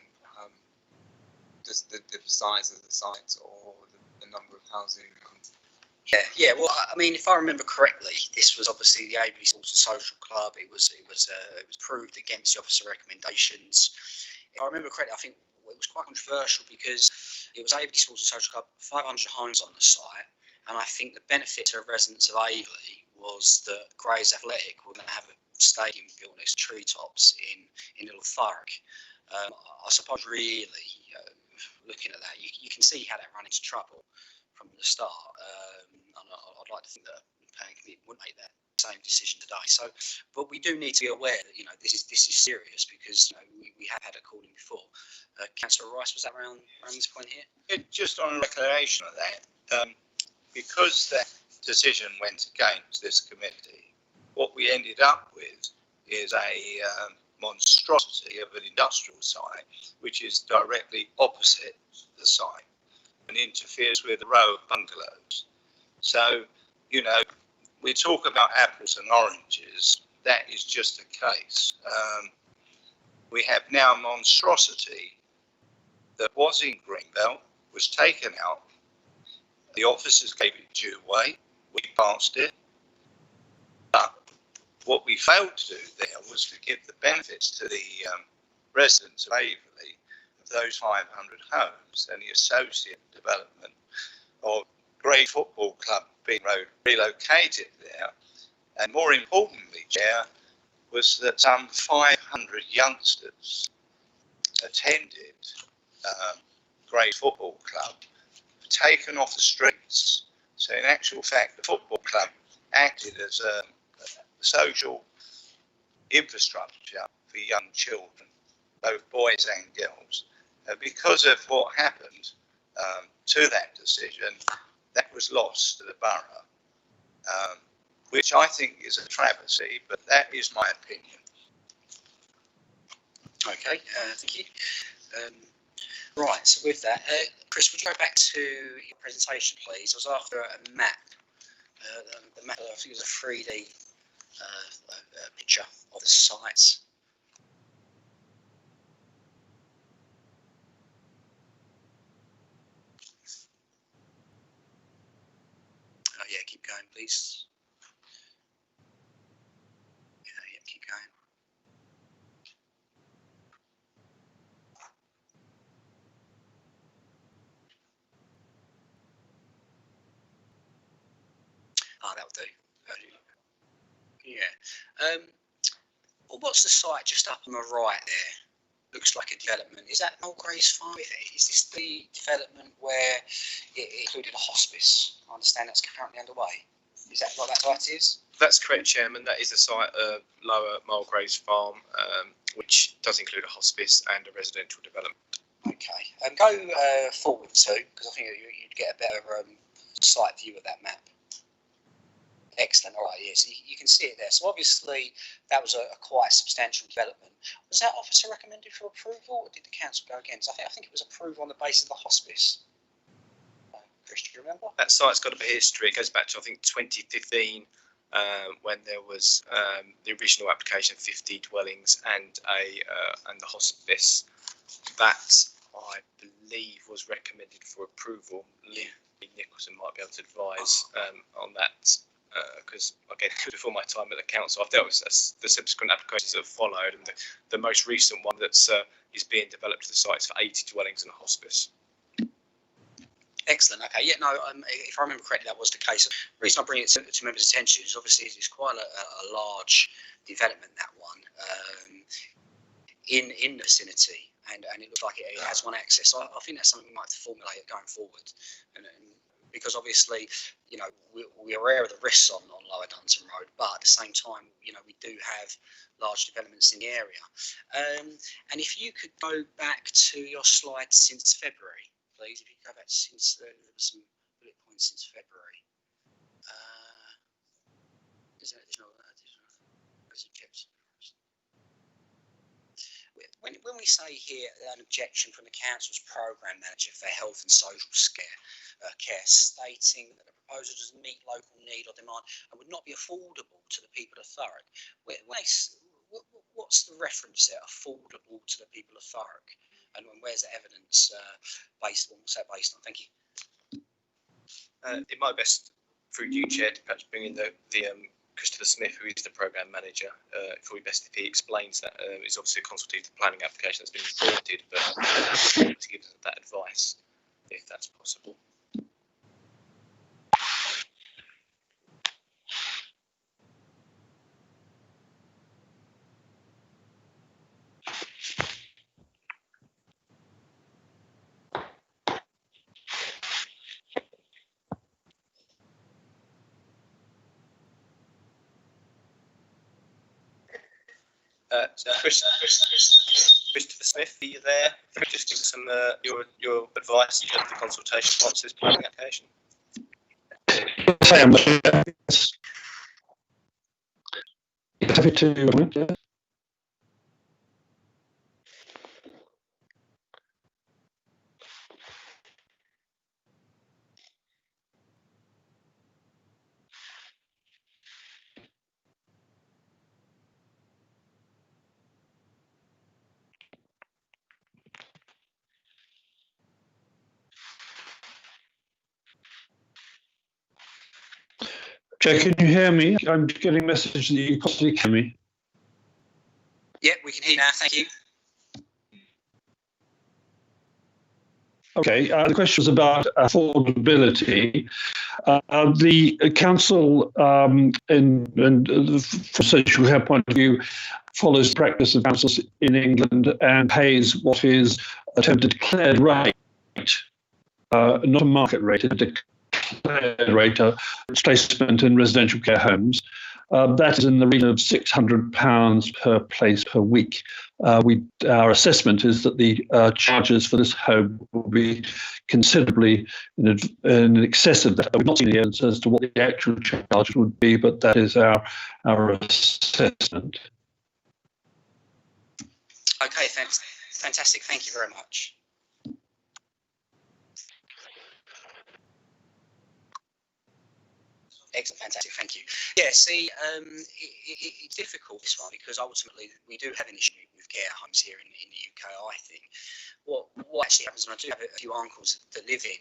Does the size of the site or the number of housing? Yeah. Well, I mean, if I remember correctly, this was obviously the AB Sports and Social Club. It was proved against the officer recommendations. If I remember correctly, I think it was quite controversial because it was AB Sports and Social Club, 500 homes on the site, and I think the benefit to residents of Aveley was that Grays Athletic were going to have a stadium built next to treetops in Little Thurrock. I suppose really looking at that, you can see how that ran into trouble from the start. And I'd like to think that the planning committee wouldn't make that same decision today. So, but we do need to be aware that this is serious because we have had a calling before. Councillor Rice, was that around this point here? Just on reclamation of that, because that decision went against this committee, what we ended up with is a monstrosity of an industrial site which is directly opposite the site and interferes with a row of bungalows. So, we talk about apples and oranges. That is just a case. We have now a monstrosity that was in Greenbelt, was taken out. The officers gave it due weight. We passed it. But what we failed to do there was to give the benefits to the residents of Aveley of those 500 homes and the associate development of Grey Football Club being relocated there. And more importantly, Chair, was that some 500 youngsters attended Grey Football Club, taken off the streets. So in actual fact, the football club acted as a social infrastructure for young children, both boys and girls. Because of what happened to that decision, that was lost to the borough, which I think is a travesty, but that is my opinion. Okay, thank you. Right, so with that, Chris, would you go back to your presentation, please? I was after a map. The map, I think it was a 3D picture of the site. Yeah, keep going, please. Yeah, keep going. That'll do. Yeah. Well, what's the site just up on the right there? Looks like a development. Is that Mulgraves Farm? Is this the development where it included a hospice? I understand that's currently underway. Is that what that site is? That's correct, Chairman. That is the site of Lower Mulgraves Farm, which does include a hospice and a residential development. Okay. Go forward too, because I think you'd get a better site view of that map. Excellent. All right. Yes, you can see it there. So obviously that was a quite substantial development. Was that officer recommended for approval, or did the council go against? I think it was approved on the basis of the hospice. Chris, do you remember? That site's got a bit of history. It goes back to I think 2015. when there was the original application of 50 dwellings and the hospice. That, I believe, was recommended for approval. Lee Nicholson might be able to advise on that, because again, before my time at the council, I've dealt with the subsequent applications that have followed, and the most recent one that's is being developed to the sites for 80 dwellings and a hospice. Excellent. Okay. Yeah. No. If I remember correctly, that was the case. The reason I bring it to members' attention is obviously it's quite a large development, that one, in the vicinity, and it looks like it has one access. So I think that's something we might have to formulate going forward, and because obviously, you know, we're aware of the risks on Lower Dunton Road, but at the same time, you know, we do have large developments in the area. And if you could go back to your slide since February, please, if you go back since there was some bullet points since February. There's no objections. When we say here an objection from the council's programme manager for health and social care stating that the proposal doesn't meet local need or demand and would not be affordable to the people of Thurrock, what's the reference there, affordable to the people of Thurrock? And where's the evidence based on? What's that based on? Thank you. It might be best through you, Chair, to perhaps bring in the Christopher Smith, who is the programme manager. It would be best if he explains that. It's obviously a consultative planning application that's been reported, but to give us that advice, if that's possible. Christopher Smith, are you there? Can you just give us some your advice in terms of the consultation once this planning application? Yes, I am. Yes. Happy to. Chair, can you hear me? I'm getting a message that you possibly can hear me. Yeah, we can hear you now. Thank you. Okay, the question was about affordability. The council, from a social care point of view, follows the practice of councils in England and pays what is a term declared rate, not a market rate, a declared rate of placement in residential care homes. That is in the region of £600 per place per week. Our assessment is that the charges for this home will be considerably in excess of that. We've not seen the evidence as to what the actual charge would be, but that is our assessment. Okay, thanks. Fantastic. Thank you very much. Excellent, fantastic, thank you. Yeah, see, it's difficult, this one, because ultimately we do have an issue with care homes here in the UK, I think. What actually happens, and I do have a few uncles that live in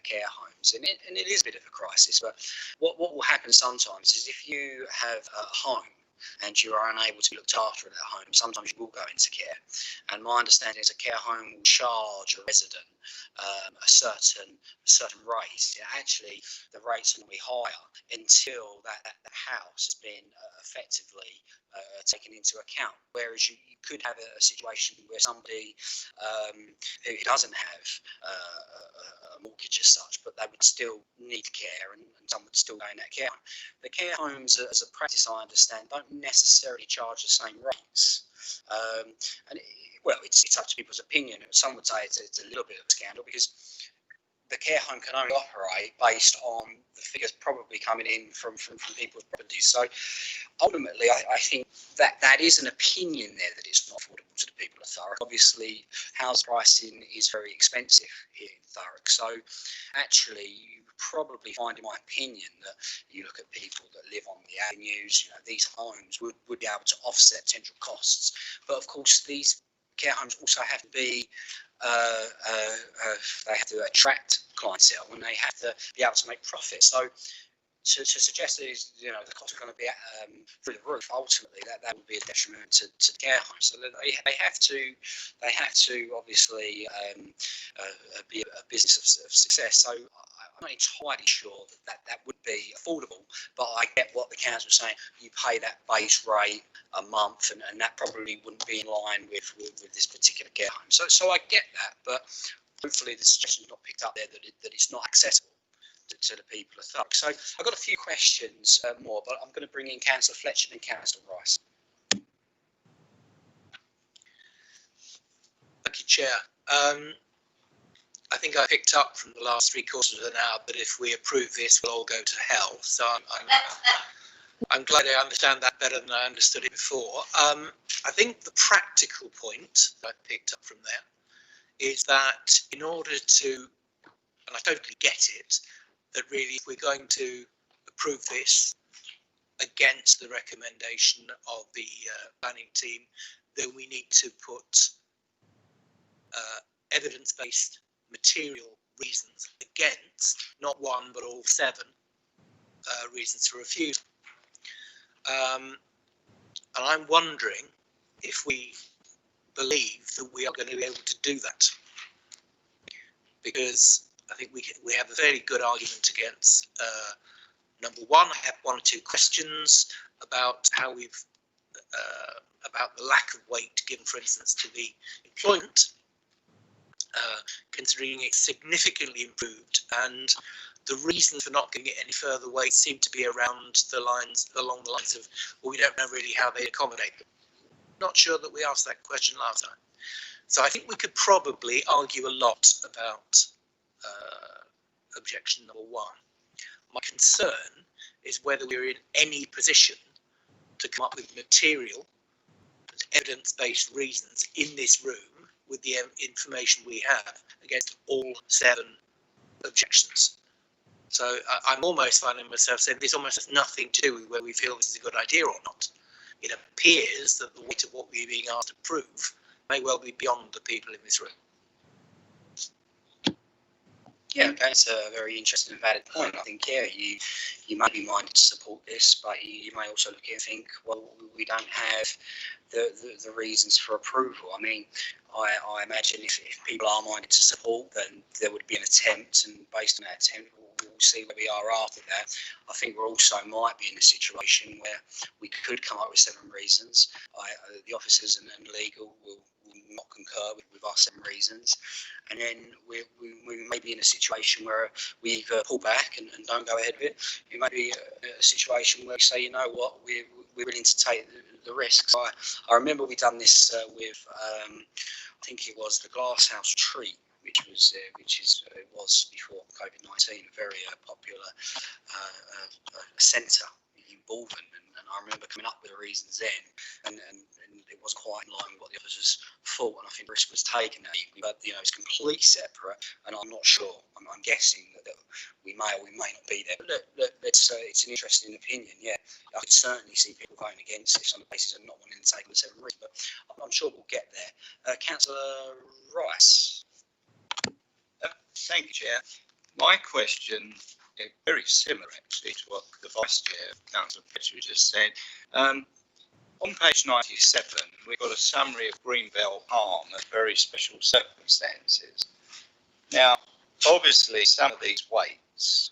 care homes, and it is a bit of a crisis, but what will happen sometimes is if you have a home and you are unable to be looked after at that home, sometimes you will go into care. And my understanding is a care home will charge a resident a certain rate. Yeah, actually, the rates will be higher until that house has been effectively taken into account. Whereas you could have a situation where somebody who doesn't have a mortgage as such, but they would still need care, and some would still go in that care home. The care homes, as a practice, I understand, don't necessarily charge the same rates. Well, it's up to people's opinion. Some would say it's a little bit of a scandal, because the care home can only operate based on the figures probably coming in from people with properties. So ultimately, I think that is an opinion there that it's not affordable to the people of Thurrock. Obviously, house pricing is very expensive here in Thurrock. So actually, you probably find, in my opinion, that you look at people that live on the avenues, you know, these homes would be able to offset potential costs. But of course, these care homes also have to be they have to attract clientele and they have to be able to make profit. So to suggest that the costs are going to be through the roof, ultimately that would be a detriment to the care home. So they have to obviously be a business of success. So I'm not entirely sure that would be affordable, but I get what the council is saying. You pay that base rate a month, and that probably wouldn't be in line with this particular care home. So I get that, but hopefully the suggestion is not picked up there that it's not accessible to the people of Thurrock. So I've got a few questions more, but I'm going to bring in Councillor Fletcher and Councillor Rice. Thank you, Chair. I think I picked up from the last 3/4 of an hour that if we approve this, we'll all go to hell. So I'm glad I understand that better than I understood it before. I think the practical point that I picked up from there is that in order to, and I totally get it, that really if we're going to approve this against the recommendation of the planning team, then we need to put evidence-based material reasons against, not one but all 7 reasons for refusal. And I'm wondering if we believe that we are going to be able to do that, because I think we have a fairly good argument against number 1. I have 1 or 2 questions about how we've about the lack of weight given, for instance, to the employment, considering it's significantly improved, and the reason for not giving it any further weight seem to be along the lines of, well, we don't know really how they accommodate them. Not sure that we asked that question last time. So I think we could probably argue a lot about objection number 1. My concern is whether we're in any position to come up with material, evidence-based reasons in this room with the information we have against all 7 objections. So I'm almost finding myself saying this almost has nothing to do with whether we feel this is a good idea or not. It appears that the weight of what we're being asked to prove may well be beyond the people in this room. Yeah, that's a very interesting and valid point. I think, yeah, you may be minded to support this, but you may also look at it and think, well, we don't have the reasons for approval. I mean, I imagine if people are minded to support, then there would be an attempt, and based on that attempt, we'll see where we are after that. I think we also might be in a situation where we could come up with 7 reasons. The officers and legal will not concur with our 7 reasons, and then we may be in a situation where we either pull back and don't go ahead with it. It may be a situation where we say, you know what, we're willing to take the risks. I remember we done this with I think it was the Glasshouse Treat, which was before COVID-19 a very popular centre in Baldwin, and I remember coming up with the reasons then, and it wasn't quite in line with what the officers thought, and I think risk was taken that evening. But it's completely separate, and I'm not sure. I'm guessing that we may or we may not be there. But look, it's an interesting opinion. Yeah, I could certainly see people voting against if some places are not wanting to take the 7 reasons, but I'm sure we'll get there. Councillor Rice. Thank you, Chair. My question is very similar, actually, to what the Vice Chair, Councillor Fletcher, just said. On page 97, we've got a summary of Greenbelt harm and very special circumstances. Now, obviously, some of these weights,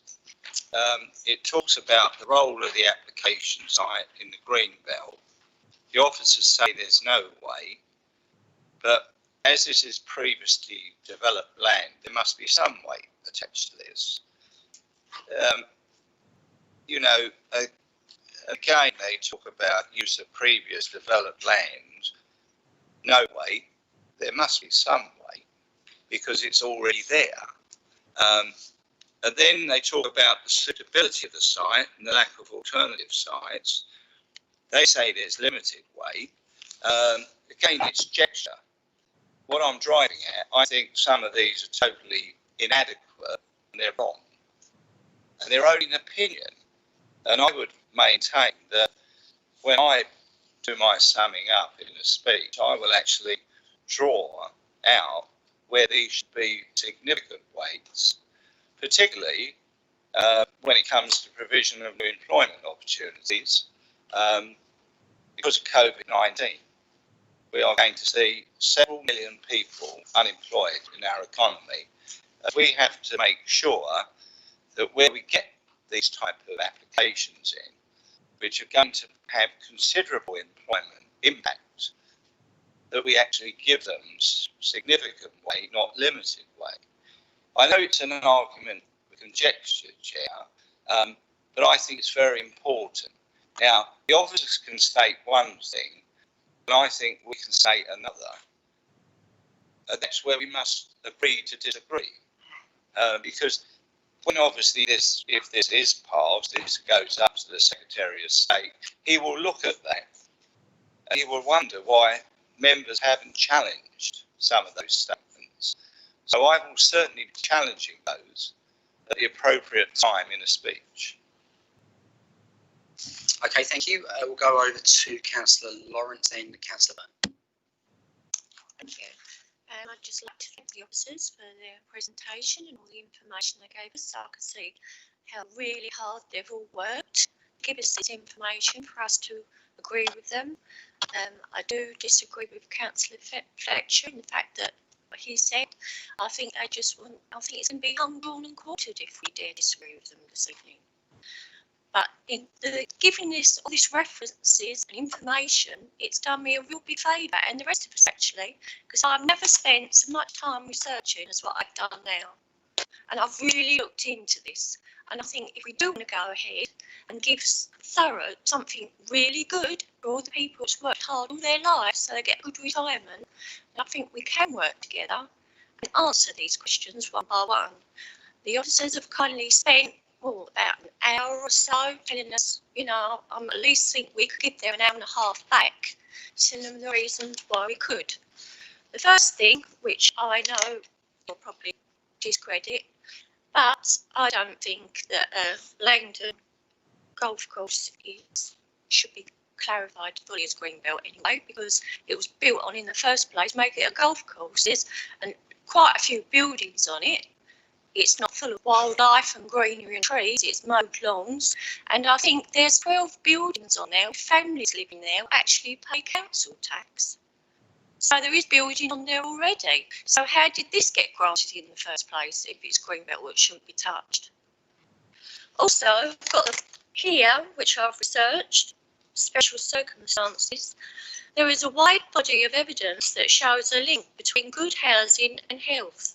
it talks about the role of the application site in the Greenbelt. The officers say there's no weight, but as this is previously developed land, there must be some weight attached to this. Again, they talk about use of previous developed land. No weight. There must be some weight because it's already there. And then they talk about the suitability of the site and the lack of alternative sites. They say there's limited weight. Again, it's gesture. What I'm driving at, I think some of these are totally inadequate and they're wrong. And they're only an opinion. And I would maintain that when I do my summing up in a speech, I will actually draw out where these should be significant weights, particularly when it comes to provision of new employment opportunities. Because of COVID-19, we are going to see several million people unemployed in our economy. We have to make sure that where we get these type of applications in, which are going to have considerable employment impact, that we actually give them significant weight, not limited weight. I know it's an argument with conjecture, Chair, but I think it's very important. Now, the officers can state one thing, and I think we can say another. And that's where we must agree to disagree. Because when obviously if this is passed, this goes up to the Secretary of State, he will look at that and he will wonder why members haven't challenged some of those statements. So I will certainly be challenging those at the appropriate time in a speech. Okay, thank you. We'll go over to Councillor Lawrence and Councillor Byrne. Thank you. I'd just like to thank the officers for their presentation and all the information they gave us, so I could see how really hard they've all worked to give us this information for us to agree with them. I do disagree with Councillor Fletcher in the fact that what he said. I think they just want, I think it's going to be hung, drawn and quartered if we dare disagree with them this evening. But in giving this all these references and information, it's done me a real big favour, and the rest of us actually, because I've never spent so much time researching as what I've done now. And I've really looked into this. And I think if we do want to go ahead and give Thurrock something really good for all the people that's worked hard all their lives so they get good retirement, I think we can work together and answer these questions one by one. The officers have kindly spent about an hour or so telling us, you know, I at least think we could give them an hour and a half back, telling them the reasons why we could. The first thing, which I know will probably discredit, but I don't think that Langdon golf course should be clarified fully as Greenbelt anyway, because it was built on in the first place, make it a golf course, and quite a few buildings on it. It's not full of wildlife and greenery and trees, it's mowed lawns. And I think there's 12 buildings on there, families living there actually pay council tax. So there is building on there already. So how did this get granted in the first place if it's Greenbelt, which shouldn't be touched? Also, I've got here, which I've researched, special circumstances. There is a wide body of evidence that shows a link between good housing and health,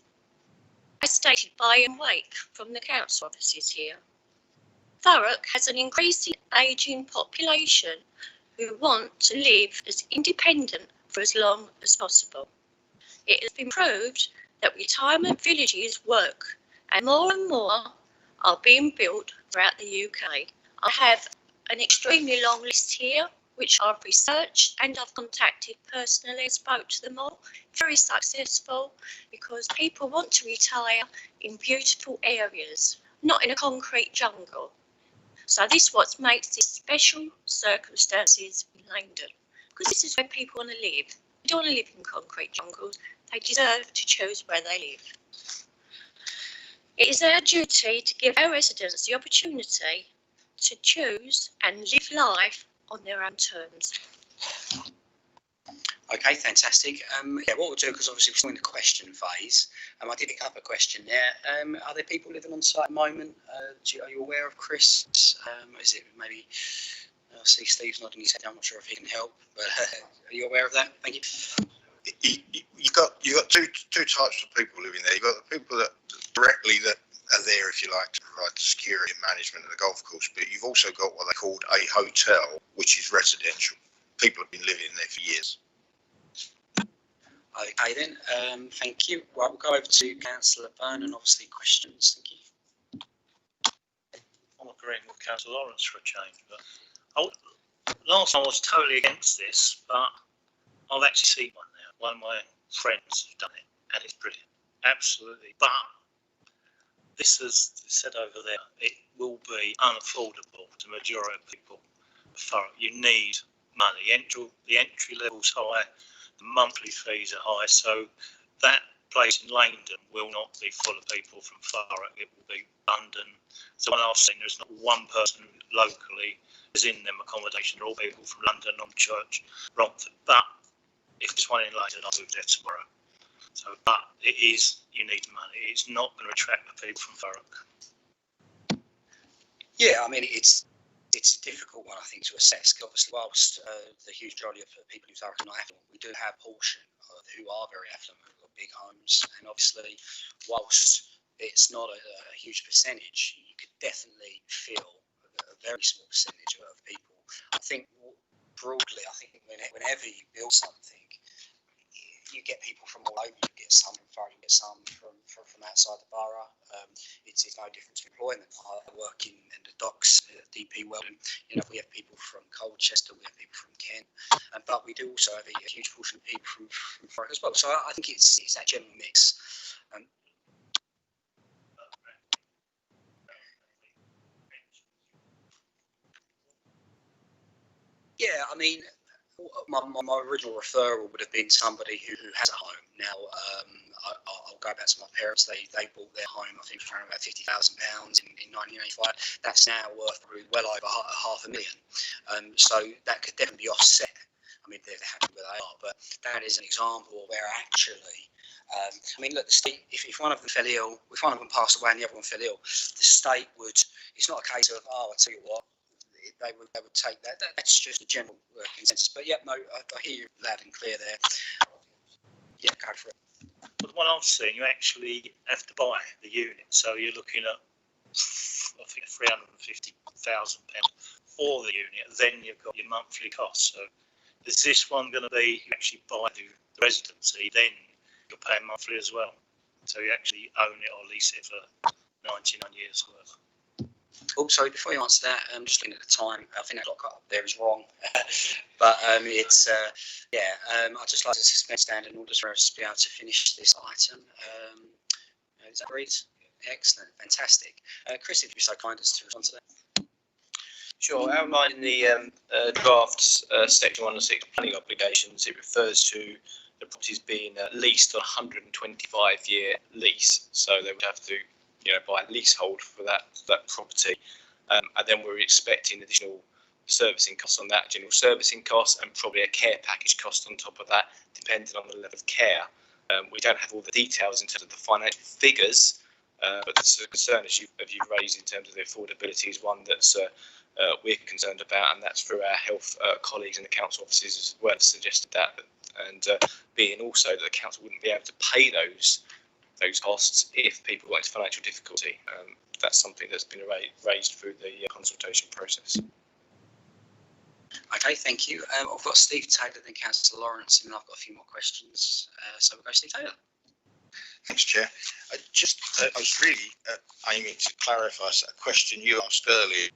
as stated by Ian Wake from the council offices here. Thurrock has an increasing ageing population who want to live as independent for as long as possible. It has been proved that retirement villages work, and more are being built throughout the UK. I have an extremely long list here, which I've researched and I've contacted personally and spoke to them all. Very successful, because people want to retire in beautiful areas, not in a concrete jungle. So this is what makes this special circumstances in Langdon, because this is where people want to live. They don't want to live in concrete jungles. They deserve to choose where they live. It is our duty to give our residents the opportunity to choose and live life on their own terms. Okay, fantastic. Yeah, what we'll do, because obviously we're still in the question phase, I did pick up a question there. Are there people living on site at the moment? Are you aware of Chris? Is it maybe, I see Steve's nodding his head, I'm not sure if he can help, but are you aware of that? Thank you. You've got two types of people living there. You've got the people that directly that are there, if you like, to provide security and management of the golf course, but you've also got what they called a hotel, which is residential. People have been living there for years. Okay then, thank you. Right, we'll go over to Councillor Byrne and obviously questions. Thank you. I'm agreeing with Councillor Lawrence for a change, but last time I was totally against this, but I've actually seen one now. One of my friends has done it, and it's brilliant, absolutely. But this is said over there, it will be unaffordable to the majority of people. Thurrock, you need money. The entry level's high, the monthly fees are high, so that place in Langdon will not be full of people from Thurrock. It will be London. So when I've seen, there's not one person locally is in them accommodation. They're all people from London, Church, Romford. But if there's one in London, I'll move there tomorrow. So, but it is, you need money. It's not going to attract the people from Thurrock. Yeah, I mean, it's a difficult one, I think, to assess. Obviously, whilst the huge majority of people who are not affluent, we do have a portion who are very affluent, who've got big homes, and obviously, whilst it's not a huge percentage, you could definitely feel a very small percentage of people. I think broadly, I think whenever you build something, you get people from all over. You get some from Thurrock, you get some from outside the borough. It's no different to employment. I work in the docks at DP World, and we have people from Colchester, we have people from Kent, but we do also have a huge portion of people from Thurrock as well. So I think it's that general mix. Yeah, I mean, my original referral would have been somebody who has a home. Now, I'll go back to my parents. They bought their home, I think, for around about £50,000 in 1985. That's now worth probably well over £500,000. So that could definitely be offset. I mean, they're happy where they are, but that is an example where actually, I mean, look, the state, if one of them fell ill, if one of them passed away and the other one fell ill, the state would, it's not a case of, I'll tell you what, they would take that. That's just a general consensus. But yeah, no, I hear you loud and clear there. Yeah, go for it. But the one I've seen, you actually have to buy the unit, so you're looking at, I think, £350,000 for the unit. Then you've got your monthly costs. So is this one going to be, you actually buy the residency, then you're paying monthly as well? So you actually own it or lease it for 99 years worth. Oh, sorry, before you answer that, I'm just looking at the time. I think that clock up there is wrong. But it's, I'd just like to suspend standing orders for us to be able to finish this item. Is that agreed? Excellent, fantastic. Chris, if you'd be so kind as to respond to that. Sure. Outlined in the drafts, section 106 planning obligations, it refers to the properties being leased on a 125-year lease. So they would have to buy a leasehold for that property, and then we're expecting additional servicing costs on that, general servicing costs, and probably a care package cost on top of that, depending on the level of care. We don't have all the details in terms of the financial figures, but the concern as you've raised in terms of the affordability is one that's we're concerned about, and that's through our health colleagues in the council offices as well suggested that, and being also that the council wouldn't be able to pay those costs if people got into financial difficulty. That's something that's been raised through the consultation process. Okay, thank you. I've got Steve Taylor, then Councillor Lawrence, and I've got a few more questions. So we'll go Steve Taylor. Thanks, Chair. I was really aiming to clarify a question you asked earlier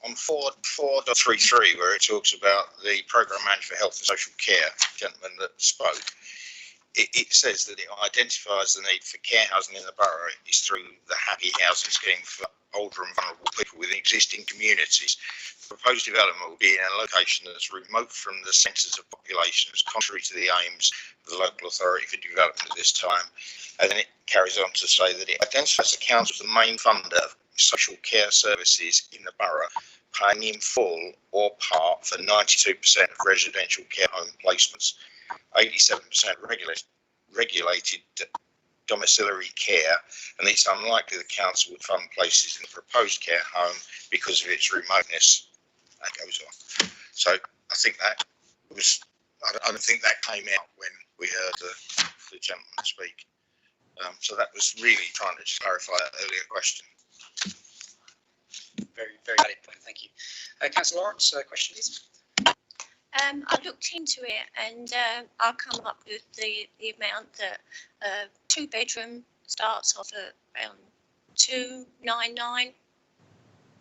on 4.33, where it talks about the Programme Manager for Health and Social Care, the gentleman that spoke. It says that it identifies the need for care housing in the borough is through the Happy Housing Scheme for older and vulnerable people within existing communities. The proposed development will be in a location that's remote from the centres of populations, contrary to the aims of the local authority for development at this time. And then it carries on to say that it identifies the council as the main funder of social care services in the borough, paying in full or part for 92% of residential care home placements, 87% regulated domiciliary care, and it's unlikely the council would fund places in the proposed care home because of its remoteness. That goes on. So I think that was, I don't think that came out when we heard the gentleman speak. So that was really trying to just clarify that earlier question. Very, very valid point, thank you. Councillor Lawrence, question please. I looked into it and I come up with the amount that 2-bedroom starts off at around 299,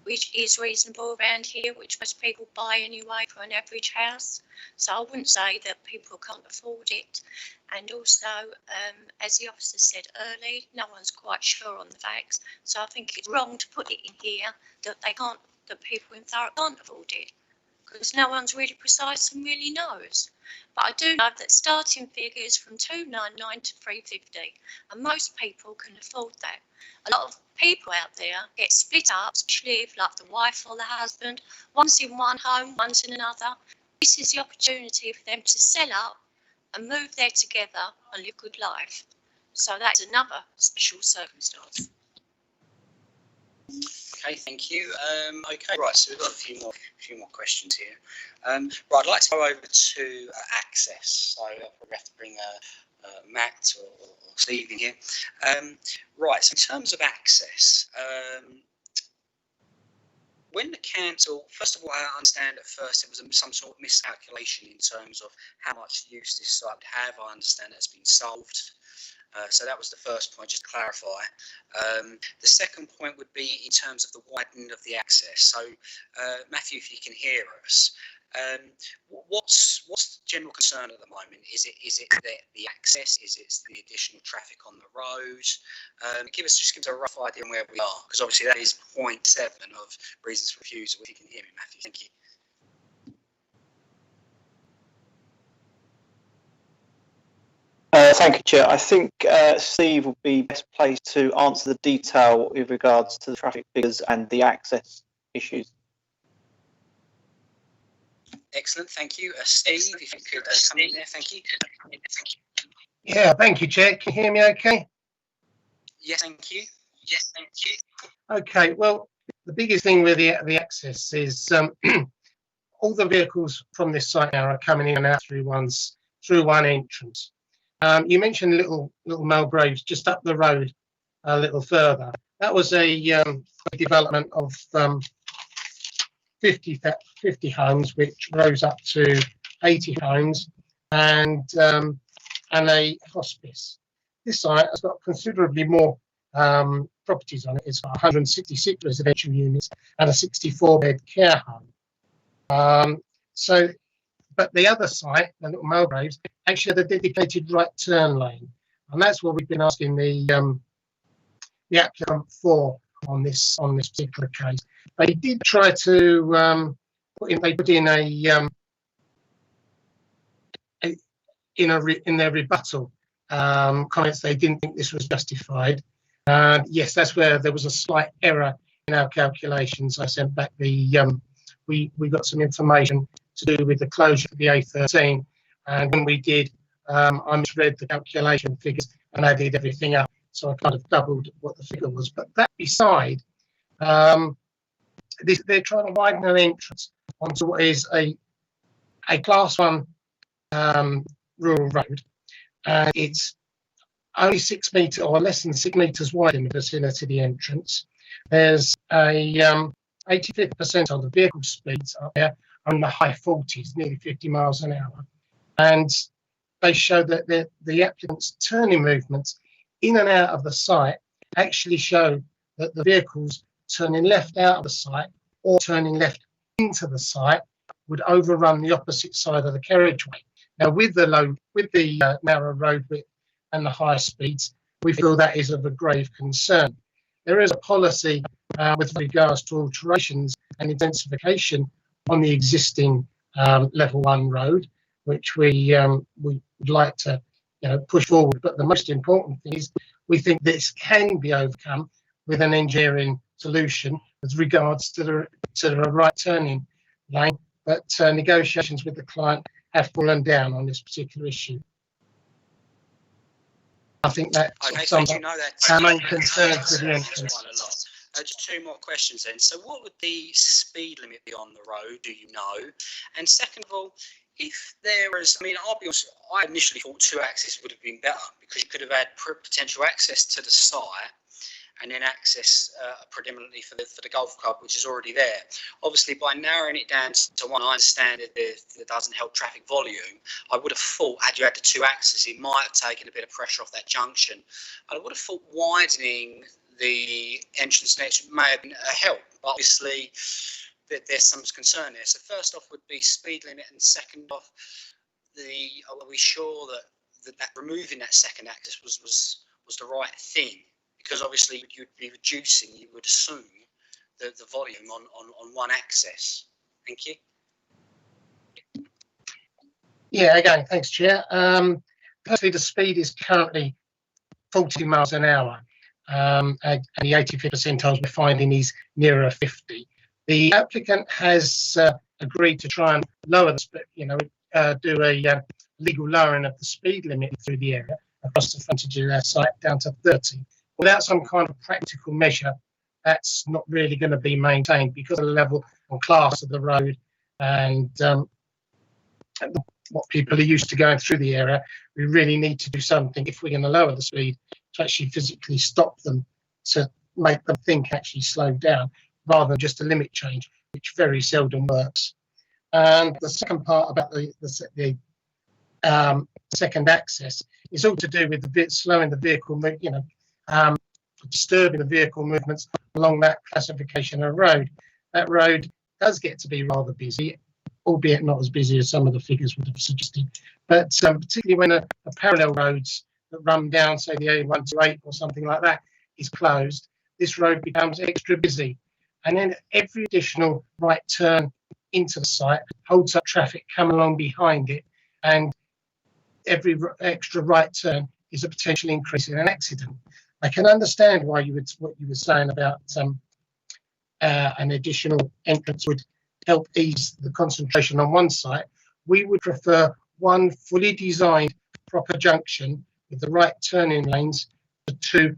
which is reasonable around here, which most people buy anyway for an average house. So I wouldn't say that people can't afford it. And also, as the officer said early, no one's quite sure on the facts. So I think it's wrong to put it in here that that people in Thurrock can't afford it, because no one's really precise and really knows. But I do know that starting figures from 299 to 350, and most people can afford that. A lot of people out there get split up, especially if like the wife or the husband, one's in one home, one's in another. This is the opportunity for them to sell up and move there together and live a good life. So that's another special circumstance. Okay, thank you. Okay, right. So we've got a few more questions here. Right, I'd like to go over to access. So I'll probably have to bring Matt or Steve in here. Right. So in terms of access, when the council, first of all, I understand at first it was some sort of miscalculation in terms of how much use this site would have. I understand that's been solved. So that was the first point, just to clarify. The second point would be in terms of the widening of the access. So, Matthew, if you can hear us, what's the general concern at the moment? Is it the access? Is it the additional traffic on the road? Give us a rough idea on where we are, because obviously that is point 7 of reasons for refusal. If you can hear me, Matthew, thank you. Thank you, Chair. I think Steve will be best placed to answer the detail with regards to the traffic figures and the access issues. Excellent, thank you. Steve, if you could come in there, thank you. Yeah, thank you, Chair. Can you hear me okay? Yes, thank you. Yes, thank you. Okay, well, the biggest thing with the access is all the vehicles from this site now are coming in and out through one entrance. You mentioned little Mulgraves just up the road a little further. That was a development of 50 homes, which rose up to 80 homes, and a hospice. This site has got considerably more properties on it. It's got 166 residential units and a 64-bed care home. But the other site, the little Mulgraves, actually had a dedicated right turn lane, and that's what we've been asking the applicant for on this particular case. They did try to put in their rebuttal comments. They didn't think this was justified. Yes, that's where there was a slight error in our calculations. I sent back we got some information to do with the closure of the A13, and when we did, I misread the calculation figures and added everything up, so I kind of doubled what the figure was. But that beside, they're trying to widen an entrance onto what is a class 1 rural road. It's only 6 metres or less than 6 metres wide in the vicinity of the entrance. There's a 85% of the vehicle speeds up there on the high 40s, nearly 50 miles an hour. And they show that the applicant's turning movements in and out of the site actually show that the vehicles turning left out of the site or turning left into the site would overrun the opposite side of the carriageway. Now, with the narrow road width and the high speeds, we feel that is of a grave concern. There is a policy with regards to alterations and intensification on the existing level 1 road, which we would like to push forward. But the most important thing is we think this can be overcome with an engineering solution with regards to the right turning lane. But negotiations with the client have fallen down on this particular issue. I think that sums up our main concerns with the entrance. Just 2 more questions then. So what would the speed limit be on the road, do you know? And second of all, if there is, I'll be honest, I initially thought 2 axes would have been better, because you could have had potential access to the site and then access predominantly for the golf club, which is already there. Obviously, by narrowing it down to one, I understand that that doesn't help traffic volume. I would have thought, had you had the two accesses, it might have taken a bit of pressure off that junction. I would have thought widening the entrance and exit may have been a help, but obviously there's some concern there. So first off would be speed limit, and second off, are we sure that removing that second access was the right thing? Because obviously you'd be reducing, you would assume, the volume on one access. Thank you. Yeah, again, thanks, Chair. Firstly, the speed is currently 40 miles an hour, and the 85th percentile we're finding is nearer 50. The applicant has agreed to try and lower the speed, do a legal lowering of the speed limit through the area across the frontage of our site down to 30. Without some kind of practical measure, that's not really going to be maintained because of the level and class of the road and what people are used to going through the area. We really need to do something if we're going to lower the speed to actually physically stop them, to make them think actually slow down rather than just a limit change, which very seldom works. And the second part about the second access is all to do with slowing the vehicle, disturbing the vehicle movements along that classification of road. That road does get to be rather busy, albeit not as busy as some of the figures would have suggested. But particularly when the parallel roads that run down, say the A128 or something like that, is closed, this road becomes extra busy. And then every additional right turn into the site holds up traffic coming along behind it, and every extra right turn is a potential increase in an accident. I can understand why what you were saying about an additional entrance would help ease the concentration on one site. We would prefer one fully designed proper junction with the right turning lanes to two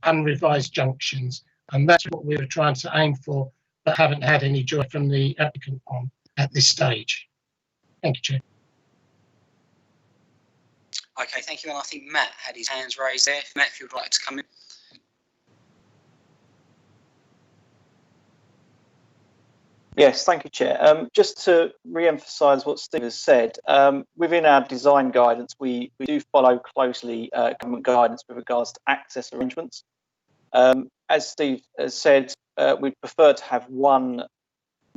unrevised junctions, and that's what we were trying to aim for, but haven't had any joy from the applicant on at this stage. Thank you, Chair. Okay, thank you. And I think Matt had his hands raised there. Matt, if you'd like to come in. Yes, thank you, Chair. Just to re-emphasise what Steve has said, within our design guidance, we do follow closely government guidance with regards to access arrangements. As Steve has said, we'd prefer to have one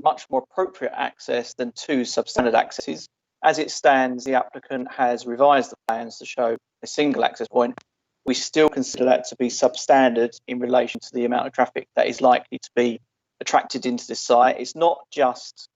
much more appropriate access than two substandard accesses. As it stands, the applicant has revised the plans to show a single access point. We still consider that to be substandard in relation to the amount of traffic that is likely to be attracted into this site. It's not just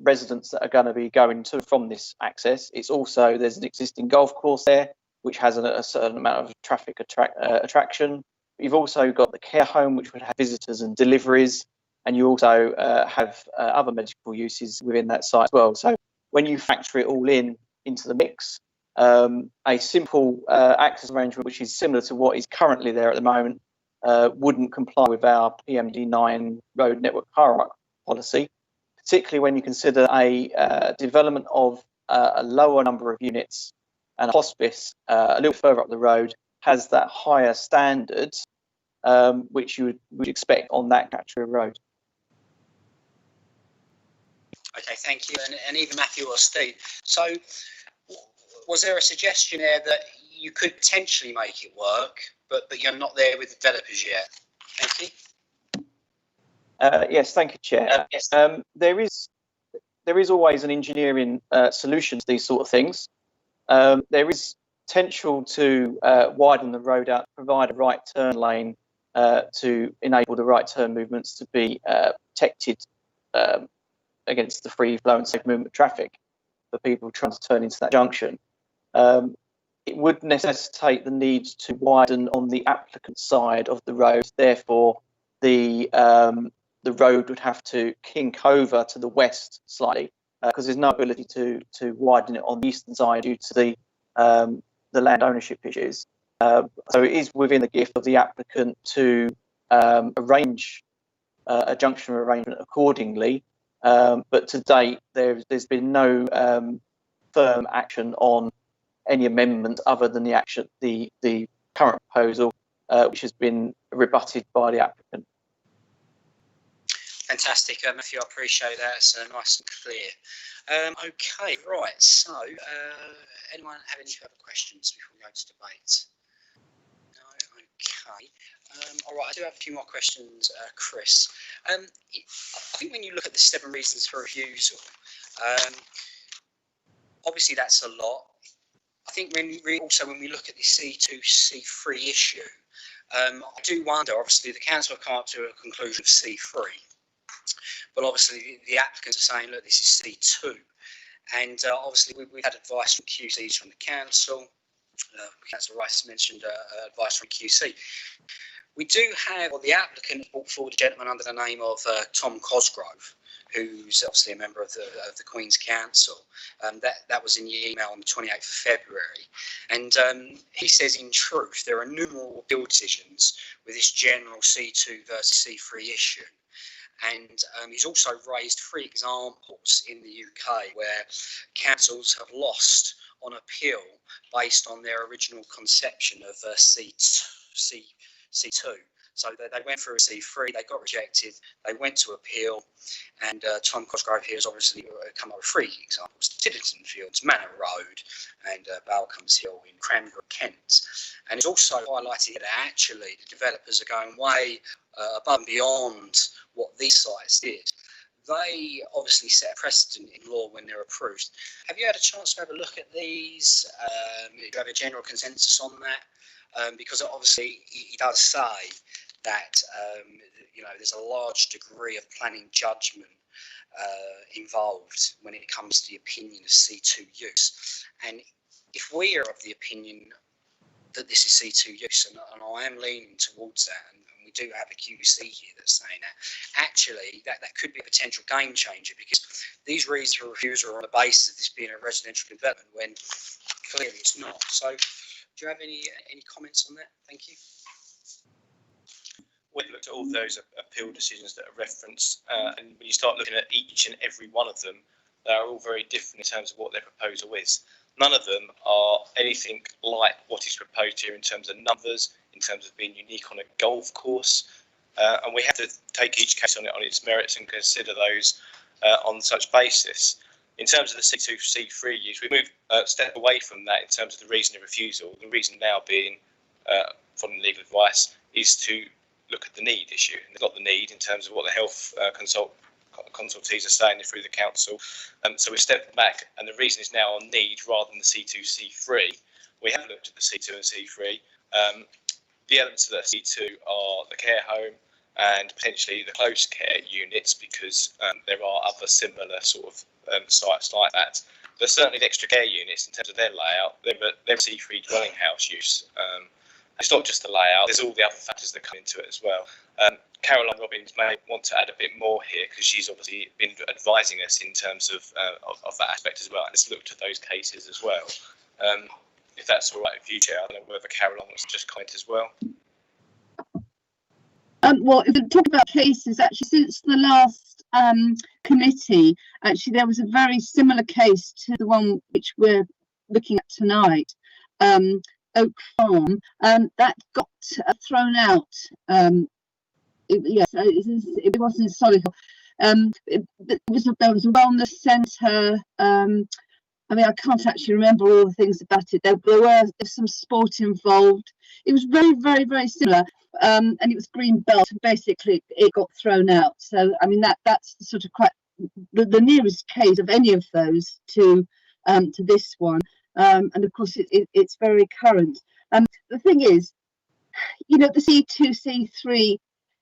residents that are going to be going to from this access. It's also, there's an existing golf course there, which has a certain amount of traffic attraction. You've also got the care home, which would have visitors and deliveries, and you also have other medical uses within that site as well. So when you factor it all into the mix, a simple access arrangement, which is similar to what is currently there at the moment, wouldn't comply with our PMD9 road network hierarchy policy, particularly when you consider a development of a lower number of units, and a hospice a little further up the road has that higher standard, which you would expect on that catchment road. Okay, thank you. And even Matthew or Steve. So was there a suggestion there that you could potentially make it work, but you're not there with the developers yet? Thank you. Yes, thank you, Chair. Yes. There is always an engineering solution to these sort of things. There is potential to widen the road out, provide a right turn lane to enable the right turn movements to be protected against the free flow and safe movement of traffic for people trying to turn into that junction. It would necessitate the need to widen on the applicant side of the road. Therefore, the road would have to kink over to the west slightly, because there's no ability to widen it on the eastern side due to the land ownership issues. So it is within the gift of the applicant to arrange a junction arrangement accordingly. But to date, there's been no firm action on any amendment other than the current proposal which has been rebutted by the applicant. Fantastic, Matthew. I appreciate that. It's nice and clear. Okay, right. So, anyone have any further questions before we go to debate? No. Okay. All right. I do have a few more questions, Chris. I think when you look at the 7 reasons for refusal, obviously that's a lot. I think when we look at the C2, C3 issue, I do wonder. Obviously, the council have come up to a conclusion of C3. But obviously, the applicants are saying, look, this is C2. And obviously, we've had advice from QCs from the council. Councillor Rice mentioned advice from QC. We do have, the applicant brought forward a gentleman under the name of Tom Cosgrove, who's obviously a member of the Queen's Council. That was in the email on the 28th of February. And he says, in truth, there are numerous appeal decisions with this general C2 versus C3 issue. And he's also raised 3 examples in the UK where councils have lost on appeal based on their original conception of C2. So they went through a C3, they got rejected, they went to appeal, and Tom Cosgrove here has obviously come up with 3 examples: Tiddington Fields, Manor Road, and Balcombs Hill in Cranbrook, Kent. And it's also highlighted that actually the developers are going way above and beyond what these sites did. They obviously set a precedent in law when they're approved. Have you had a chance to have a look at these? Do you have a general consensus on that? Because obviously he does say that there's a large degree of planning judgment involved when it comes to the opinion of C2 use. And if we are of the opinion that this is C2 use, and I am leaning towards that, and we do have a QC here that's saying that, actually that could be a potential game changer, because these reasons for refusal are on the basis of this being a residential development when clearly it's not. So do you have any comments on that? Thank you. We've looked at all those appeal decisions that are referenced, and when you start looking at each and every one of them, they are all very different in terms of what their proposal is. None of them are anything like what is proposed here in terms of numbers, in terms of being unique on a golf course, and we have to take each case on its merits and consider those on such basis. In terms of the C2, C3 use, we move a step away from that in terms of the reason of refusal. The reason now being, following legal advice, is to look at the need issue. And they've got the need in terms of what the health consultees are saying through the council. So we stepped back, and the reason is now on need rather than the C2, C3. We have looked at the C2 and C3. The elements of the C2 are the care home and potentially the close care units, because there are other similar sort of sites like that. There's certainly the extra care units in terms of their layout. They're C3 dwelling house use. It's not just the layout, there's all the other factors that come into it as well. Caroline Robbins may want to add a bit more here, because she's obviously been advising us in terms of that aspect as well, and has looked at those cases as well. If that's all right with you, Chair, I don't know whether Caroline wants to just comment as well. Well, if we talk about cases, actually, since the last committee, actually, there was a very similar case to the one which we're looking at tonight, Oak Farm, that got thrown out. It wasn't Solihull. There was a wellness centre. I mean, I can't actually remember all the things about it. There was some sport involved. It was very, very, very similar, and it was green belt. And basically, it got thrown out. So, I mean, that's sort of quite the nearest case of any of those to this one. And of course, it's very current. The thing is, the C2, C3,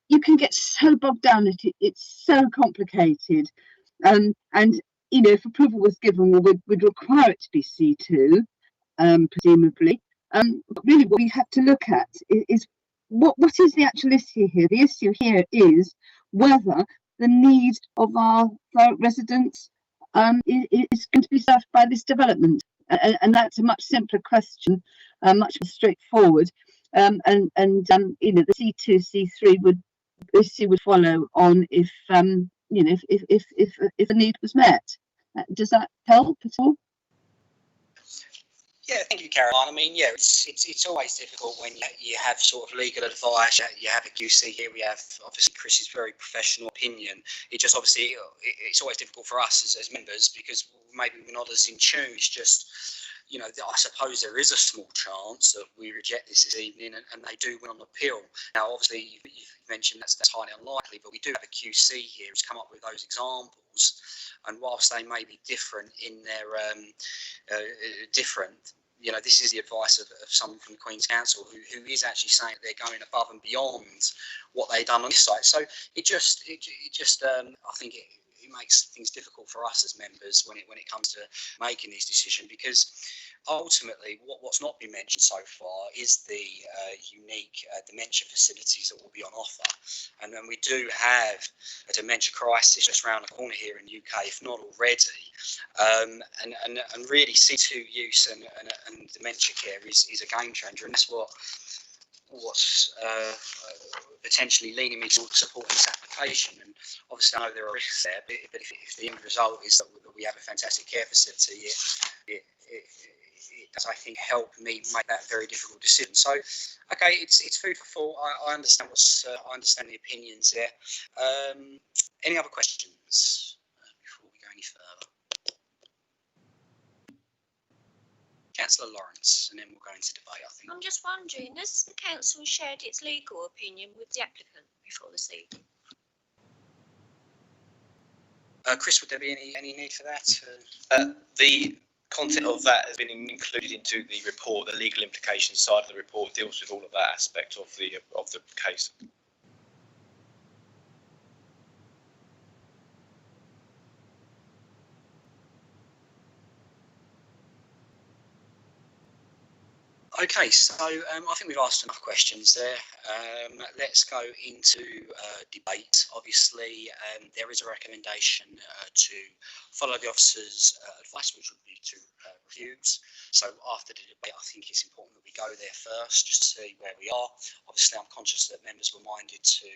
you can get so bogged down that it's so complicated. And if approval was given, we'd require it to be C2, presumably. But really, what we have to look at is what is the actual issue here? The issue here is whether the need of our residents is going to be served by this development. And that's a much simpler question, much more straightforward. The C2, C3 issue would follow on if if a need was met. Does that help at all? Yeah, thank you, Caroline. I mean, yeah, it's always difficult when you have sort of legal advice. You have a QC here. We have obviously Chris's very professional opinion. It just obviously it's always difficult for us as members because maybe we're not as in tune. It's just, you know, I suppose there is a small chance that we reject this evening and they do win on appeal. Now, obviously, you've mentioned that's highly unlikely, but we do have a QC here who's come up with those examples. And whilst they may be different in their you know, this is the advice of someone from the Queen's Counsel who is actually saying that they're going above and beyond what they've done on this site. So it just I think it makes things difficult for us as members when it comes to making these decisions, because ultimately what's not been mentioned so far is the unique dementia facilities that will be on offer, and then we do have a dementia crisis just around the corner here in the UK, if not already, and really C2 use and dementia care is a game changer, and that's what's potentially leaning me towards supporting this application. And obviously I know there are risks there, but if the end result is that we have a fantastic care facility, it does, I think, help me make that very difficult decision. So, okay, it's food for thought. I understand I understand the opinions there. Any other questions before we go any further? Councillor Lawrence, and then we'll go into debate, I think. I'm just wondering, has the council shared its legal opinion with the applicant before this evening? Chris, would there be any need for that? The content of that has been included into the report. The legal implications side of the report deals with all of that aspect of the case. Okay, so I think we've asked enough questions there. Let's go into debate. Obviously, there is a recommendation to follow the officer's advice, which would be to refuse. So after the debate, I think it's important that we go there first, just to see where we are. Obviously, I'm conscious that members were minded to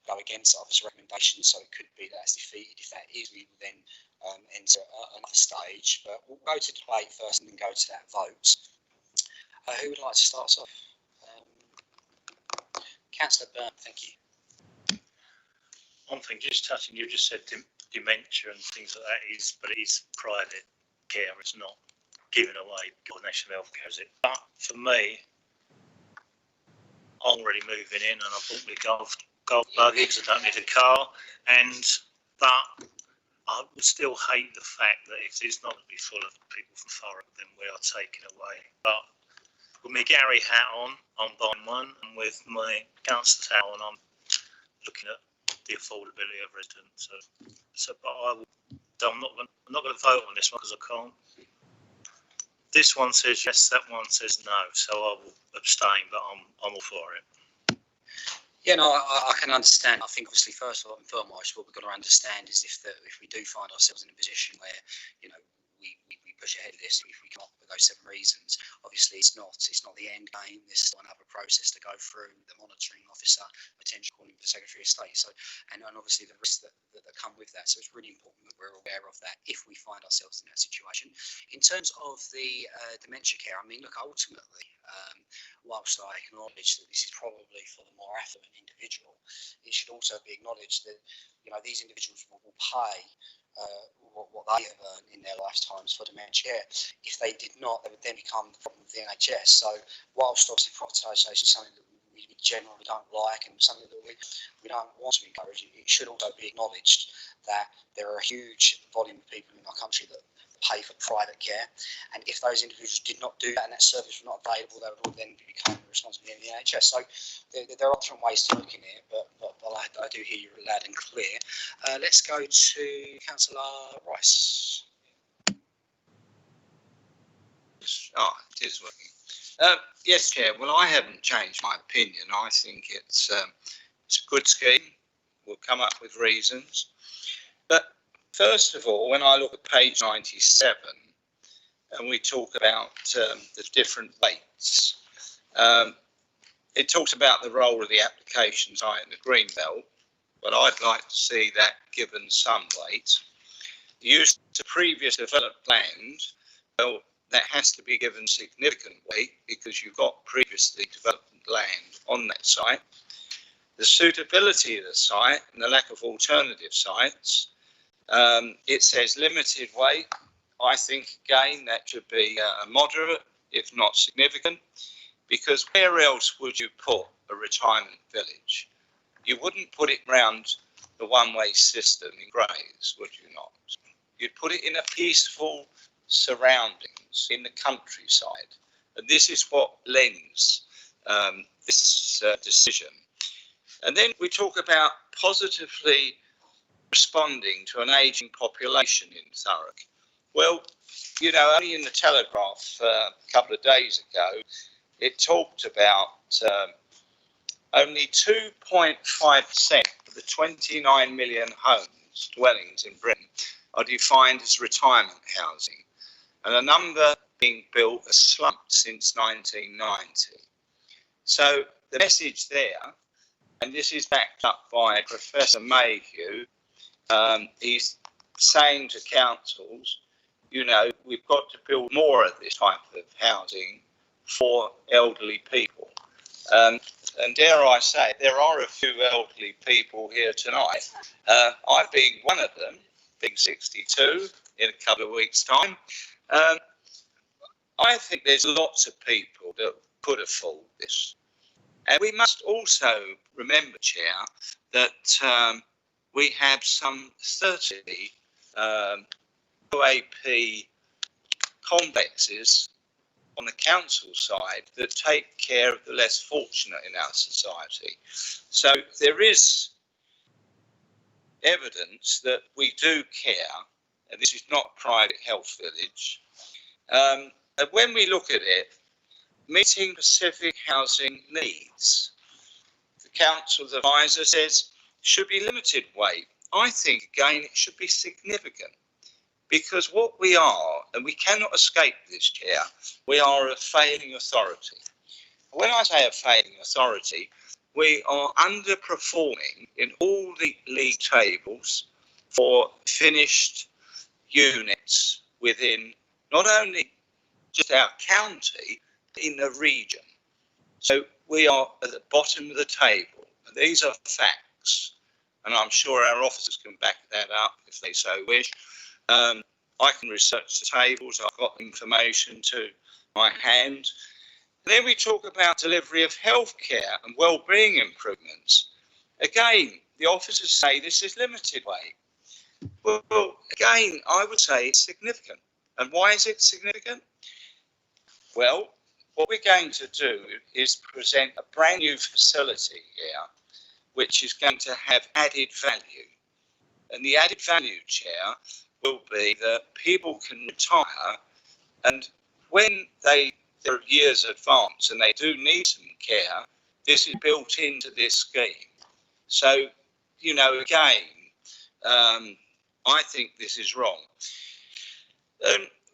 go against the officer's recommendation, so it could be that's defeated. If that is, we will then enter another stage. But we'll go to debate first and then go to that vote. Who would like to start us off? Councillor Byrne, thank you. One thing, just touching, you just said dementia and things like that but it is private care, it's not given away by National Health Care, is it? But for me, I'm already moving in and I bought me golf buggy because I don't need a car, but I would still hate the fact that if it's not going to be full of people from Thurrock, then we are taken away. But with my Gary hat on, I'm buying one, and with my councillor's hat on, I'm looking at the affordability of residents. But I'm not going to vote on this one because I can't. This one says yes, that one says no, so I will abstain. But I'm all for it. Yeah, no, I can understand. I think obviously first and foremost, what we've got to understand is if we do find ourselves in a position where, you know, we push ahead of this, if we come up with those 7 reasons, obviously it's not the end game. There's still another process to go through, the monitoring officer, potentially calling the Secretary of State, so and obviously the risks that come with that. So it's really important that we're aware of that if we find ourselves in that situation. In terms of the dementia care, I mean, look, ultimately, whilst I acknowledge that this is probably for the more affluent individual, it should also be acknowledged that, you know, these individuals will pay what they have earned in their lifetimes for dementia care. If they did not, they would then become the problem of the NHS. So whilst obviously privatisation is something that we generally don't like and something that we don't want to encourage, it should also be acknowledged that there are a huge volume of people in our country that pay for private care, and if those individuals did not do that and that service was not available, they would all then become the responsibility of the NHS. So there are different ways to look at it, but I do hear you loud and clear. Let's go to Councillor Rice. Oh, it is working. Yes, Chair. Well, I haven't changed my opinion. I think it's a good scheme. We'll come up with reasons. But first of all, when I look at page 97, and we talk about the different weights, it talks about the role of the application site in the green belt, but I'd like to see that given some weight. The use of previous developed land, well, that has to be given significant weight because you've got previously developed land on that site. The suitability of the site and the lack of alternative sites. It says limited weight. I think, again, that should be moderate, if not significant, because where else would you put a retirement village? You wouldn't put it round the one-way system in Grays, would you not? You'd put it in a peaceful surroundings in the countryside. And this is what lends this decision. And then we talk about positively responding to an ageing population in Thurrock. Well, you know, only in the Telegraph a couple of days ago, it talked about only 2.5% of the 29 million homes, dwellings in Britain, are defined as retirement housing. And the number being built has slumped since 1990. So the message there, and this is backed up by Professor Mayhew, he's saying to councils, you know, we've got to build more of this type of housing for elderly people. And dare I say, there are a few elderly people here tonight. I being one of them, being 62 in a couple of weeks' time. I think there's lots of people that could afford this. And we must also remember, Chair, that we have some 30 OAP complexes on the council side that take care of the less fortunate in our society. So there is evidence that we do care, and this is not a private health village. And when we look at it, meeting specific housing needs, the council's advisor says should be limited weight. I think, again, it should be significant. Because what we are, and we cannot escape this, Chair, we are a failing authority. When I say a failing authority, we are underperforming in all the league tables for finished units within not only just our county, but in the region. So we are at the bottom of the table, and these are facts, and I'm sure our officers can back that up if they so wish. I can research the tables, I've got information to my hand. And then we talk about delivery of healthcare and wellbeing improvements. Again, the officers say this is limited weight. Well, again, I would say it's significant. And why is it significant? Well, what we're going to do is present a brand new facility here, which is going to have added value. And the added value, Chair, will be that people can retire, and when they're years advanced and they do need some care, this is built into this scheme. So, you know, again, I think this is wrong.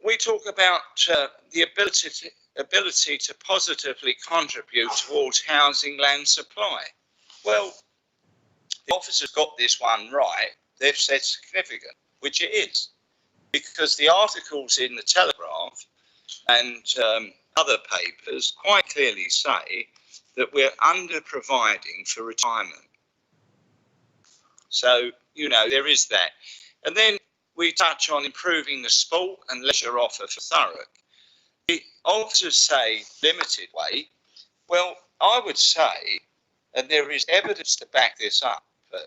We talk about the ability to positively contribute towards housing land supply. Well, the officers got this one right. They've said significant, which it is, because the articles in the Telegraph and other papers quite clearly say that we're under-providing for retirement. So, you know, there is that. And then we touch on improving the sport and leisure offer for Thurrock. The officers say limited weight. Well, I would say, and there is evidence to back this up,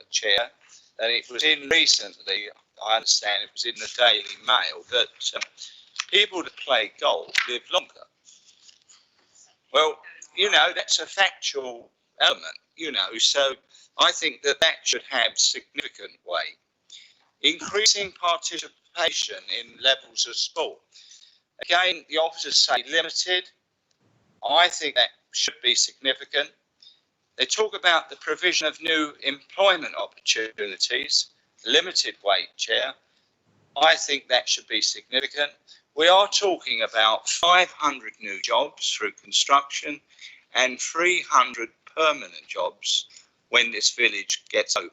Chair, and it was in recently, I understand it was in the Daily Mail, that people that play golf live longer. Well, you know, that's a factual element, you know, so I think that that should have significant weight. Increasing participation in levels of sport. Again, the officers say limited. I think that should be significant. They talk about the provision of new employment opportunities, limited weight, Chair. I think that should be significant. We are talking about 500 new jobs through construction and 300 permanent jobs when this village gets opened.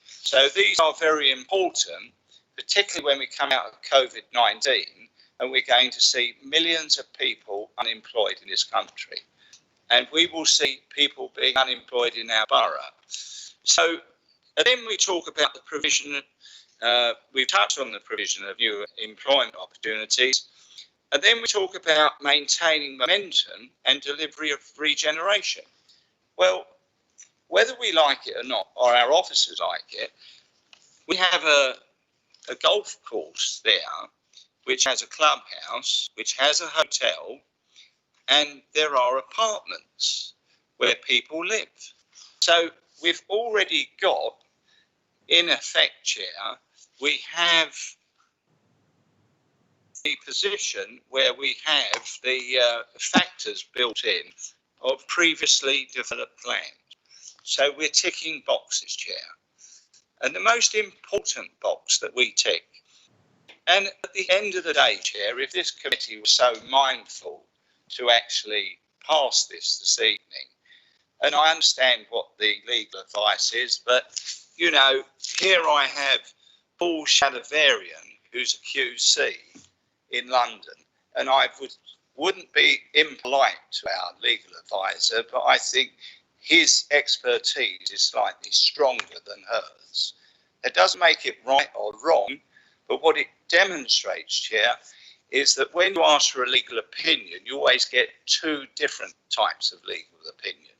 So these are very important, particularly when we come out of COVID-19 and we're going to see millions of people unemployed in this country. And we will see people being unemployed in our borough. So, and then we talk about the provision, we've touched on the provision of new employment opportunities, and then we talk about maintaining momentum and delivery of regeneration. Well, whether we like it or not, or our officers like it, we have a golf course there, which has a clubhouse, which has a hotel, and there are apartments where people live. So we've already got, in effect, Chair, we have the position where we have the factors built in of previously developed land. So we're ticking boxes, Chair. And the most important box that we tick, and at the end of the day, Chair, if this committee was so mindful to actually pass this evening, and I understand what the legal advice is, but, you know, here I have Paul Shadavarian, who's a QC in London, and I wouldn't be impolite to our legal advisor, but I think his expertise is slightly stronger than hers. It doesn't make it right or wrong, but what it demonstrates, Chair, is that when you ask for a legal opinion, you always get two different types of legal opinion.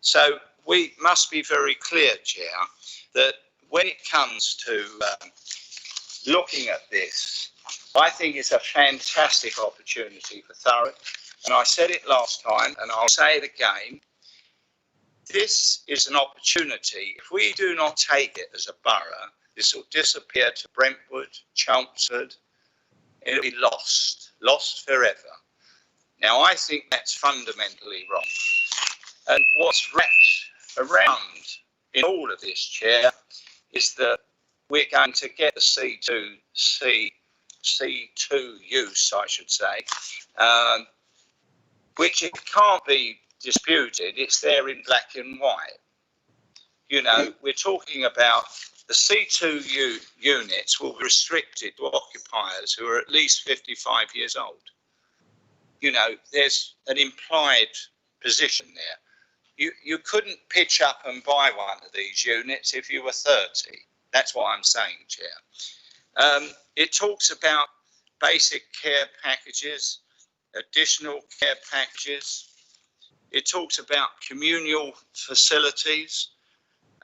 So we must be very clear, Chair, that when it comes to looking at this, I think it's a fantastic opportunity for Thurrock. And I said it last time, and I'll say it again. This is an opportunity. If we do not take it as a borough, this will disappear to Brentwood, Chelmsford. It'll be lost forever. Now, I think that's fundamentally wrong. And what's wrapped around in all of this, Chair, is that we're going to get the C2 use, I should say, which it can't be disputed. It's there in black and white. You know, we're talking about the C2 units will be restricted to occupiers who are at least 55 years old. You know, there's an implied position there. You couldn't pitch up and buy one of these units if you were 30. That's what I'm saying, Chair. It talks about basic care packages, additional care packages. It talks about communal facilities.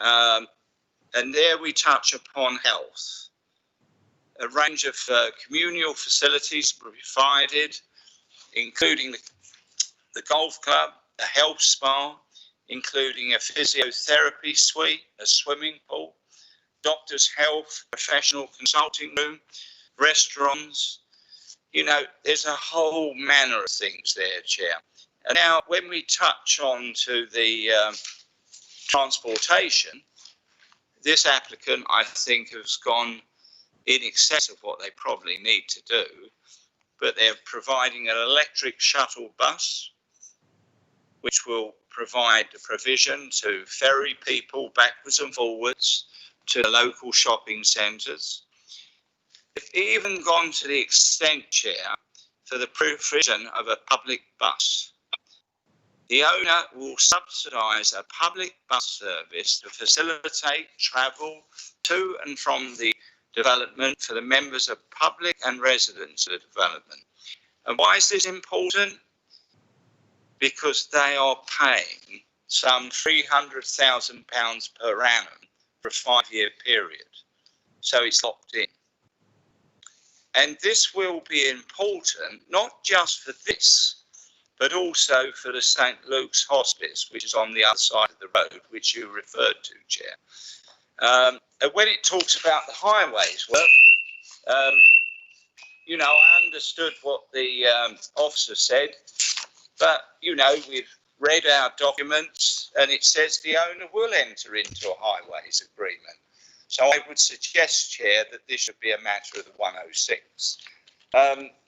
And there we touch upon health. A range of communal facilities provided, including the golf club, a health spa, including a physiotherapy suite, a swimming pool, doctor's health, professional consulting room, restaurants. You know, there's a whole manner of things there, Chair. And now, when we touch on to the transportation, this applicant, I think, has gone in excess of what they probably need to do, but they're providing an electric shuttle bus, which will provide the provision to ferry people backwards and forwards to the local shopping centres. They've even gone to the extent, Chair, for the provision of a public bus. The owner will subsidise a public bus service to facilitate travel to and from the development for the members of public and residents of the development. And why is this important? Because they are paying some £300,000 per annum for a 5-year period. So it's locked in. And this will be important, not just for this, but also for the St. Luke's Hospice, which is on the other side of the road, which you referred to, Chair. And when it talks about the highways, well, you know, I understood what the officer said, but, you know, we've read our documents and it says the owner will enter into a highways agreement. So I would suggest, Chair, that this should be a matter of the 106.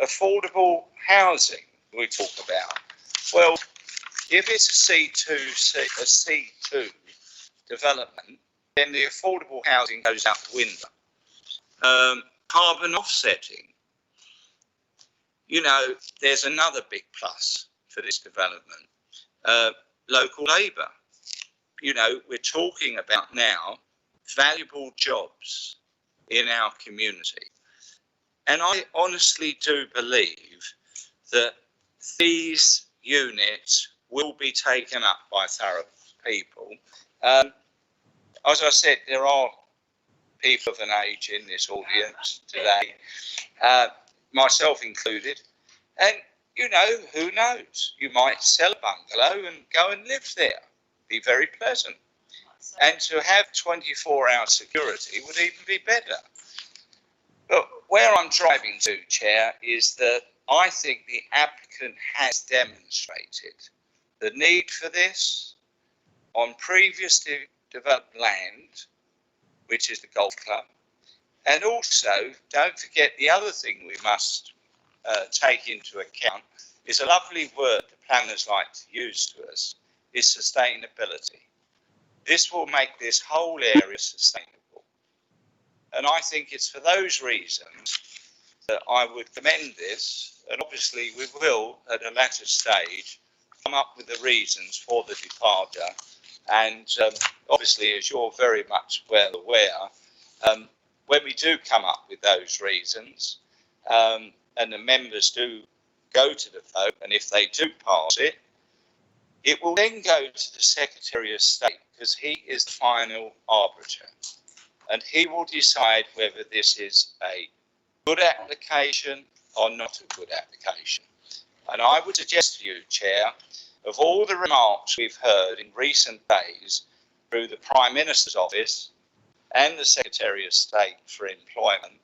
Affordable housing we talk about. Well, if it's a C2 development, then the affordable housing goes out the window. Carbon offsetting. you know, there's another big plus for this development, local labour. You know, we're talking about now valuable jobs in our community. And I honestly do believe that these units will be taken up by Thurrock people. As I said, there are people of an age in this audience today, myself included, and you know, who knows, you might sell a bungalow and go and live there. Be very pleasant. And to have 24-hour security would even be better. But where I'm driving to, Chair, is that I think the applicant has demonstrated the need for this on previously developed land, which is the golf club. And also, don't forget the other thing we must take into account is a lovely word the planners like to use to us, is sustainability. This will make this whole area sustainable. And I think it's for those reasons that I would commend this, and obviously we will, at a latter stage, come up with the reasons for the departure. And obviously, as you're very much well aware, when we do come up with those reasons, and the members do go to the vote, and if they do pass it, it will then go to the Secretary of State, because he is the final arbiter. And he will decide whether this is a good application or not a good application. And I would suggest to you, Chair, of all the remarks we've heard in recent days through the Prime Minister's office and the Secretary of State for Employment,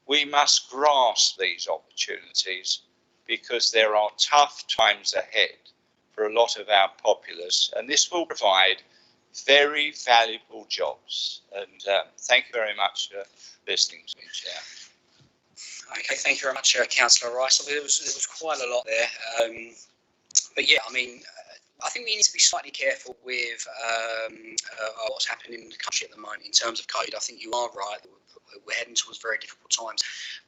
we must grasp these opportunities because there are tough times ahead for a lot of our populace, and this will provide very valuable jobs. And thank you very much for listening to me, Chair. Okay, thank you very much, Councillor Rice. There was quite a lot there. But yeah, I mean, I think we need to be slightly careful with what's happening in the country at the moment in terms of COVID. I think you are right. We're heading towards very difficult times.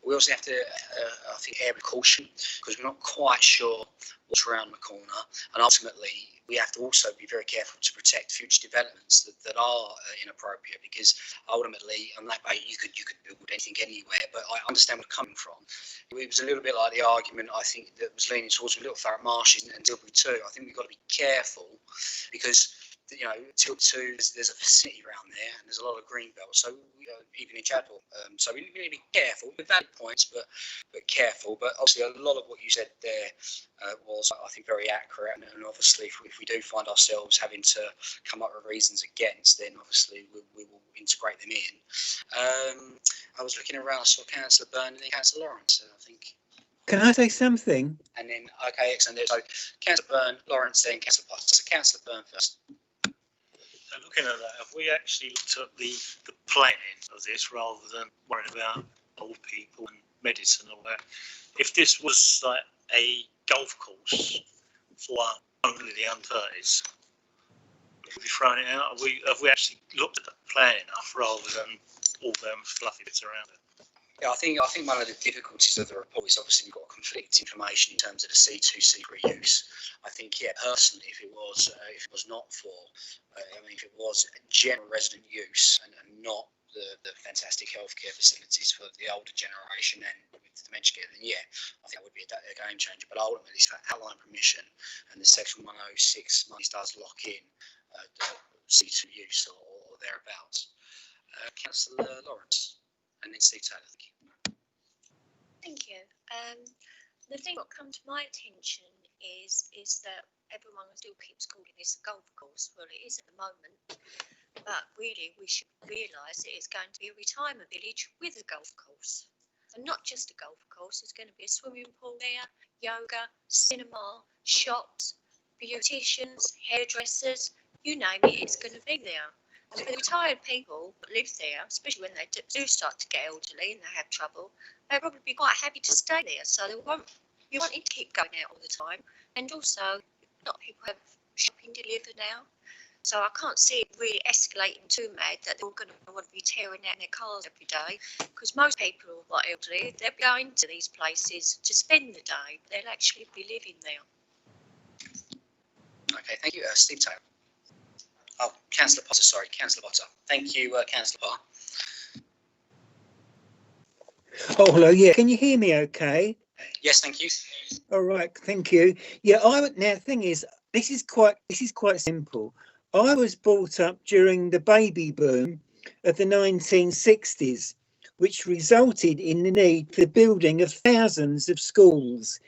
We also have to, I think, err with caution because we're not quite sure what's around the corner. And ultimately, we have to also be very careful to protect future developments that are inappropriate, because ultimately, on that base, you could build anything anywhere. But I understand where you're coming from. It was a little bit like the argument, I think, that was leaning towards Little Thurrock Marshes and Tilbury too. I think we've got to be careful because, you know, Tilbury too, there's a vicinity around there and there's a lot of green belt. So even in Chadwell, so we need to be careful with valid points, but careful. But obviously, a lot of what you said there was, I think, very accurate. And obviously, if we do find ourselves having to come up with reasons against, then obviously we will integrate them in. I was looking around, I saw Councillor Byrne and then Councillor Lawrence, I think. Can I say something? And then, okay, excellent. So Councillor Byrne, Lawrence, then Councillor Potts. So Councillor Byrne first. So looking at that, have we actually looked at the planning of this rather than worrying about old people and medicine and all that? If this was like a golf course for only the under-30s, would we thrown it out? Have we actually looked at the plan enough rather than all them fluffy bits around it? Yeah, I think one of the difficulties of the report is obviously we've got conflicting information in terms of the C2, C3 use. I think, yeah, personally, if it was not for, if it was general resident use and not the fantastic healthcare facilities for the older generation and with dementia care, then yeah, I think that would be a game changer. But ultimately, it's for outline permission, and the Section 106 monies does lock in C2 use or thereabouts. Councillor Lawrence, and then Steve Taylor. Thank you. The thing that come to my attention is that everyone still keeps calling this a golf course. Well, it is at the moment, but really we should realise that it's going to be a retirement village with a golf course, and not just a golf course. There's going to be a swimming pool there, yoga, cinema, shops, beauticians, hairdressers, you name it, it's going to be there. And for the retired people that live there, especially when they do start to get elderly and they have trouble, they'll probably be quite happy to stay there. So you want it to keep going out all the time. And also, a lot of people have shopping delivered now. So I can't see it really escalating too mad that they're all going to want to be tearing out their cars every day, because most people who are elderly, they'll be going to these places to spend the day. They'll actually be living there. Okay, thank you, Steve Taylor. Oh, Councillor Potter, sorry, Councillor Potter. Thank you, Councillor Potter. Oh, hello. Yeah, can you hear me? Okay. Yes, thank you. All right, thank you. Yeah, now the thing is, this is quite simple. I was brought up during the baby boom of the 1960s, which resulted in the need for the building of thousands of schools.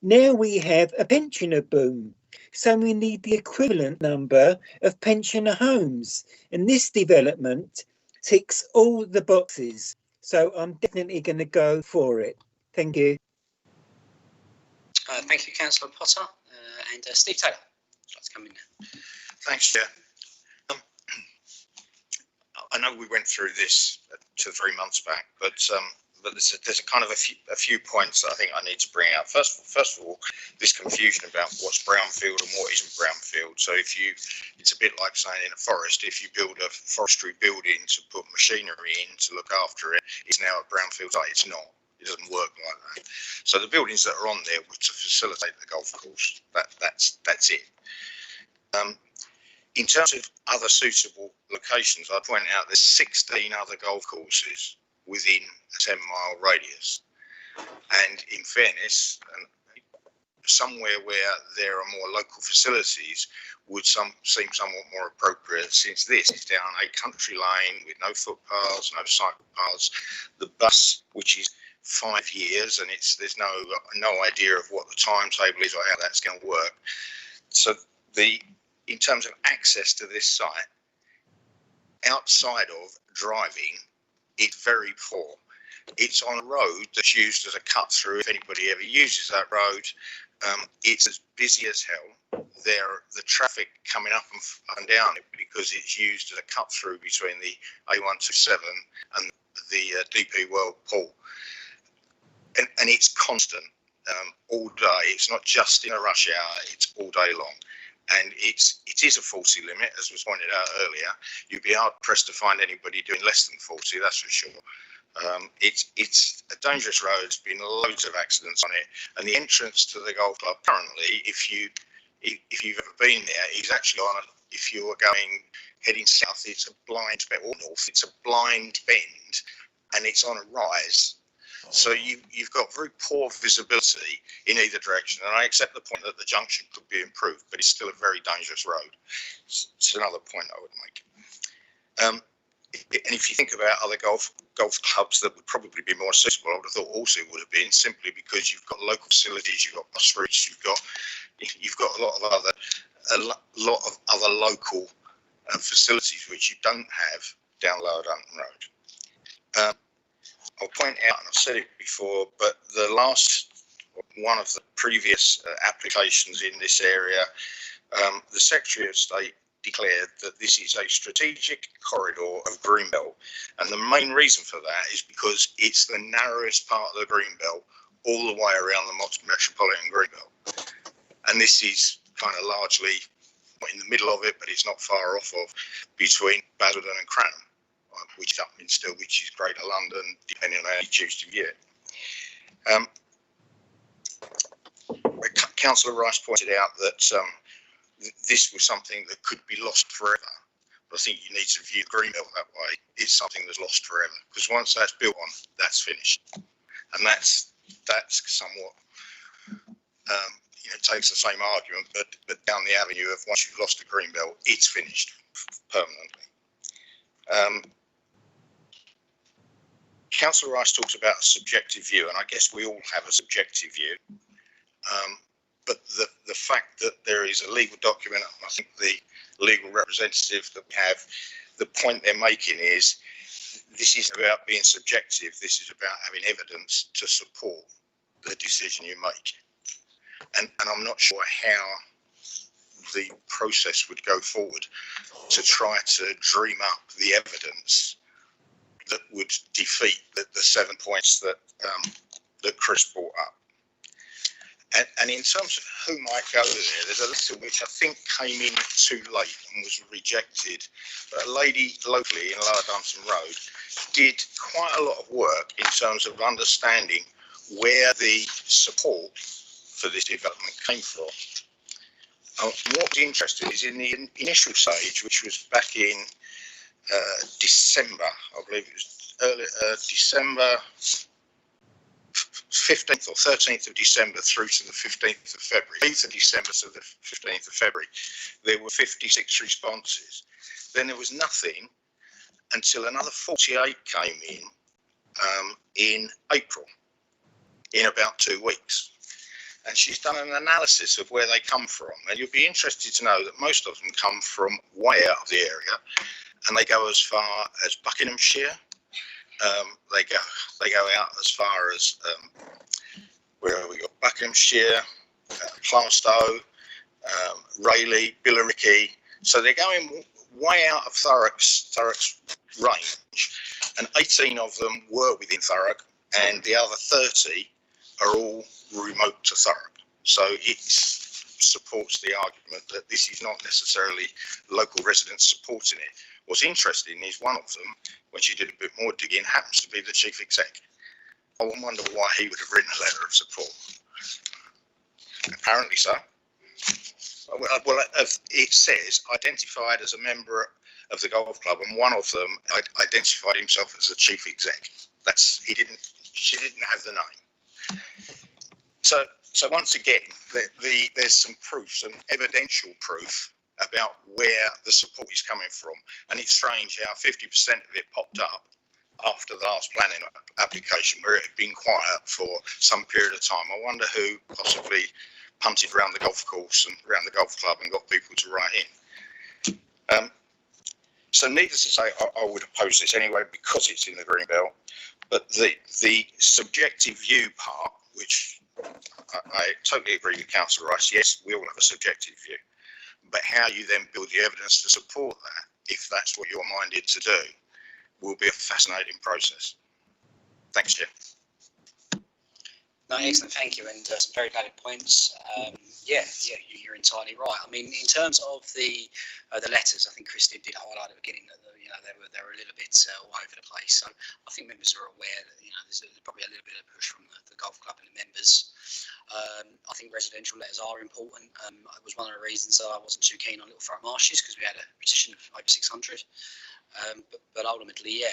Now we have a pensioner boom, so we need the equivalent number of pensioner homes, and this development ticks all the boxes. So I'm definitely going to go for it. Thank you. Thank you, Councillor Potter. And Steve Taylor, would like to come in now. Thanks, Chair. I know we went through this 2 or 3 months back, but there's a kind of a few points that I think I need to bring out. First of all, this confusion about what's brownfield and what isn't brownfield. So it's a bit like saying in a forest, if you build a forestry building to put machinery in to look after it, it's now a brownfield site. It's not. It doesn't work like that. So the buildings that are on there were to facilitate the golf course. That's it. In terms of other suitable locations, I'd point out there's 16 other golf courses within a 10-mile radius. And in fairness, somewhere where there are more local facilities would seem somewhat more appropriate, since this is down a country lane with no footpaths, no cycle paths. The bus, which is 5 years, and there's no idea of what the timetable is or how that's going to work. So in terms of access to this site, outside of driving, it's very poor. It's on a road that's used as a cut through. If anybody ever uses that road, it's as busy as hell. The traffic coming up and down it, because it's used as a cut through between the A127 and the DP World pool. And it's constant all day. It's not just in a rush hour, it's all day long. And it is a 40 limit, as was pointed out earlier. You'd be hard pressed to find anybody doing less than 40, that's for sure. It's a dangerous road. There's been loads of accidents on it. And the entrance to the golf club currently, if you've ever been there, is actually if you are heading south, it's a blind bend, or north, it's a blind bend, and it's on a rise. So you've got very poor visibility in either direction. And I accept the point that the junction could be improved, but it's still a very dangerous road. It's another point I would make. And if you think about other golf clubs that would probably be more suitable, I would have thought also would have been, simply because you've got local facilities, you've got bus routes, you've got a lot of other local facilities which you don't have down Lower Dunton Road. I'll point out, and I've said it before, but one of the previous applications in this area, the Secretary of State declared that this is a strategic corridor of Greenbelt, and the main reason for that is because it's the narrowest part of the Greenbelt all the way around the metropolitan Greenbelt, and this is kind of largely not in the middle of it, but it's not far off of, between Basildon and Cranham, which is up in still, which is Greater London, depending on how you choose to view it. Councillor Rice pointed out that this was something that could be lost forever. But I think you need to view Greenbelt that way. It's something that's lost forever, because once that's built on, that's finished. And that's somewhat, it takes the same argument, but down the avenue of, once you've lost the Greenbelt, it's finished permanently. Councillor Rice talks about a subjective view, and I guess we all have a subjective view. But the fact that there is a legal document, I think the legal representative that we have, the point they're making is, this isn't about being subjective, this is about having evidence to support the decision you make. And I'm not sure how the process would go forward to try to dream up the evidence that would defeat the 7 points that Chris brought up. And in terms of who might go there, there's a letter which I think came in too late and was rejected. But a lady locally in Lower Dunstan Road did quite a lot of work in terms of understanding where the support for this development came from. What was interesting is in the initial stage, which was back in December, I believe it was early December 15th or 13th of December through to the 15th of February, 8th of December to the 15th of February, there were 56 responses. Then there was nothing until another 48 came in April, in about 2 weeks. And she's done an analysis of where they come from. And you'll be interested to know that most of them come from way out of the area, and they go as far as Buckinghamshire. They go out as far as where have we got Buckinghamshire, Plaistow, Rayleigh, Billericay. So they're going way out of Thurrock's range, and 18 of them were within Thurrock, and the other 30 are all remote to Thurrock. So it supports the argument that this is not necessarily local residents supporting it. What's interesting is one of them, when she did a bit more digging, happens to be the chief exec. I wonder why he would have written a letter of support. Apparently so. Well, it says identified as a member of the golf club, and one of them identified himself as the chief exec. She didn't have the name. So once again, there's some proof, some evidential proof about where the support is coming from. And it's strange how 50% of it popped up after the last planning application, where it had been quiet for some period of time. I wonder who possibly punted around the golf course and around the golf club and got people to write in. So needless to say, I would oppose this anyway because it's in the green belt. But the subjective view part, which I totally agree with Councillor Rice, yes, we all have a subjective view. But how you then build the evidence to support that, if that's what you're minded to do, will be a fascinating process. Thanks, Chair. No, excellent, thank you, and some very valid points. You're entirely right. I mean, in terms of the letters, I think Christine did highlight at the beginning that they were a little bit all over the place. So I think members are aware that there's probably a little bit of push from the golf club and the members. I think residential letters are important. It was one of the reasons that I wasn't too keen on Little Thurrock Marshes, because we had a petition of over 600. But ultimately,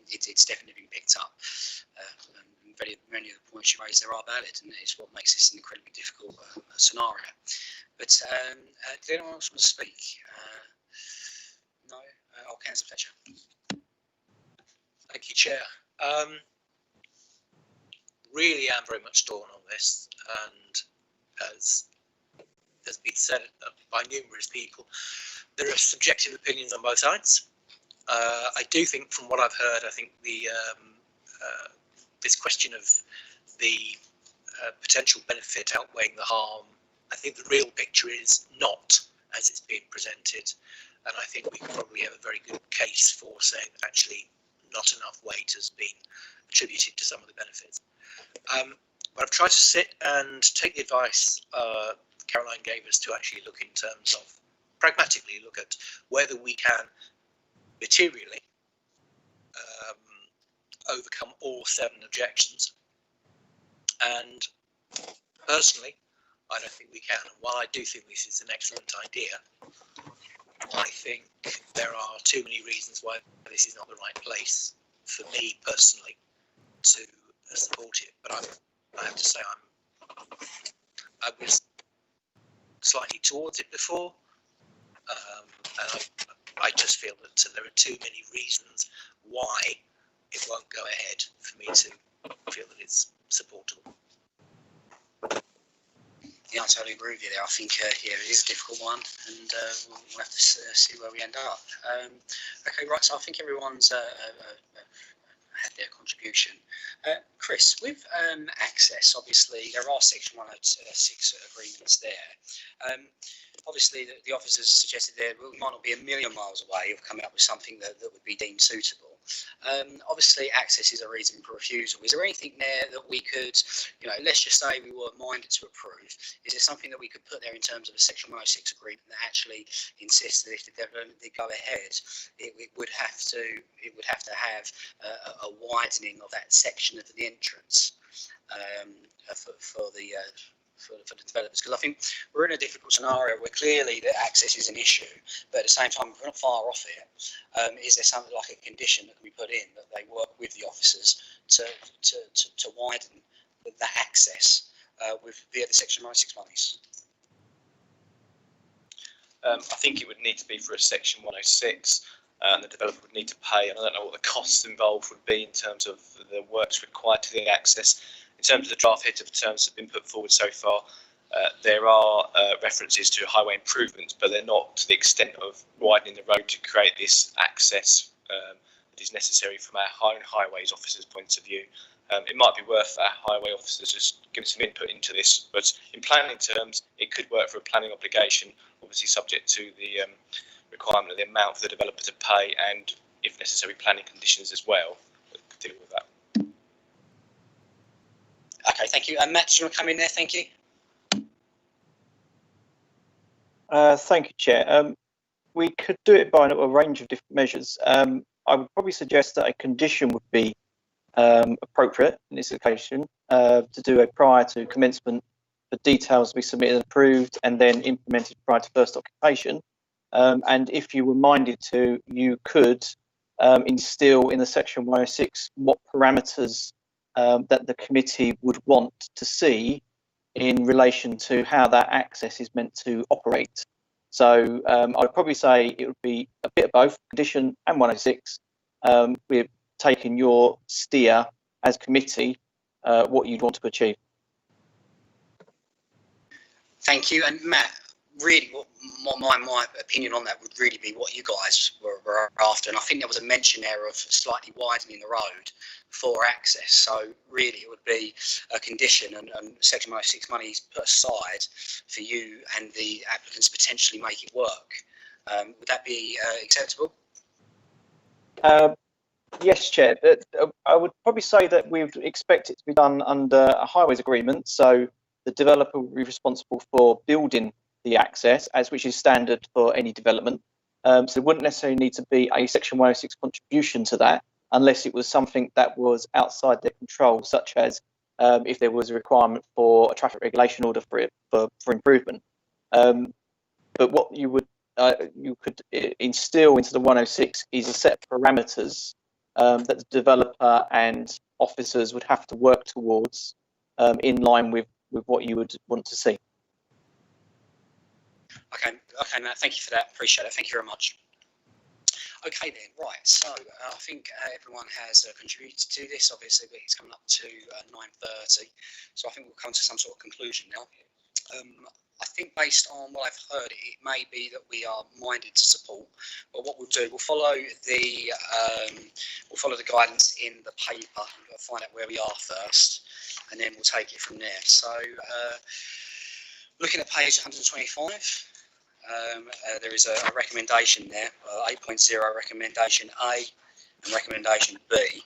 it's definitely been picked up. Many of the points you raised there are valid, and it's what makes this an incredibly difficult scenario. But did anyone else want to speak? No? Councillor Fletcher. Thank you, Chair. Really am very much torn on this, and as has been said by numerous people, there are subjective opinions on both sides. I do think, from what I've heard, I think this question of the potential benefit outweighing the harm, I think the real picture is not as it's being presented, and I think we can probably have a very good case for saying that actually not enough weight has been attributed to some of the benefits. But I've tried to sit and take the advice Caroline gave us to actually look in terms of pragmatically look at whether we can materially overcome all 7 objections. And personally, I don't think we can. And while I do think this is an excellent idea, I think there are too many reasons why this is not the right place for me personally to support it. But I have to say I was slightly towards it before, and I just feel that there are too many reasons why it won't go ahead for me to feel that it's supportable. Yeah, I totally agree with you there. I think it is a difficult one, and we'll have to see where we end up. Okay, right. So I think everyone's had their contribution. Chris, with access, obviously there are Section 106 agreements there. Obviously, the officers suggested there we might not be a million miles away of coming up with something that would be deemed suitable. Obviously, access is a reason for refusal. Is there anything there that we could, let's just say we were minded to approve? Is there something that we could put there in terms of a Section 106 agreement that actually insists that if the development did go ahead, it would have to have a widening of that section of the entrance for the developers? Because I think we're in a difficult scenario where clearly the access is an issue, but at the same time we're not far off it. Is there something like a condition that can be put in that they work with the officers to widen that access via the Section 106 monies? I think it would need to be for a Section 106, and the developer would need to pay. And I don't know what the costs involved would be in terms of the works required to the access. In terms of the draft heads of terms that have been put forward so far, there are references to highway improvements, but they're not to the extent of widening the road to create this access that is necessary from our own highways officers' point of view. It might be worth our highway officers just giving some input into this, but in planning terms, it could work for a planning obligation, obviously subject to the requirement of the amount for the developer to pay and, if necessary, planning conditions as well that could deal with that. Okay, thank you. Matt, did you want to come in there? Thank you. Thank you, Chair. We could do it by a range of different measures. I would probably suggest that a condition would be appropriate in this occasion, to do a prior to commencement for details to be submitted and approved and then implemented prior to first occupation. And if you were minded to, you could instill in the Section 106 what parameters that the committee would want to see in relation to how that access is meant to operate. So I'd probably say it would be a bit of both, condition and 106. We're taking your steer as committee, what you'd want to achieve. Thank you. And Matt, really, what my opinion on that would really be what you guys were after. And I think there was a mention there of slightly widening the road for access. So really, it would be a condition and Section 106 money is put aside for you and the applicants to potentially make it work. Would that be acceptable? Yes, Chair. I would probably say that we would expect it to be done under a highways agreement. So the developer will be responsible for building the access, which is standard for any development. So there wouldn't necessarily need to be a Section 106 contribution to that, unless it was something that was outside their control, such as if there was a requirement for a traffic regulation order for improvement. But what you could instill into the 106 is a set of parameters that the developer and officers would have to work towards in line with what you would want to see. Okay, Matt, thank you for that. Appreciate it. Thank you very much. Okay then, right, so I think everyone has contributed to this, obviously, but it's coming up to 9:30, so I think we'll come to some sort of conclusion now. I think based on what I've heard, it may be that we are minded to support, but what we'll do, we'll follow the guidance in the paper and find out where we are first, and then we'll take it from there. So looking at page 125, there is a recommendation there, 8.0 recommendation A and recommendation B.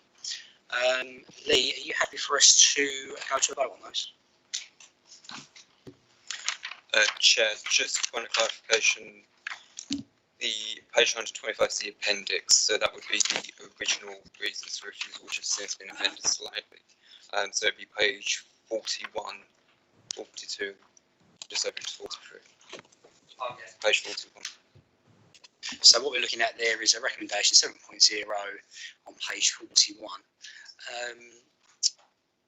Lee, are you happy for us to go to a vote on those? Chair, just one clarification. The page 125 is the appendix, so that would be the original reasons for refusal, which has since been amended slightly. So it'd be page 41, 42, just over to 43. Okay. Page 41. So what we're looking at there is a recommendation 7.0 on page 41. Are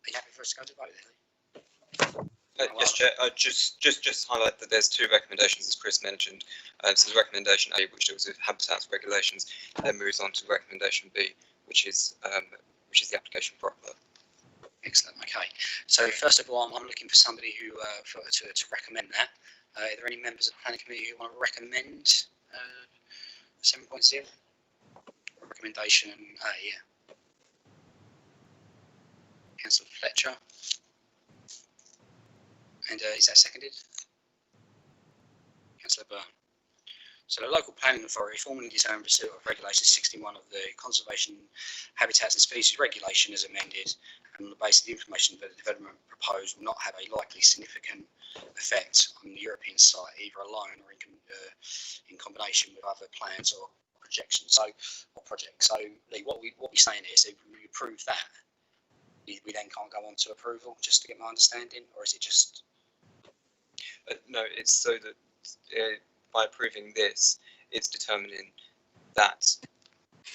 you happy for us to go to vote there, Lee? Yes, Chair. Just highlight that there's two recommendations, as Chris mentioned. So the recommendation A, which deals with habitats regulations, then moves on to recommendation B, which is the application proper. Excellent. Okay. So first of all, I'm looking for somebody who to recommend that. Are there any members of the planning committee who want to recommend 7.0? Recommendation A. Yeah. Councillor Fletcher. And is that seconded? Councillor Byrne. So the local planning authority formally determined pursuit of regulation 61 of the Conservation Habitats and Species Regulation as amended, and on the basis of the information that the development proposed will not have a likely significant effect on the European site, either alone or in combination with other plans or projections. So, Lee, what we're saying is, if we approve that, we then can't go on to approval, just to get my understanding, or is it just? No, it's so that by approving this, it's determining that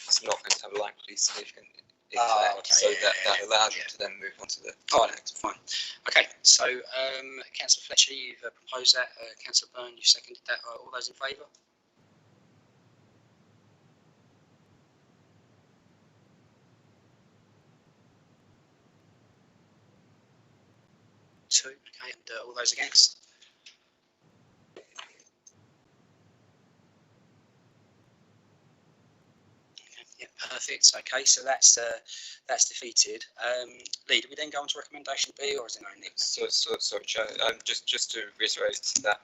it's not going to have a likely significant effect, Okay, so that allows you to then move on to the next. Fine. Okay, so Councillor Fletcher, you've proposed that. Councillor Byrne, you seconded that. All those in favour? Two. Okay, and all those against? Yeah, perfect. Okay, so that's defeated. Lee, do we then go on to recommendation B, or is it no need? Sorry, Chair. Just to reiterate that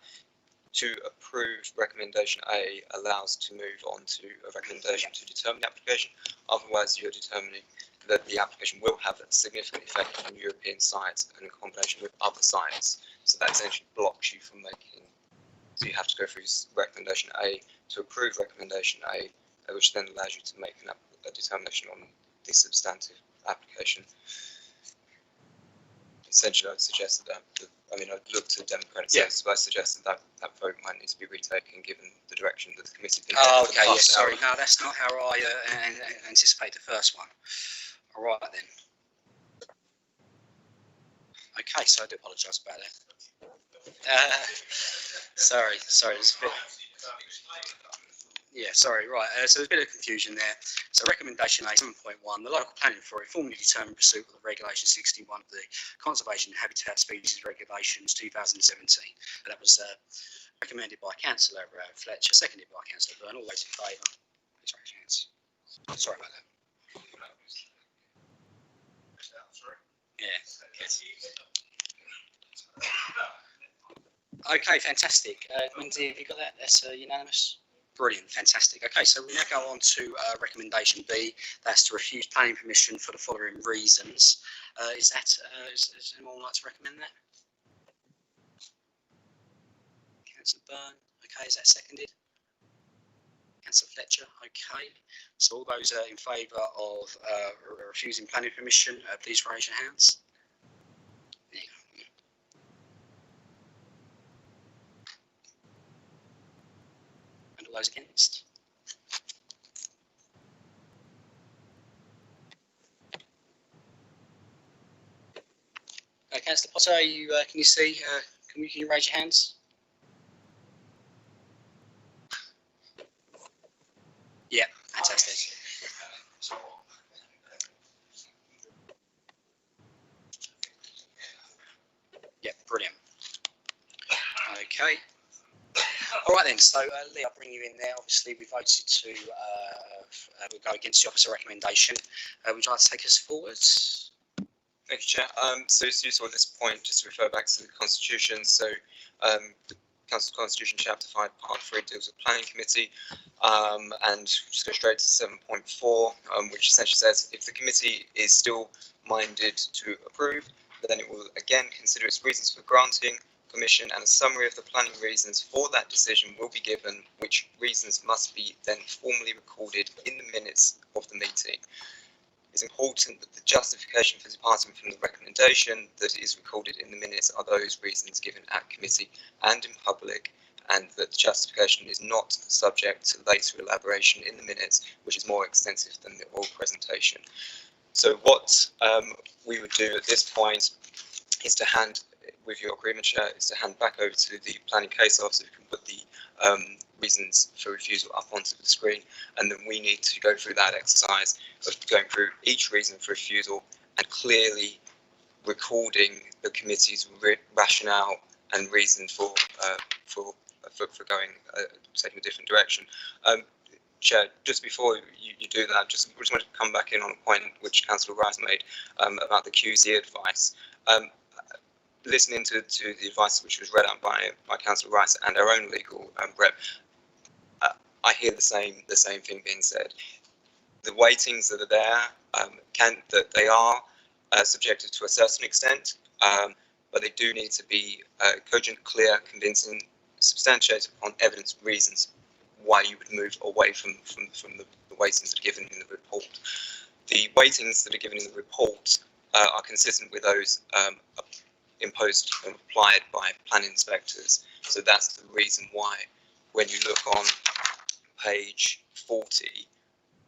to approve recommendation A allows to move on to a recommendation to determine the application. Otherwise, you're determining that the application will have a significant effect on European sites and in combination with other sites. So that essentially blocks you from making. So you have to go through recommendation A to approve recommendation A, which then allows you to make a determination on the substantive application. Essentially, I'd suggest that, I'd look to democratic services, but I suggested that vote might need to be retaken given the direction that the committee did. Oh, okay, yes, sorry, no, that's not how I anticipate the first one. All right, then. Okay, so I do apologise about that. Sorry, there's a bit. Yeah, sorry, right. So there's a bit of confusion there. So recommendation A 7.1, the local planning authority formally determined pursuit of the regulation 61 of the Conservation and Habitat Species Regulations 2017. And that was recommended by Councillor Fletcher, seconded by Councillor Byrne. All those in favour, please raise your hands. Sorry about that. Yeah. Yes. Okay, fantastic. Lindsay, have you got that? That's unanimous. Brilliant, fantastic. Okay, so we now go on to recommendation B. That's to refuse planning permission for the following reasons. Is anyone like to recommend that? Councillor Byrne. Okay, is that seconded? Councillor Fletcher. Okay. So all those in favour of refusing planning permission, please raise your hands. There you go. And all those against? Councillor Potter, can you see? Can you raise your hands? Yeah, fantastic. Yeah, brilliant. Okay. All right then, so Lee, I'll bring you in there. Obviously, we voted to we'll go against the opposite recommendation. Would you like to take us forward? Thank you, Chair. So it's useful at this point just to refer back to the Constitution. So the Council Constitution Chapter 5, Part 3 deals with Planning Committee, and just go straight to 7.4, which essentially says if the committee is still minded to approve, then it will again consider its reasons for granting permission, and a summary of the planning reasons for that decision will be given, which reasons must be then formally recorded in the minutes of the meeting. It's important that the justification for departing from the recommendation that is recorded in the minutes are those reasons given at committee and in public, and that the justification is not subject to later elaboration in the minutes, which is more extensive than the oral presentation. So what we would do at this point is to hand, with your agreement, Chair, is to hand back over to the planning case officer who can put the reasons for refusal up onto the screen, and then we need to go through that exercise of going through each reason for refusal and clearly recording the committee's rationale and reason for going taking a different direction. Chair, just before you do that, just wanted to come back in on a point which Councillor Rice made about the QC advice. Listening to the advice which was read out by Councillor Rice and our own legal rep, I hear the same thing being said. The weightings that are there they are subjective to a certain extent, but they do need to be cogent, clear, convincing, substantiated upon evidence, reasons why you would move away from the weightings that are given in the report. The weightings that are given in the report are consistent with those imposed and applied by planning inspectors. So that's the reason why, when you look on page 40,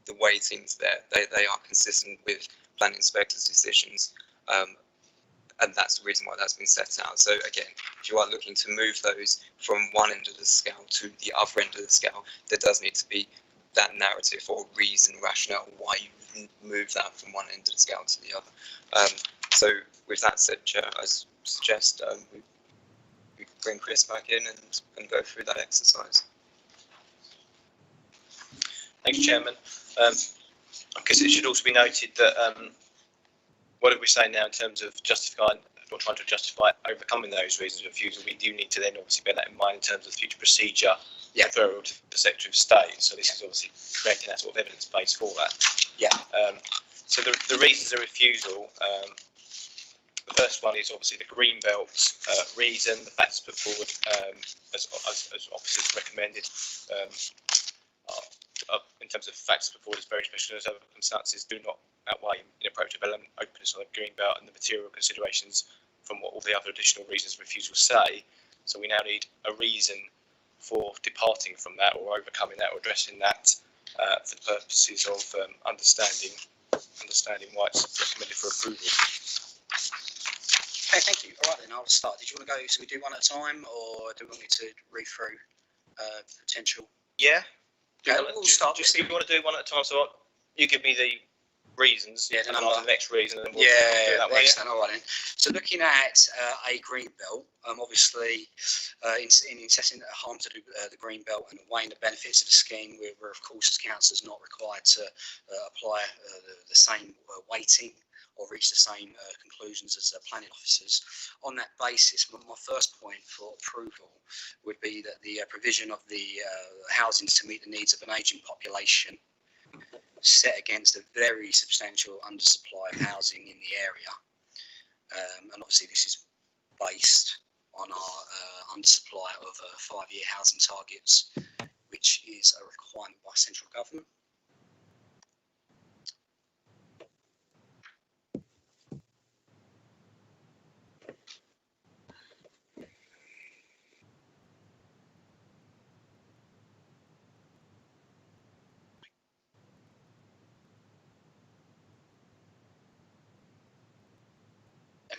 the weightings there, they are consistent with planning inspectors' decisions, and that's the reason why that's been set out. So again, if you are looking to move those from one end of the scale to the other end of the scale, there does need to be that narrative or reason, rationale why you move that from one end of the scale to the other. So with that said, Chair, I suggest we bring Chris back in and go through that exercise. Thank you, Chairman. I guess it should also be noted that what are we saying now in terms of justifying or trying to justify overcoming those reasons of refusal? We do need to then obviously bear that in mind in terms of the future procedure referral to the Secretary of State. So this is obviously creating that sort of evidence base for that. Yeah. So the reasons of refusal, the first one is obviously the Greenbelt reason, the facts put forward as officers recommended. In terms of facts put forward as very special circumstances do not outweigh inappropriate development, openness on the Greenbelt and the material considerations from what all the other additional reasons of refusal say. So we now need a reason for departing from that or overcoming that or addressing that for the purposes of understanding why it's recommended for approval. Okay, thank you. All right, then I'll start. Did you want to go, so we do one at a time, or do you want me to read through potential? Yeah. We'll start. Just if you want to do one at a time, so you give me the reasons, yeah, and I'll do the next reason, and then we'll do that way. Excellent. All right, then. So looking at a green belt, obviously, in assessing the harm to the green belt and weighing the benefits of the scheme, we're of course as councillors not required to apply the same weighting or reach the same conclusions as planning officers. On that basis, my first point for approval would be that the provision of the housings to meet the needs of an ageing population set against a very substantial undersupply of housing in the area. And obviously this is based on our undersupply of 5-year housing targets, which is a requirement by central government.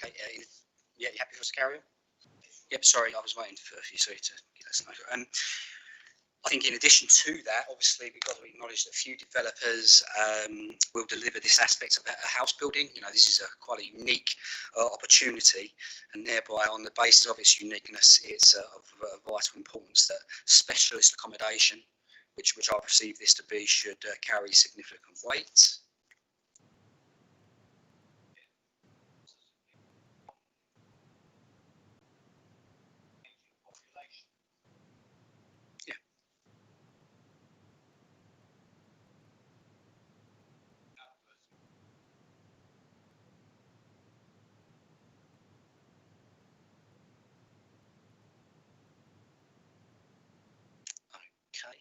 Okay, yeah, you happy for us to carry on? Yep, sorry, I was waiting for you to get us over. I think in addition to that, obviously, we've got to acknowledge that few developers will deliver this aspect of a house building. You know, this is quite a unique opportunity, and thereby, on the basis of its uniqueness, it's of vital importance that specialist accommodation, which I perceive this to be, should carry significant weight. Okay,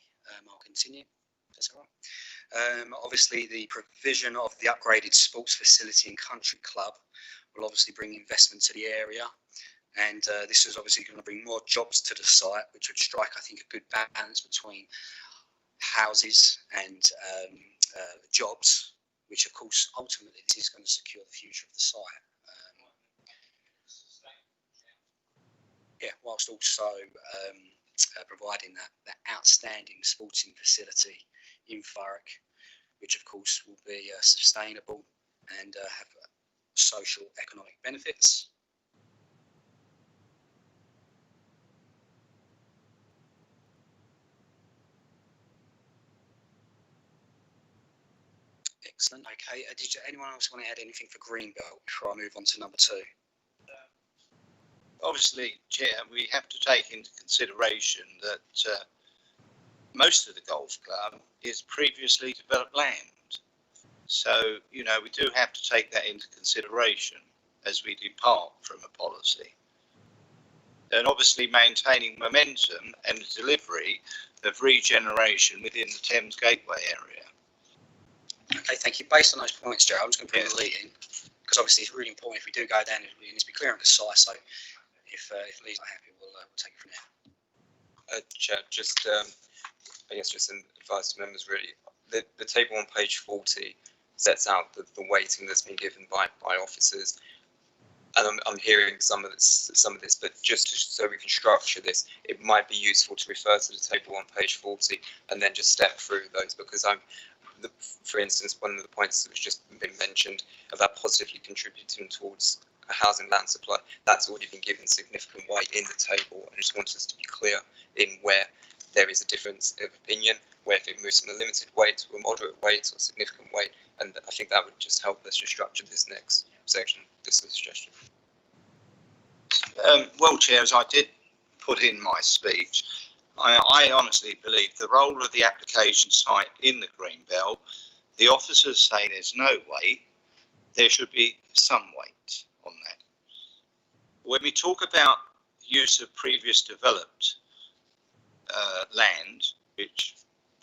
I'll continue. That's all right. Obviously, the provision of the upgraded sports facility and country club will obviously bring investment to the area, and this is obviously going to bring more jobs to the site, which would strike, I think, a good balance between houses and jobs, which, of course, ultimately this is going to secure the future of the site. Yeah, whilst also providing that outstanding sporting facility in Thurrock, which of course will be sustainable and have social economic benefits. Excellent. Okay. Did anyone else want to add anything for Greenbelt before I move on to number 2? Obviously, Chair, we have to take into consideration that most of the golf club is previously developed land. So, you know, we do have to take that into consideration as we depart from a policy. And obviously maintaining momentum and the delivery of regeneration within the Thames Gateway area. Okay, thank you. Based on those points, Joe, I'm just going to put the lead in, because obviously it's really important if we do go down, it needs to be clear and concise. So if Lee's not happy, we'll take it from there. Chair, just I guess just some advice to members really. The table on page 40 sets out the weighting that's been given by officers. And I'm hearing some of this, but just so we can structure this, it might be useful to refer to the table on page 40 and then just step through those, because for instance, one of the points that was just been mentioned about positively contributing towards a housing land supply, that's already been given significant weight in the table. I just want us to be clear in where there is a difference of opinion, where if it moves from a limited weight to a moderate weight or significant weight, and I think that would just help us to structure this next section. This is a suggestion. Well, Chair, as I did put in my speech, I honestly believe the role of the application site in the Greenbelt, the officers say there's no weight, there should be some weight on that. When we talk about use of previous developed land, which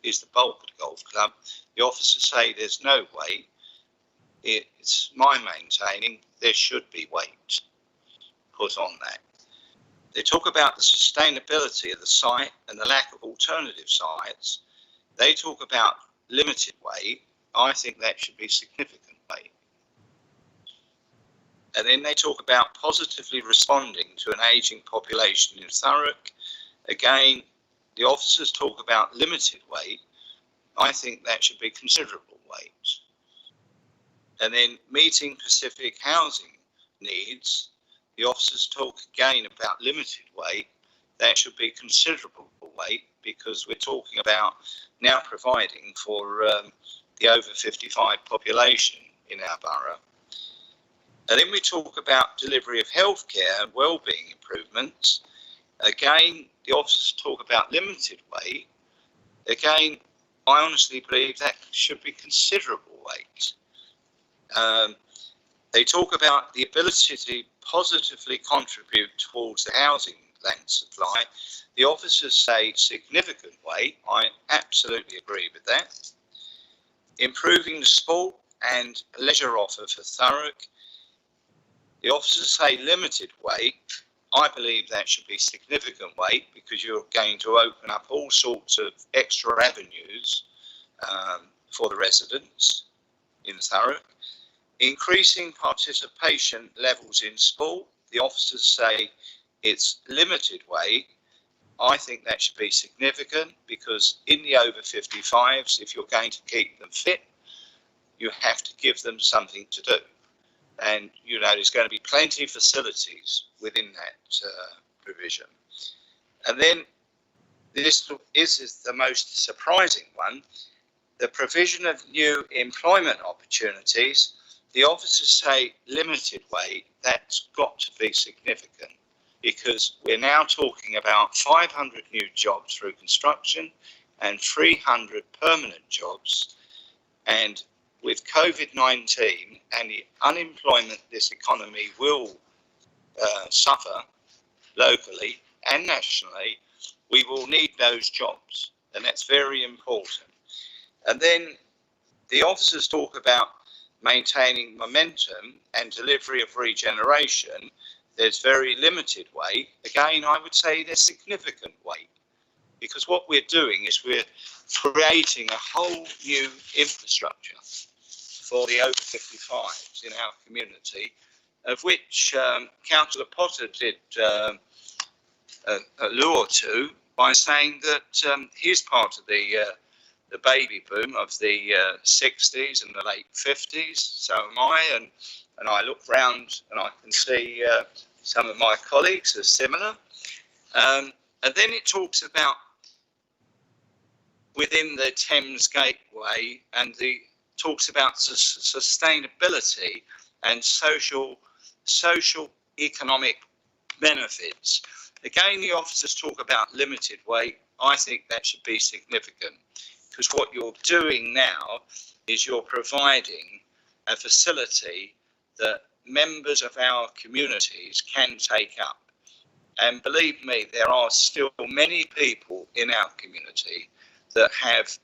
is the bulk of the golf club, the officers say there's no weight. It's my maintaining there should be weight put on that. They talk about the sustainability of the site and the lack of alternative sites. They talk about limited weight. I think that should be significant weight. And then they talk about positively responding to an ageing population in Thurrock. Again, the officers talk about limited weight. I think that should be considerable weight. And then meeting Pacific housing needs, the officers talk again about limited weight. That should be considerable weight, because we're talking about now providing for the over 55 population in our borough. And then we talk about delivery of healthcare and wellbeing improvements. Again, the officers talk about limited weight. Again, I honestly believe that should be considerable weight. They talk about the ability to positively contribute towards the housing land supply. The officers say significant weight. I absolutely agree with that. Improving the sport and leisure offer for Thurrock. The officers say limited weight. I believe that should be significant weight, because you're going to open up all sorts of extra avenues for the residents in Thurrock. Increasing participation levels in sport. The officers say it's limited weight. I think that should be significant, because in the over 55s, if you're going to keep them fit, you have to give them something to do. And, you know, there's going to be plenty of facilities within that provision. And then this is the most surprising one, the provision of new employment opportunities. The officers say limited weight. That's got to be significant, because we're now talking about 500 new jobs through construction and 300 permanent jobs. And with COVID-19 and the unemployment this economy will suffer locally and nationally, we will need those jobs, and that's very important. And then the officers talk about maintaining momentum and delivery of regeneration. There's very limited weight. Again, I would say there's significant weight, because what we're doing is we're creating a whole new infrastructure for the over 55s in our community, of which Councillor Potter did allure to by saying that he's part of the baby boom of the 60s and the late 50s. So am I, and I look round and I can see some of my colleagues are similar. And then it talks about within the Thames Gateway, and talks about sustainability and social economic benefits. Again, the officers talk about limited weight. I think that should be significant, because what you're doing now is you're providing a facility that members of our communities can take up. And believe me, there are still many people in our community that have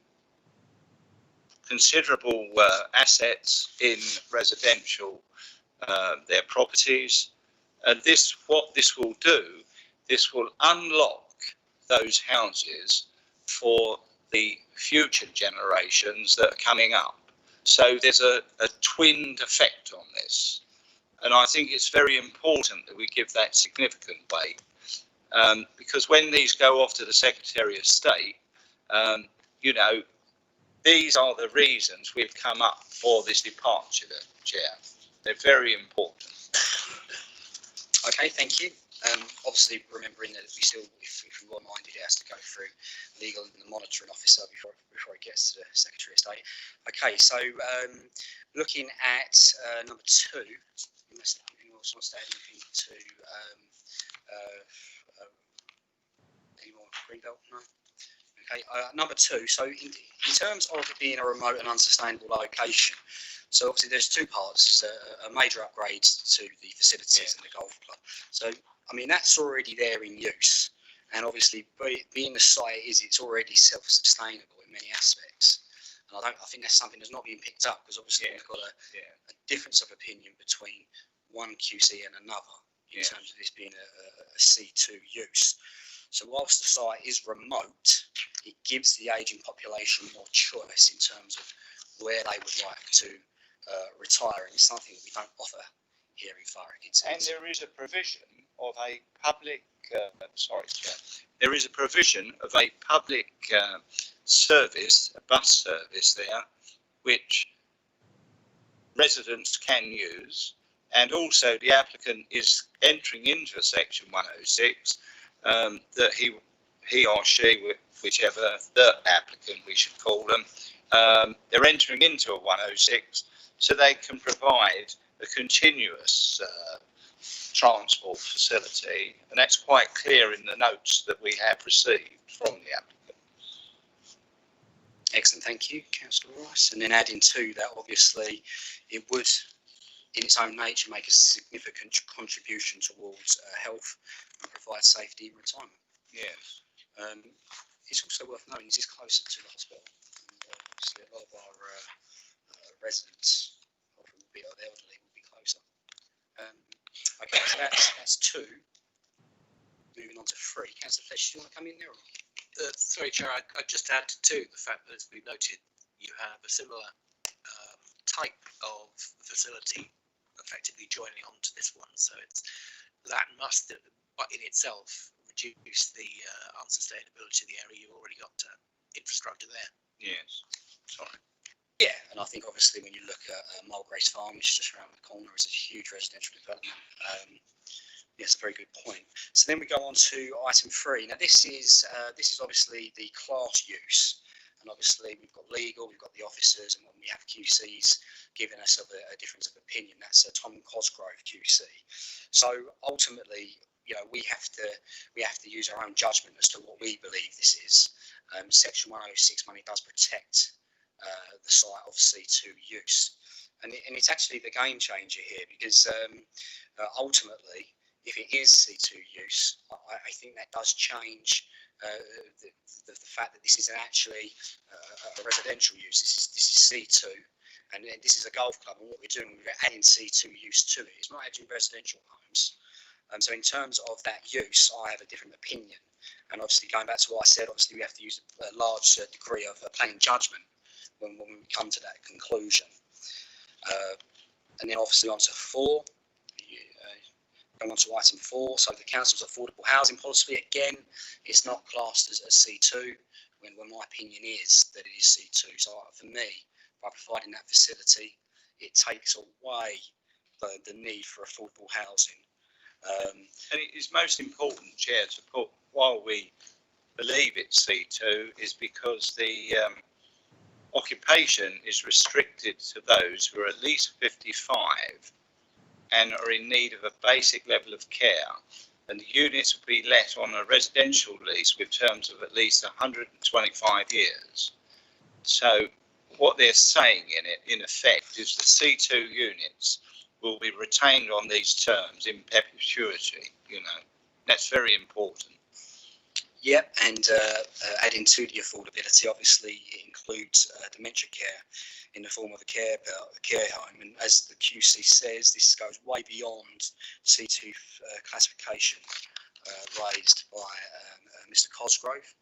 considerable assets in residential, their properties. And what this will do, this will unlock those houses for the future generations that are coming up. So there's a twinned effect on this. And I think it's very important that we give that significant weight, because when these go off to the Secretary of State, you know, these are the reasons we've come up for this departure, Chair. They're very important. Okay, thank you. Obviously, remembering that we still, if we were minded, it has to go through legal and the monitoring officer before it gets to the Secretary of State. Okay, so looking at number 2, unless anyone else wants to add anything to any more Greenbelt? No. Okay, number 2. So in terms of it being a remote and unsustainable location, so obviously there's 2 parts. There's a major upgrade to the facilities and the golf club. So I mean that's already there in use, and obviously being the site is, it's already self-sustainable in many aspects. And I think that's something that's not being picked up, because obviously we've got a difference of opinion between one QC and another in terms of this being a C2 use. So whilst the site is remote, it gives the ageing population more choice in terms of where they would like to retire, and it's something that we don't offer here in Thurrock. And there is a provision of a public, there is a provision of a public service, a bus service there, which residents can use, and also the applicant is entering into a section 106 that he or she, whichever the applicant we should call them, they're entering into a 106 so they can provide a continuous transport facility, and that's quite clear in the notes that we have received from the applicant. Excellent, thank you, Councillor Rice. And then adding to that, obviously, it would, in its own nature, make a significant contribution towards health and provide safety in retirement. Yes. It's also worth noting this is closer to the hospital. And, obviously, a lot of our residents, often will be the elderly, will be closer. Okay, so that's 2. Moving on to 3. Councillor Fletcher, do you want to come in there? Or? Sorry, Chair, I'd just add to the fact that, as we noted, you have a similar type of facility effectively joining on to this one. So that must, in itself, reduce the unsustainability of the area. You've already got infrastructure there. Yes. Sorry. Yeah, and I think obviously when you look at Mulgrace Farm, which is just around the corner, is a huge residential development. Yes, a very good point. So then we go on to item 3. Now this is obviously the class use, and obviously we've got legal, we've got the officers, and when we have QCs giving us a difference of opinion, that's Tom Cosgrove QC. So ultimately, you know, we have to use our own judgment as to what we believe this is. Section 106 money does protect the site of C2 use, and it's actually the game changer here, because ultimately, if it is C2 use, I think that does change the fact that this isn't actually a residential use. This is C2, and this is a golf club, and what we're doing, we're adding C2 use to it. It's not adding residential homes. So in terms of that use, I have a different opinion, and obviously going back to what I said, obviously we have to use a large degree of plain judgment when we come to that conclusion. And then obviously on to 4. Go on to item 4. So the council's affordable housing policy, again, it's not classed as a C2, when my opinion is that it is C2. So for me, by providing that facility, it takes away the need for affordable housing. And it is most important, Chair, to put, while we believe it's C2, is because the occupation is restricted to those who are at least 55 and are in need of a basic level of care, and the units will be let on a residential lease with terms of at least 125 years. So what they're saying in it, in effect, is the C2 units will be retained on these terms in perpetuity. You know, that's very important. Yep, and adding to the affordability, obviously it includes dementia care in the form of a care home, and as the QC says, this goes way beyond C2 classification raised by Mr. Cosgrove.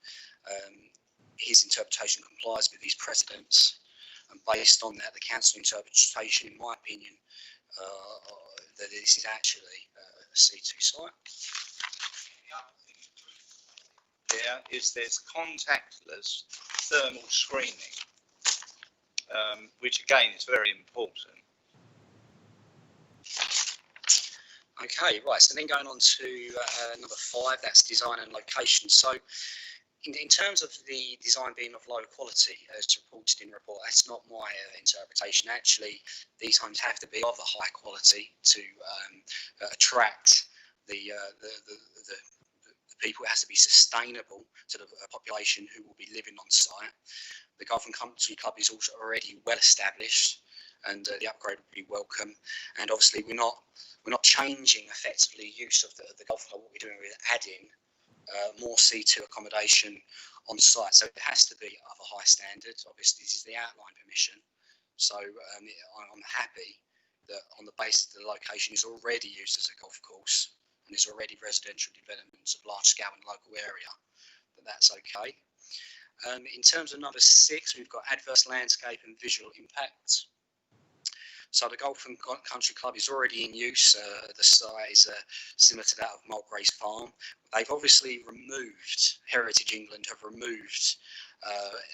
His interpretation complies with these precedents, and based on that, the council interpretation, in my opinion, that this is actually a C2 site. There is there's contactless thermal screening, which again is very important. Okay, right, so then going on to number 5, that's design and location. So in terms of the design being of low quality, as reported in the report, that's not my interpretation. Actually, these homes have to be of a high quality to attract the people. It has to be sustainable to the population who will be living on site. The Golf and Country Club is also already well established, and the upgrade would be welcome. And obviously, we're not changing effectively use of the golf club. What we're doing is adding more C2 accommodation on site. So it has to be of a high standard. Obviously, this is the outline permission. So I'm happy that on the basis that the location is already used as a golf course and there's already residential developments of large scale in the local area, that's okay. In terms of number 6, we've got adverse landscape and visual impacts. So the Golf and Country Club is already in use. The site is similar to that of Mulgraves Farm. They've obviously removed, Heritage England have removed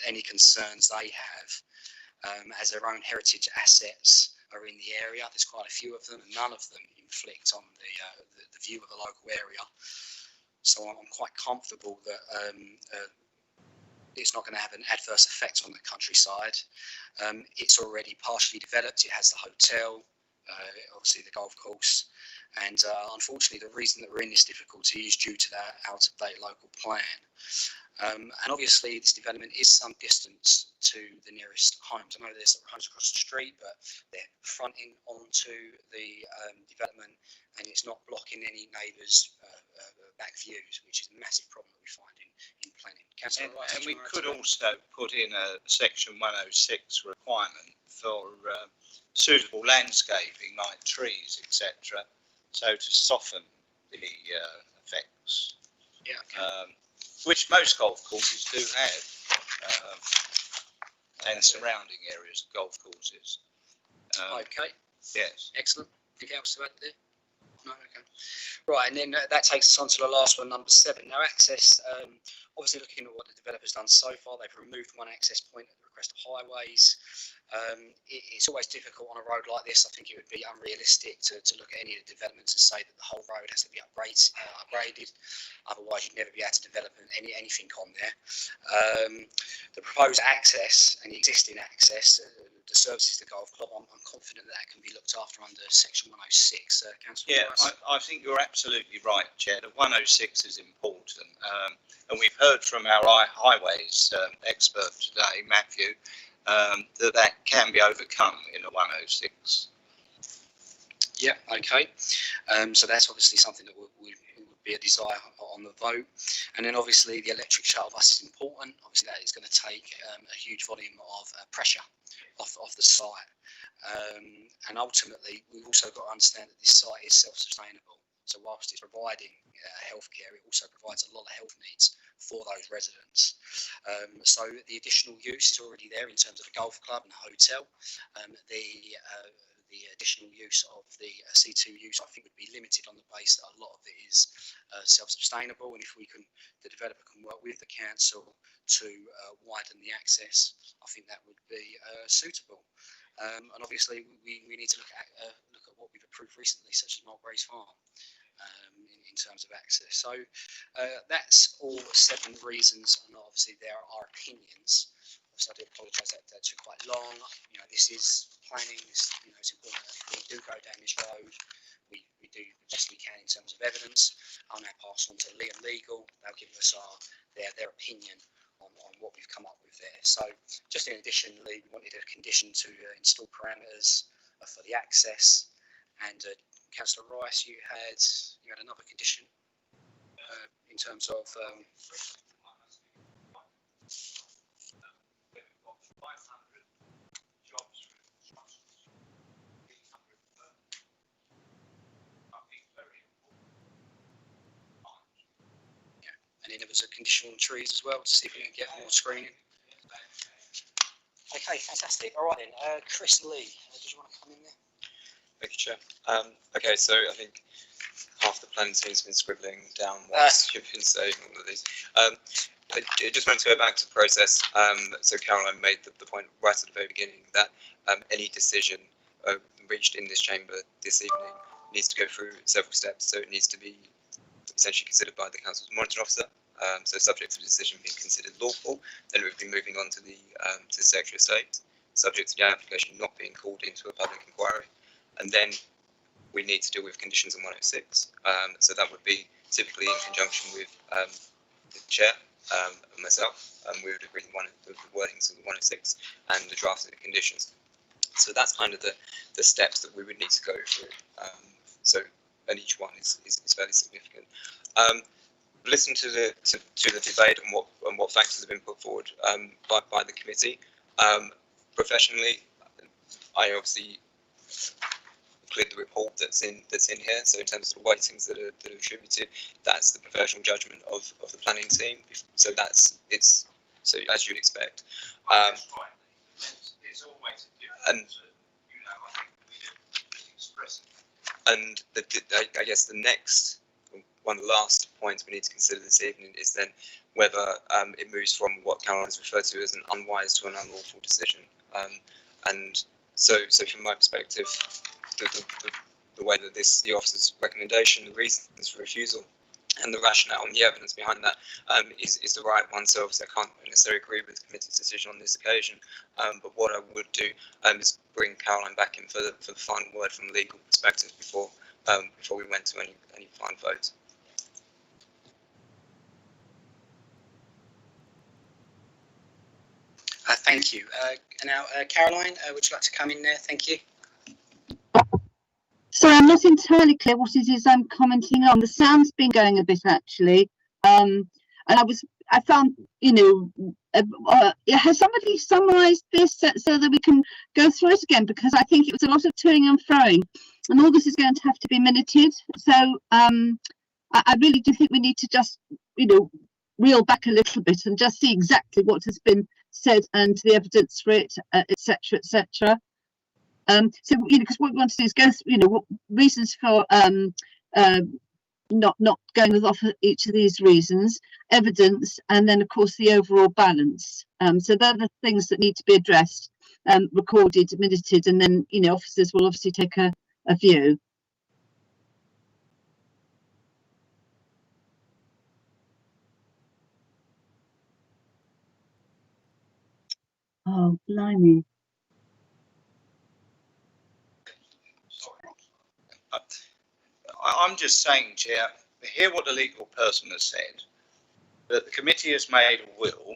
any concerns they have, as their own heritage assets are in the area. There's quite a few of them, and none of them inflict on the view of the local area. So I'm quite comfortable that it's not going to have an adverse effect on the countryside. It's already partially developed. It has the hotel, obviously the golf course, and unfortunately the reason that we're in this difficulty is due to that out-of-date local plan. And obviously this development is some distance to the nearest homes. I know there's homes across the street, but they're fronting onto the development, and it's not blocking any neighbours' back views, which is a massive problem that we find in planning. And we could also put in a section 106 requirement for suitable landscaping like trees, etc., so to soften the effects. Yeah. Okay. Which most golf courses do have, and surrounding areas of golf courses. Okay. Yes. Excellent. Anything else to add there? No, okay. Right, and then that takes us on to the last one, number 7. Now, access. Obviously, looking at what the developer's done so far, they've removed one access point at the request of highways. It's always difficult on a road like this. I think it would be unrealistic to look at any of the developments and say that the whole road has to be upgraded. Otherwise, you'd never be able to develop anything on there. The proposed access and the existing access, the services to the golf club, I'm confident that can be looked after under section 106. Councillor Rice? I think you're absolutely right, Chair. The 106 is important, and we've heard from our highways expert today, Matthew, that can be overcome in a 106. Yeah, okay. So that's obviously something that would be a desire on the vote. And then obviously the electric shuttle bus is important. Obviously that is going to take a huge volume of pressure off the site. And ultimately, we've also got to understand that this site is self-sustainable. So whilst it's providing healthcare, it also provides a lot of health needs for those residents. So the additional use is already there in terms of the golf club and the hotel. The additional use of the C2 use, I think, would be limited on the basis that a lot of it is self-sustainable. And if the developer can work with the council to widen the access, I think that would be suitable. And obviously, we need to look at what we've approved recently, such as Mulgraves Farm, in terms of access. So that's all 7 reasons, and obviously there are opinions. So I do apologise that took quite long. This is planning. It's important that if we do go down this road, we do the best we can in terms of evidence. I'll now pass on to Lee and Legal. They'll give us their opinion on what we've come up with there. So just in addition, Lee, we wanted a condition to install parameters for the access, and Councillor Rice, you had another condition in terms of and then there was a condition on trees as well to see if we can get more screening. Okay, fantastic. All right then, Chris Lee, did you want to come in there? Thank you, Chair. Okay, so I think half the planning team's been scribbling down whilst you've been saying all of these. I just wanted to go back to the process. So Caroline made the point right at the very beginning that any decision reached in this chamber this evening needs to go through several steps. So it needs to be essentially considered by the council's monitoring officer. So subject to the decision being considered lawful, then it would be moving on to the Secretary of State, subject to the application not being called into a public inquiry, and then we need to deal with conditions in 106. So that would be typically in conjunction with the chair and myself. We would agree on the wordings of the 106 and the draft of the conditions. So that's kind of the steps that we would need to go through. And each one is fairly significant. Listen to the debate and what factors have been put forward by the committee. Professionally, I obviously include the report that's in here. So in terms of the weightings that are attributed, that's the professional judgment of the planning team. So it's as you'd expect. It's always and and I guess the next one of the last points we need to consider this evening is then whether it moves from what Caroline has referred to as an unwise to an unlawful decision. And so from my perspective, the way that the officer's recommendation, the reasons for refusal, and the rationale and the evidence behind that is the right one. So obviously I can't necessarily agree with the committee's decision on this occasion, but what I would do is bring Caroline back in for the final word from a legal perspective before we went to any final votes. Thank you. Now, Caroline, would you like to come in there? Thank you. So I'm not entirely clear what it is I'm commenting on. The sound's been going a bit actually, and I found, has somebody summarised this so that we can go through it again, because I think it was a lot of toing and froing, and all this is going to have to be minuted. So I really do think we need to just reel back a little bit and just see exactly what has been said and the evidence for it, etc., etc. So because what we want to do is go through, what reasons for not going with off each of these reasons, evidence, and then of course the overall balance. So they're the things that need to be addressed, recorded, minuted, and then officers will obviously take a view. Oh, blimey. I'm just saying, Chair, hear what the legal person has said, that the committee has made a will.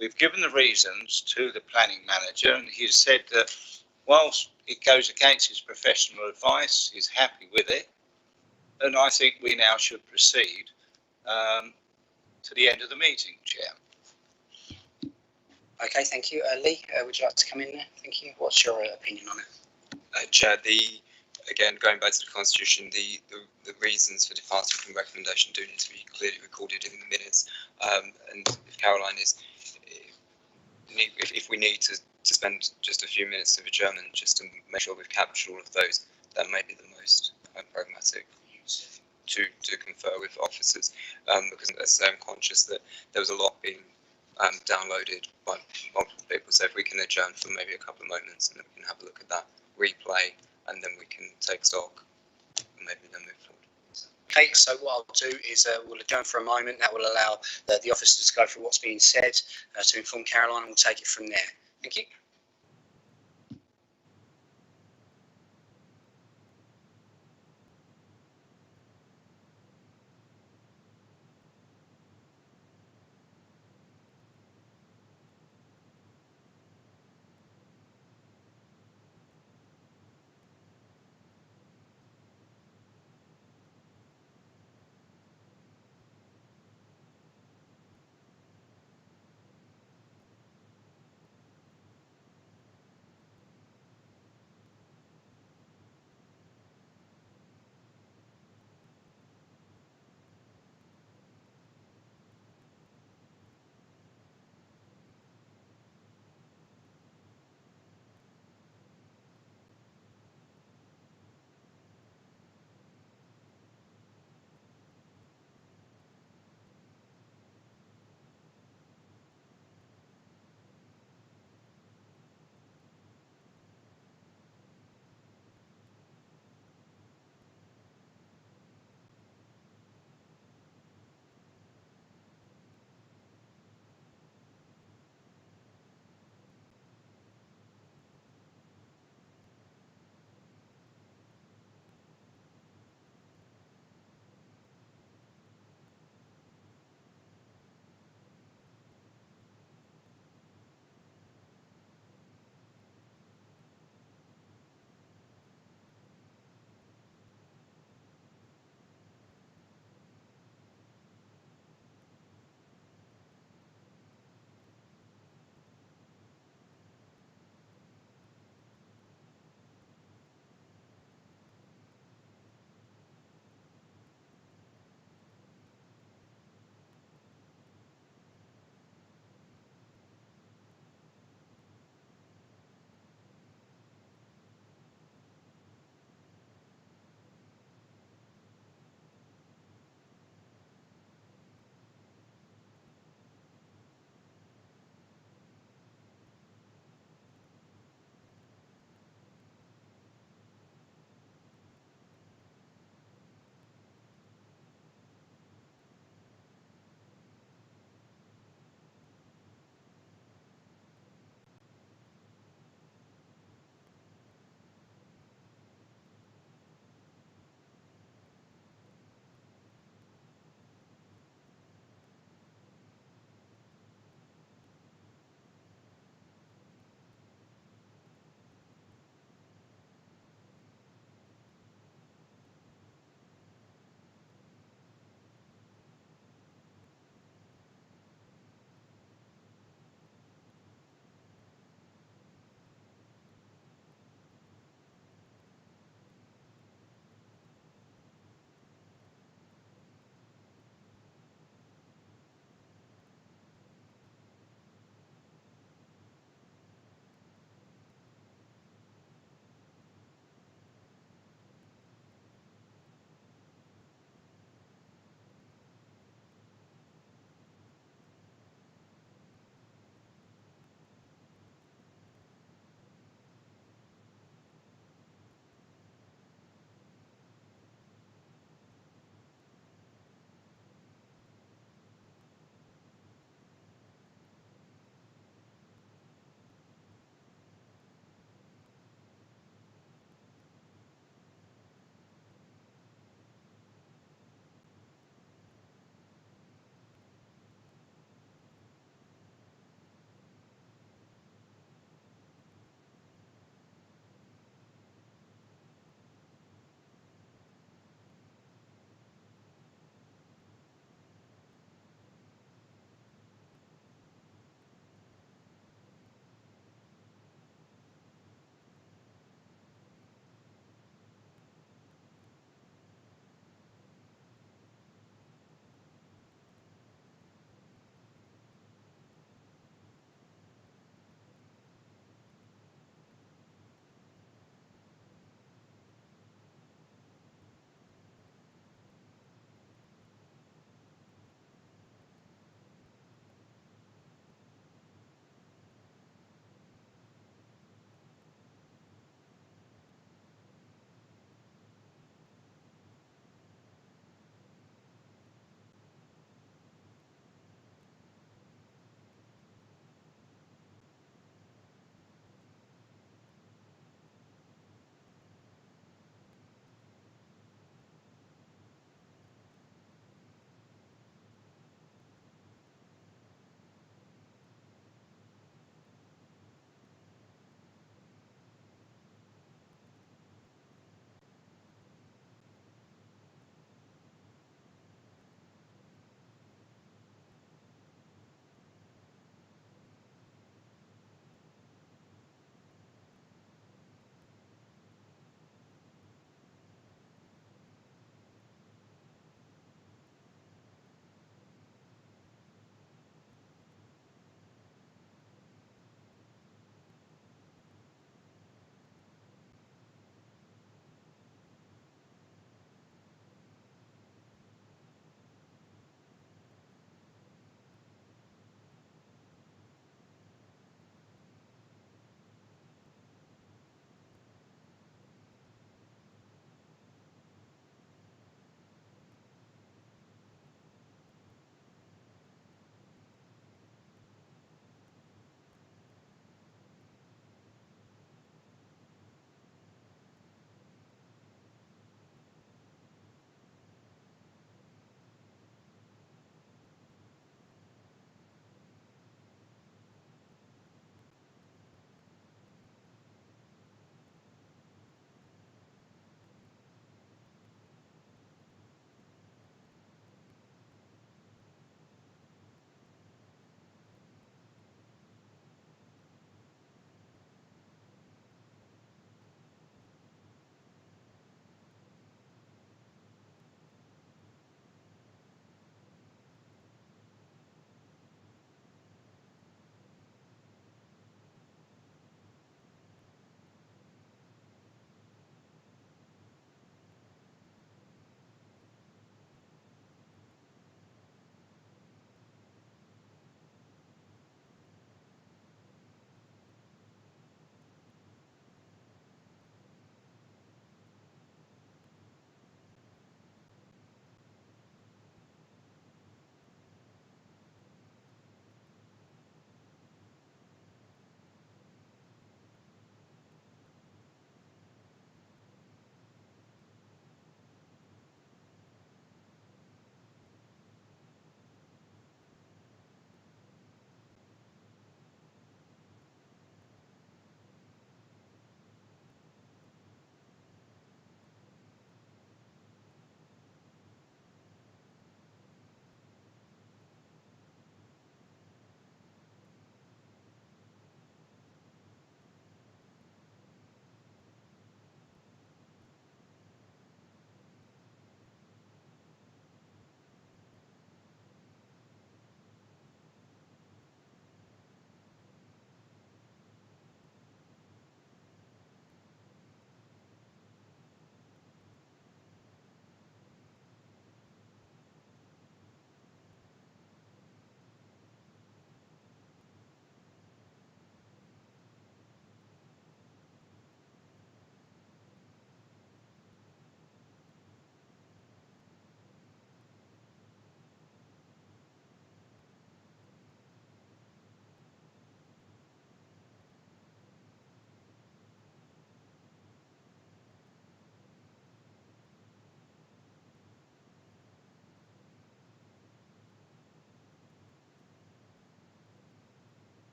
We've given the reasons to the planning manager, and he has said that whilst it goes against his professional advice, he's happy with it. And I think we now should proceed to the end of the meeting, Chair. Okay, thank you. Lee, would you like to come in there? Thank you. What's your opinion on it? Chair, again, going back to the Constitution, the reasons for departure from recommendation do need to be clearly recorded in the minutes. And if Caroline if we need to spend just a few minutes of adjournment just to make sure we've captured all of those, that may be the most pragmatic to confer with officers. Because as I say, I'm conscious that there was a lot being downloaded by multiple people. So if we can adjourn for maybe a couple of moments and then we can have a look at that replay, and then we can take stock and maybe then move forward. Okay, so what I'll do is we'll adjourn for a moment. That will allow the officers to go through what's being said to inform Caroline, and we'll take it from there. Thank you.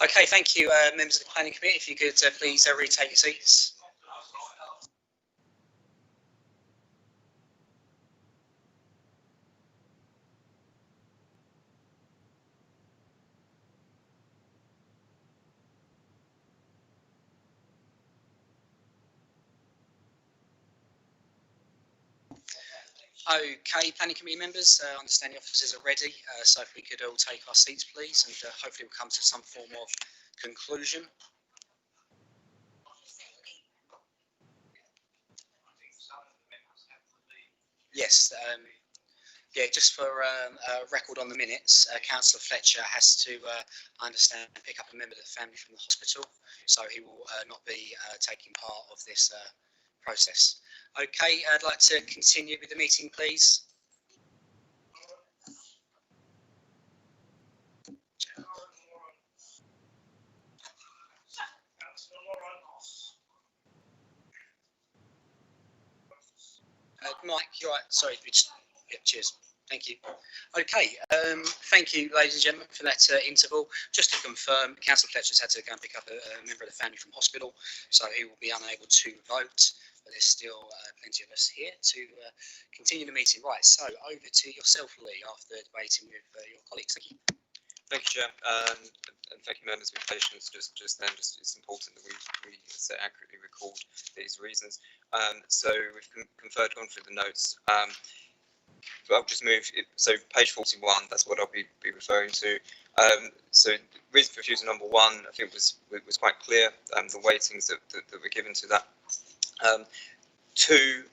Okay, thank you, members of the planning committee. If you could please retake your seats. Okay, planning committee members, I understand the officers are ready, so if we could all take our seats, please, and hopefully we'll come to some form of conclusion. Yes, yeah, just for a record on the minutes, Councillor Fletcher has to, I understand, pick up a member of the family from the hospital, so he will not be taking part of this process. Okay, I'd like to continue with the meeting, please. Mike, you're right. Sorry, yeah, cheers. Thank you. Okay, thank you, ladies and gentlemen, for that interval. Just to confirm, Councillor Fletcher's had to go and pick up a member of the family from hospital, so he will be unable to vote. But there's still plenty of us here to continue the meeting. Right, so over to yourself, Lee, after debating with your colleagues. Thank you. Thank you, Chair, and thank you, members, for your patience. Just then, it's important that we accurately record these reasons. So we've gone through the notes. I'll just move. So page 41. That's what I'll be referring to. So reason for refusal number 1, I think was quite clear. The weightings that were given to that. 2.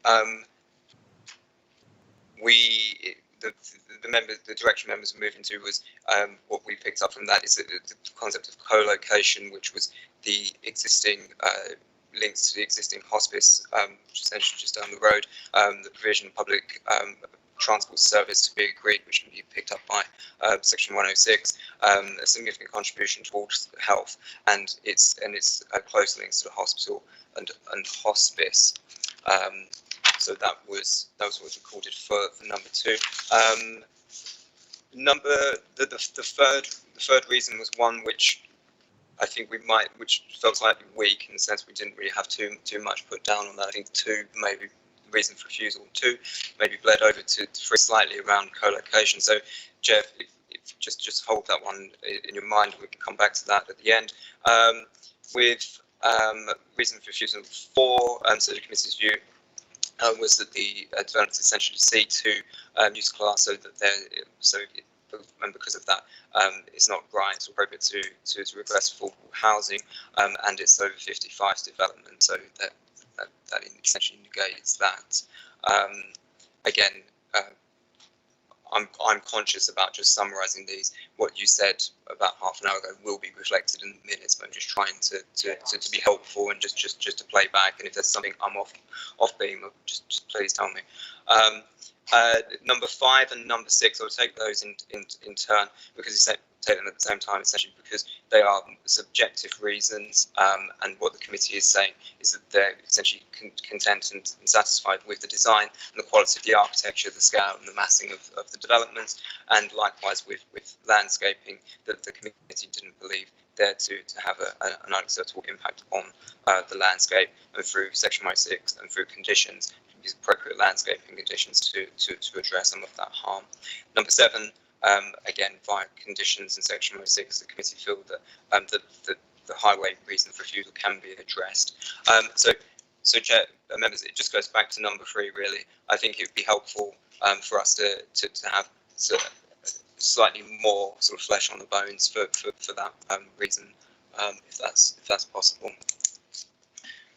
The direction members were moving to was what we picked up from that is the concept of co-location, which was the existing links to the existing hospice, which is essentially just down the road, the provision of public transport service to be agreed, which can be picked up by section 106, a significant contribution towards health and its close links to the hospital and hospice. So that was what was recorded for number 2. The third reason was one which I think which felt slightly weak in the sense we didn't really have too much put down on that. I think 2 maybe the reason for refusal 2 maybe bled over to 3 slightly around co-location. So Jeff, if just hold that one in your mind. We can come back to that at the end. With reason for refusal 4, so the committee's view was that the development essentially C2 use class, so that and because of that, it's not right or appropriate to regress affordable housing, and it's over 55 development, so that essentially negates that. Again, I'm conscious about just summarising these. What you said about half an hour ago will be reflected in the minutes, but I'm just trying to be helpful and just to play back. And if there's something I'm off beam, just please tell me. Number 5 and number 6, I'll take those in turn because you take them at the same time, essentially because they are subjective reasons, and what the committee is saying is that they're essentially content and satisfied with the design and the quality of the architecture, the scale and the massing of the developments, and likewise with landscaping, that the committee didn't believe there to have an unacceptable impact on the landscape, and through section 106 and through conditions, use appropriate landscaping conditions to address some of that harm. Number 7, again, via conditions in section 106, the committee feel that the highway reason for refusal can be addressed. So Chair, members, it just goes back to number 3, really. I think it would be helpful for us to have slightly more sort of flesh on the bones for that reason, if that's possible.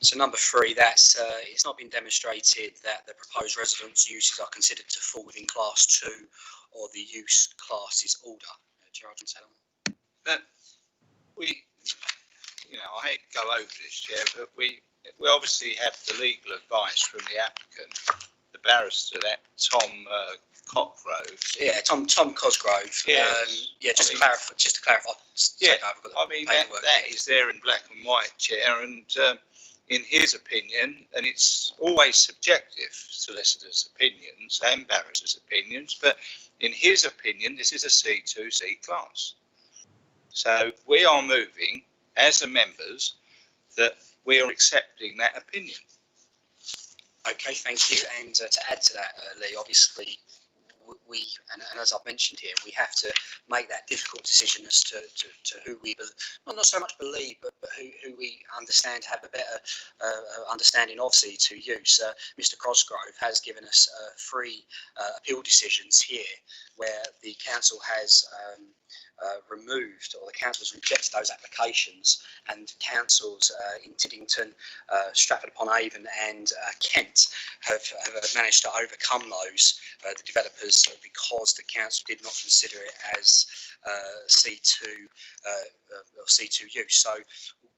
So number 3, that's it's not been demonstrated that the proposed residence uses are considered to fall within class 2 or the use classes order. Gerard, can you say that? I hate to go over this, Chair, but we obviously have the legal advice from the applicant, the barrister, that Tom Cosgrove. Yeah, Tom Cosgrove. Yes. Just to clarify. Yeah, I mean that is there in black and white, Chair, and in his opinion, and it's always subjective, solicitors' opinions and barristers' opinions, but in his opinion, this is a C2C class. So we are moving as the members that we are accepting that opinion. Okay, thank you. And to add to that, Lee, obviously, we and as I've mentioned here, we have to make that difficult decision as to who we not so much believe, but who we understand have a better understanding of C2 use. Mr. Cosgrove has given us 3 appeal decisions here where the council has removed, or the council has rejected those applications, and councils in Tiddington, Stratford upon Avon and Kent have managed to overcome those, the developers, because the council did not consider it as C2 or C2 use. So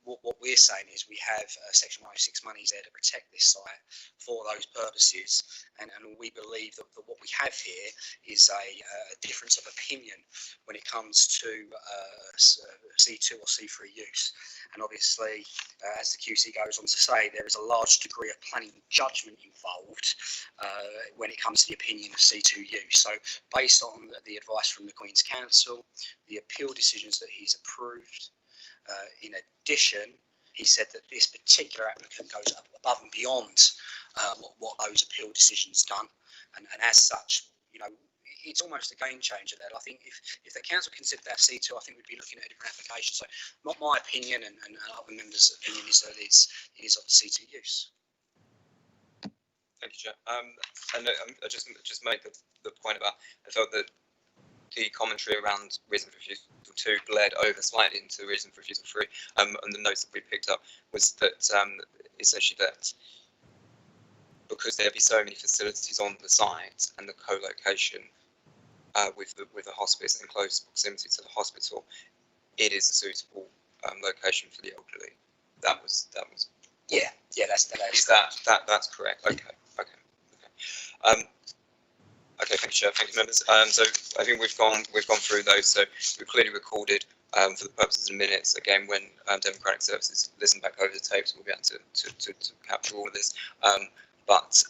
what we're saying is we have Section 106 monies there to protect this site for those purposes, and we believe that what we have here is a difference of opinion when it comes to C2 or C3 use. And obviously, as the QC goes on to say, there is a large degree of planning judgment involved when it comes to the opinion of C2 use. So based on the advice from the Queen's Council, the appeal decisions that he's approved, in addition, he said that this particular applicant goes above and beyond what those appeal decisions done, and as such, you know, it's almost a game changer there. I think if the council considered that C2, I think we'd be looking at a different application. So not my opinion, and other members' opinion is that it is of the C2 use. Thank you, Chair. And I just made the point about, I felt that the commentary around reason for refusal 2 bled over slightly into reason for refusal 3, and the notes that we picked up was that essentially that because there'd be so many facilities on the site and the co-location with the hospice in close proximity to the hospital, it is a suitable location for the elderly. That was. Yeah, that's that's correct. Okay. Okay, thank you, Chair. Thank you, members. So I think we've gone through those. So we've clearly recorded for the purposes of minutes. Again, when Democratic Services listen back over the tapes, we'll be able to capture all of this. But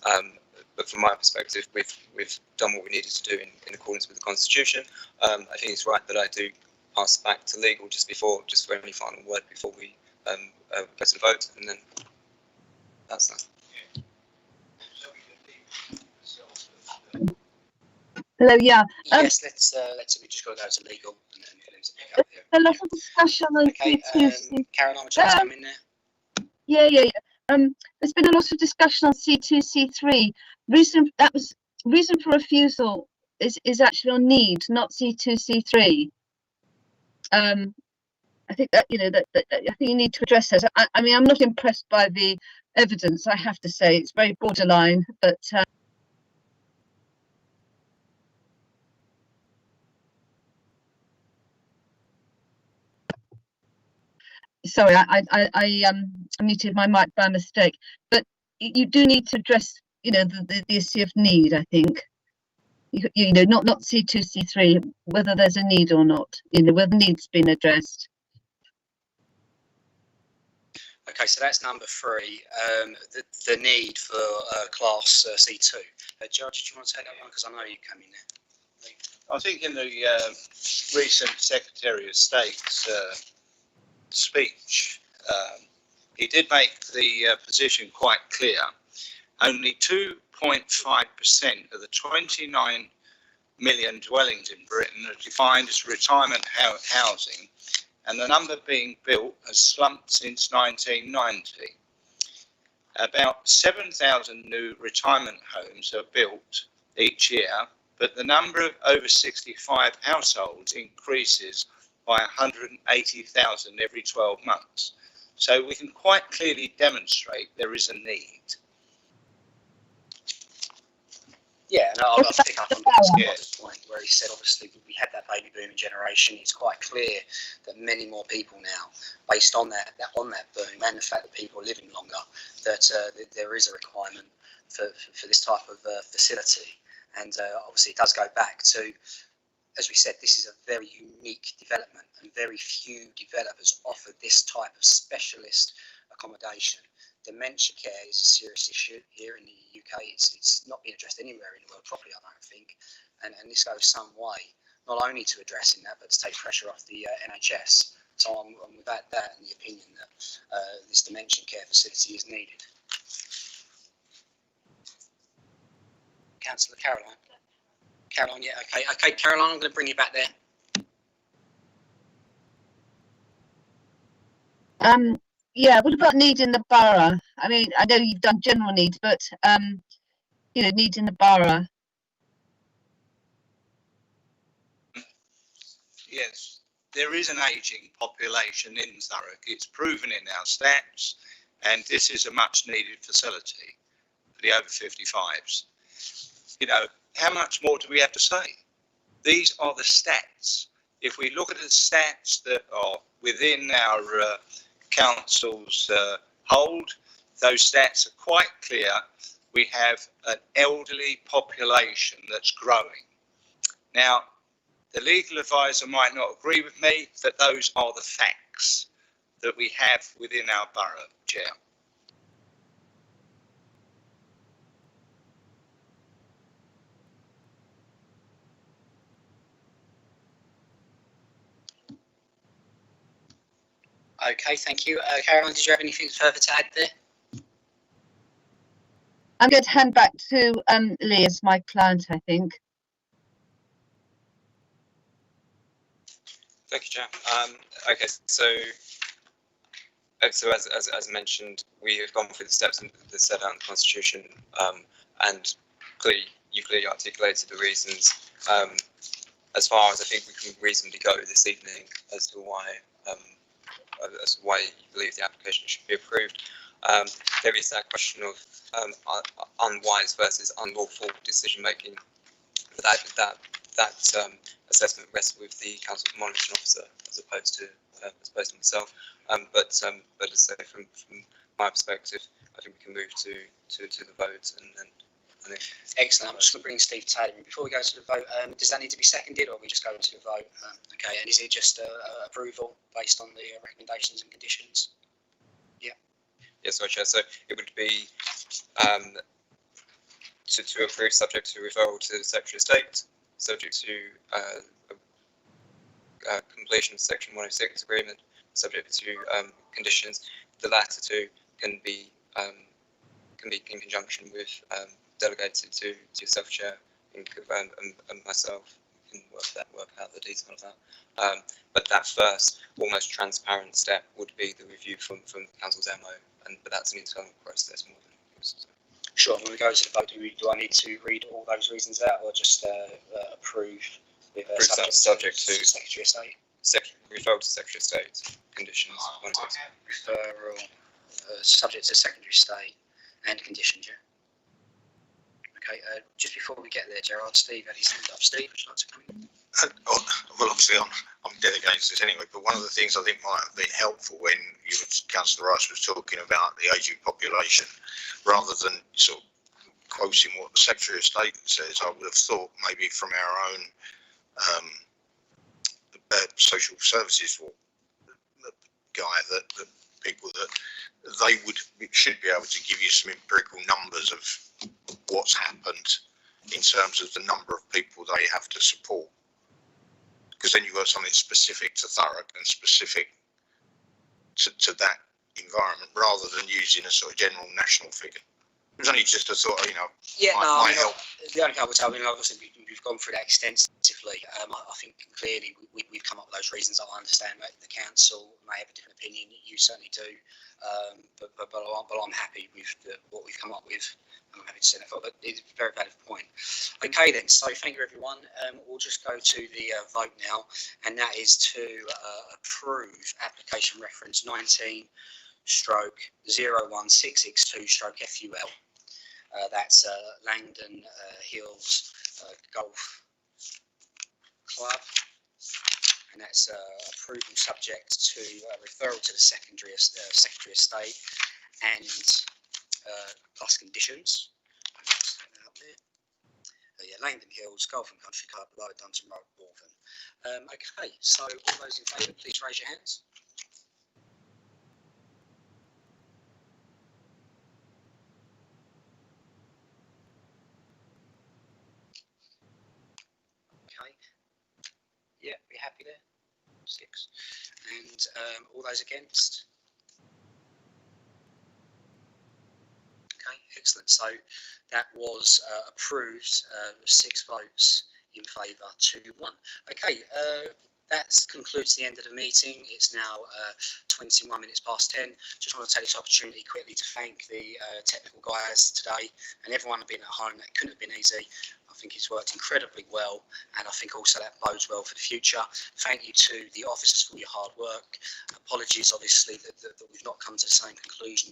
from my perspective, we've done what we needed to do in accordance with the Constitution. I think it's right that I do pass back to legal just for any final word before we go to the vote, and then that's that. Hello, yeah. Yes, let's we just got to go to legal and then pick up here. A lot of discussion on C2. Caroline, would you like to come in there? Yeah. There's been a lot of discussion on C2, C3. Reason for refusal is actually on need, not C2, C3. I think that I think you need to address this. I mean, I'm not impressed by the evidence. I have to say it's very borderline, but. Sorry, I muted my mic by mistake, but you do need to address, the issue of need. I think, not C2, C3, whether there's a need or not, whether need's been addressed. Okay, so that's number 3, the need for class C2. Judge, do you want to take that one? Because I know you come in there. I think in the recent Secretary of State's speech, he did make the position quite clear. Only 2.5% of the 29 million dwellings in Britain are defined as retirement housing, and the number being built has slumped since 1990. About 7,000 new retirement homes are built each year, but the number of over 65 households increases by 180,000 every 12 months. So we can quite clearly demonstrate there is a need. Yeah, and I'll pick up on this point where he said, obviously, we had that baby booming generation. It's quite clear that many more people now, based on that boom and the fact that people are living longer, that there is a requirement for this type of facility. And obviously, it does go back to, as we said, this is a very unique development, and very few developers offer this type of specialist accommodation. Dementia care is a serious issue here in the UK. It's not being addressed anywhere in the world properly, I don't think. And this goes some way not only to addressing that, but to take pressure off the NHS. So I'm without that and the opinion that this dementia care facility is needed. Councillor Caroline. Caroline, yeah, okay, Caroline, I'm going to bring you back there. Yeah, what about needs in the borough? I mean, I know you've done general needs, but you know, needs in the borough. Yes, there is an ageing population in Thurrock. It's proven in our stats, and this is a much needed facility for the over 55s. You know, how much more do we have to say? These are the stats. If we look at the stats that are within our council's hold, those stats are quite clear. We have an elderly population that's growing. Now, the legal advisor might not agree with me, but those are the facts that we have within our borough, Chair. Okay, thank you. Caroline, did you have anything further to add there? I'm going to hand back to Lee as my client, I think. Thank you, Chair. Okay, so as mentioned, we have gone through the steps that set out in the Constitution, and you clearly articulated the reasons. As far as I think we can reasonably go this evening as to why you believe the application should be approved. There is that question of unwise versus unlawful decision making. That assessment rests with the Council Monitoring Officer as opposed to myself. But as I say, from my perspective, I think we can move to the vote and then. Excellent. I'm just going to bring Steve Taylor in. Before we go to the vote, does that need to be seconded, or are we just going to the vote? Okay, and is it just approval based on the recommendations and conditions? Yeah. Yes, sorry, Chair. So it would be to approve subject to referral to the Secretary of State, subject to completion of Section 106 agreement, subject to conditions. The latter two can be in conjunction with delegated to yourself, Chair, and myself. We can work out the detail of that. But that first, almost transparent step would be the review from the Council's MO, but that's an internal process more than it was. So. Sure. When we go to the vote, do I need to read all those reasons out, or just approve with subject to Secretary of State? Referral to Secretary of State conditions. Referral subject to Secretary of State and conditions. Yeah. Okay, just before we get there, Gerard, Steve had his hand up. Steve, would you like to comment? Well, obviously, I'm dead against this anyway, but one of the things I think might have been helpful when Councillor Rice was talking about the ageing population, rather than sort of quoting what the Secretary of State says, I would have thought maybe from our own social services guy that people that they should be able to give you some empirical numbers of what's happened in terms of the number of people they have to support, because then you've got something specific to Thurrock and specific to that environment, rather than using a sort of general national figure. It was only just a thought, might help. The only thing I would say, obviously we've gone through that extensively. I think clearly we've come up with those reasons. I understand that the council may have a different opinion. You certainly do, but I'm happy with what we've come up with. I'm happy to say that, but it's a very valid point. Okay then, so thank you everyone. We'll just go to the vote now, and that is to approve application reference 19/01662/FUL. That's Langdon Hills Golf Club, and that's approval subject to referral to the Secretary of State and plus conditions. Langdon Hills Golf and Country Club, Lower Dunton Road, Waltham. Okay, so all those in favour, please raise your hands. Okay. 6. And all those against? Okay, excellent. So that was approved, 6 votes in favour to 1. Okay, that concludes the end of the meeting. It's now 21 minutes past 10. Just want to take this opportunity quickly to thank the technical guys today and everyone who's been at home. That couldn't have been easy. I think it's worked incredibly well, and I think also that bodes well for the future. Thank you to the officers for your hard work. Apologies, obviously, that we've not come to the same conclusion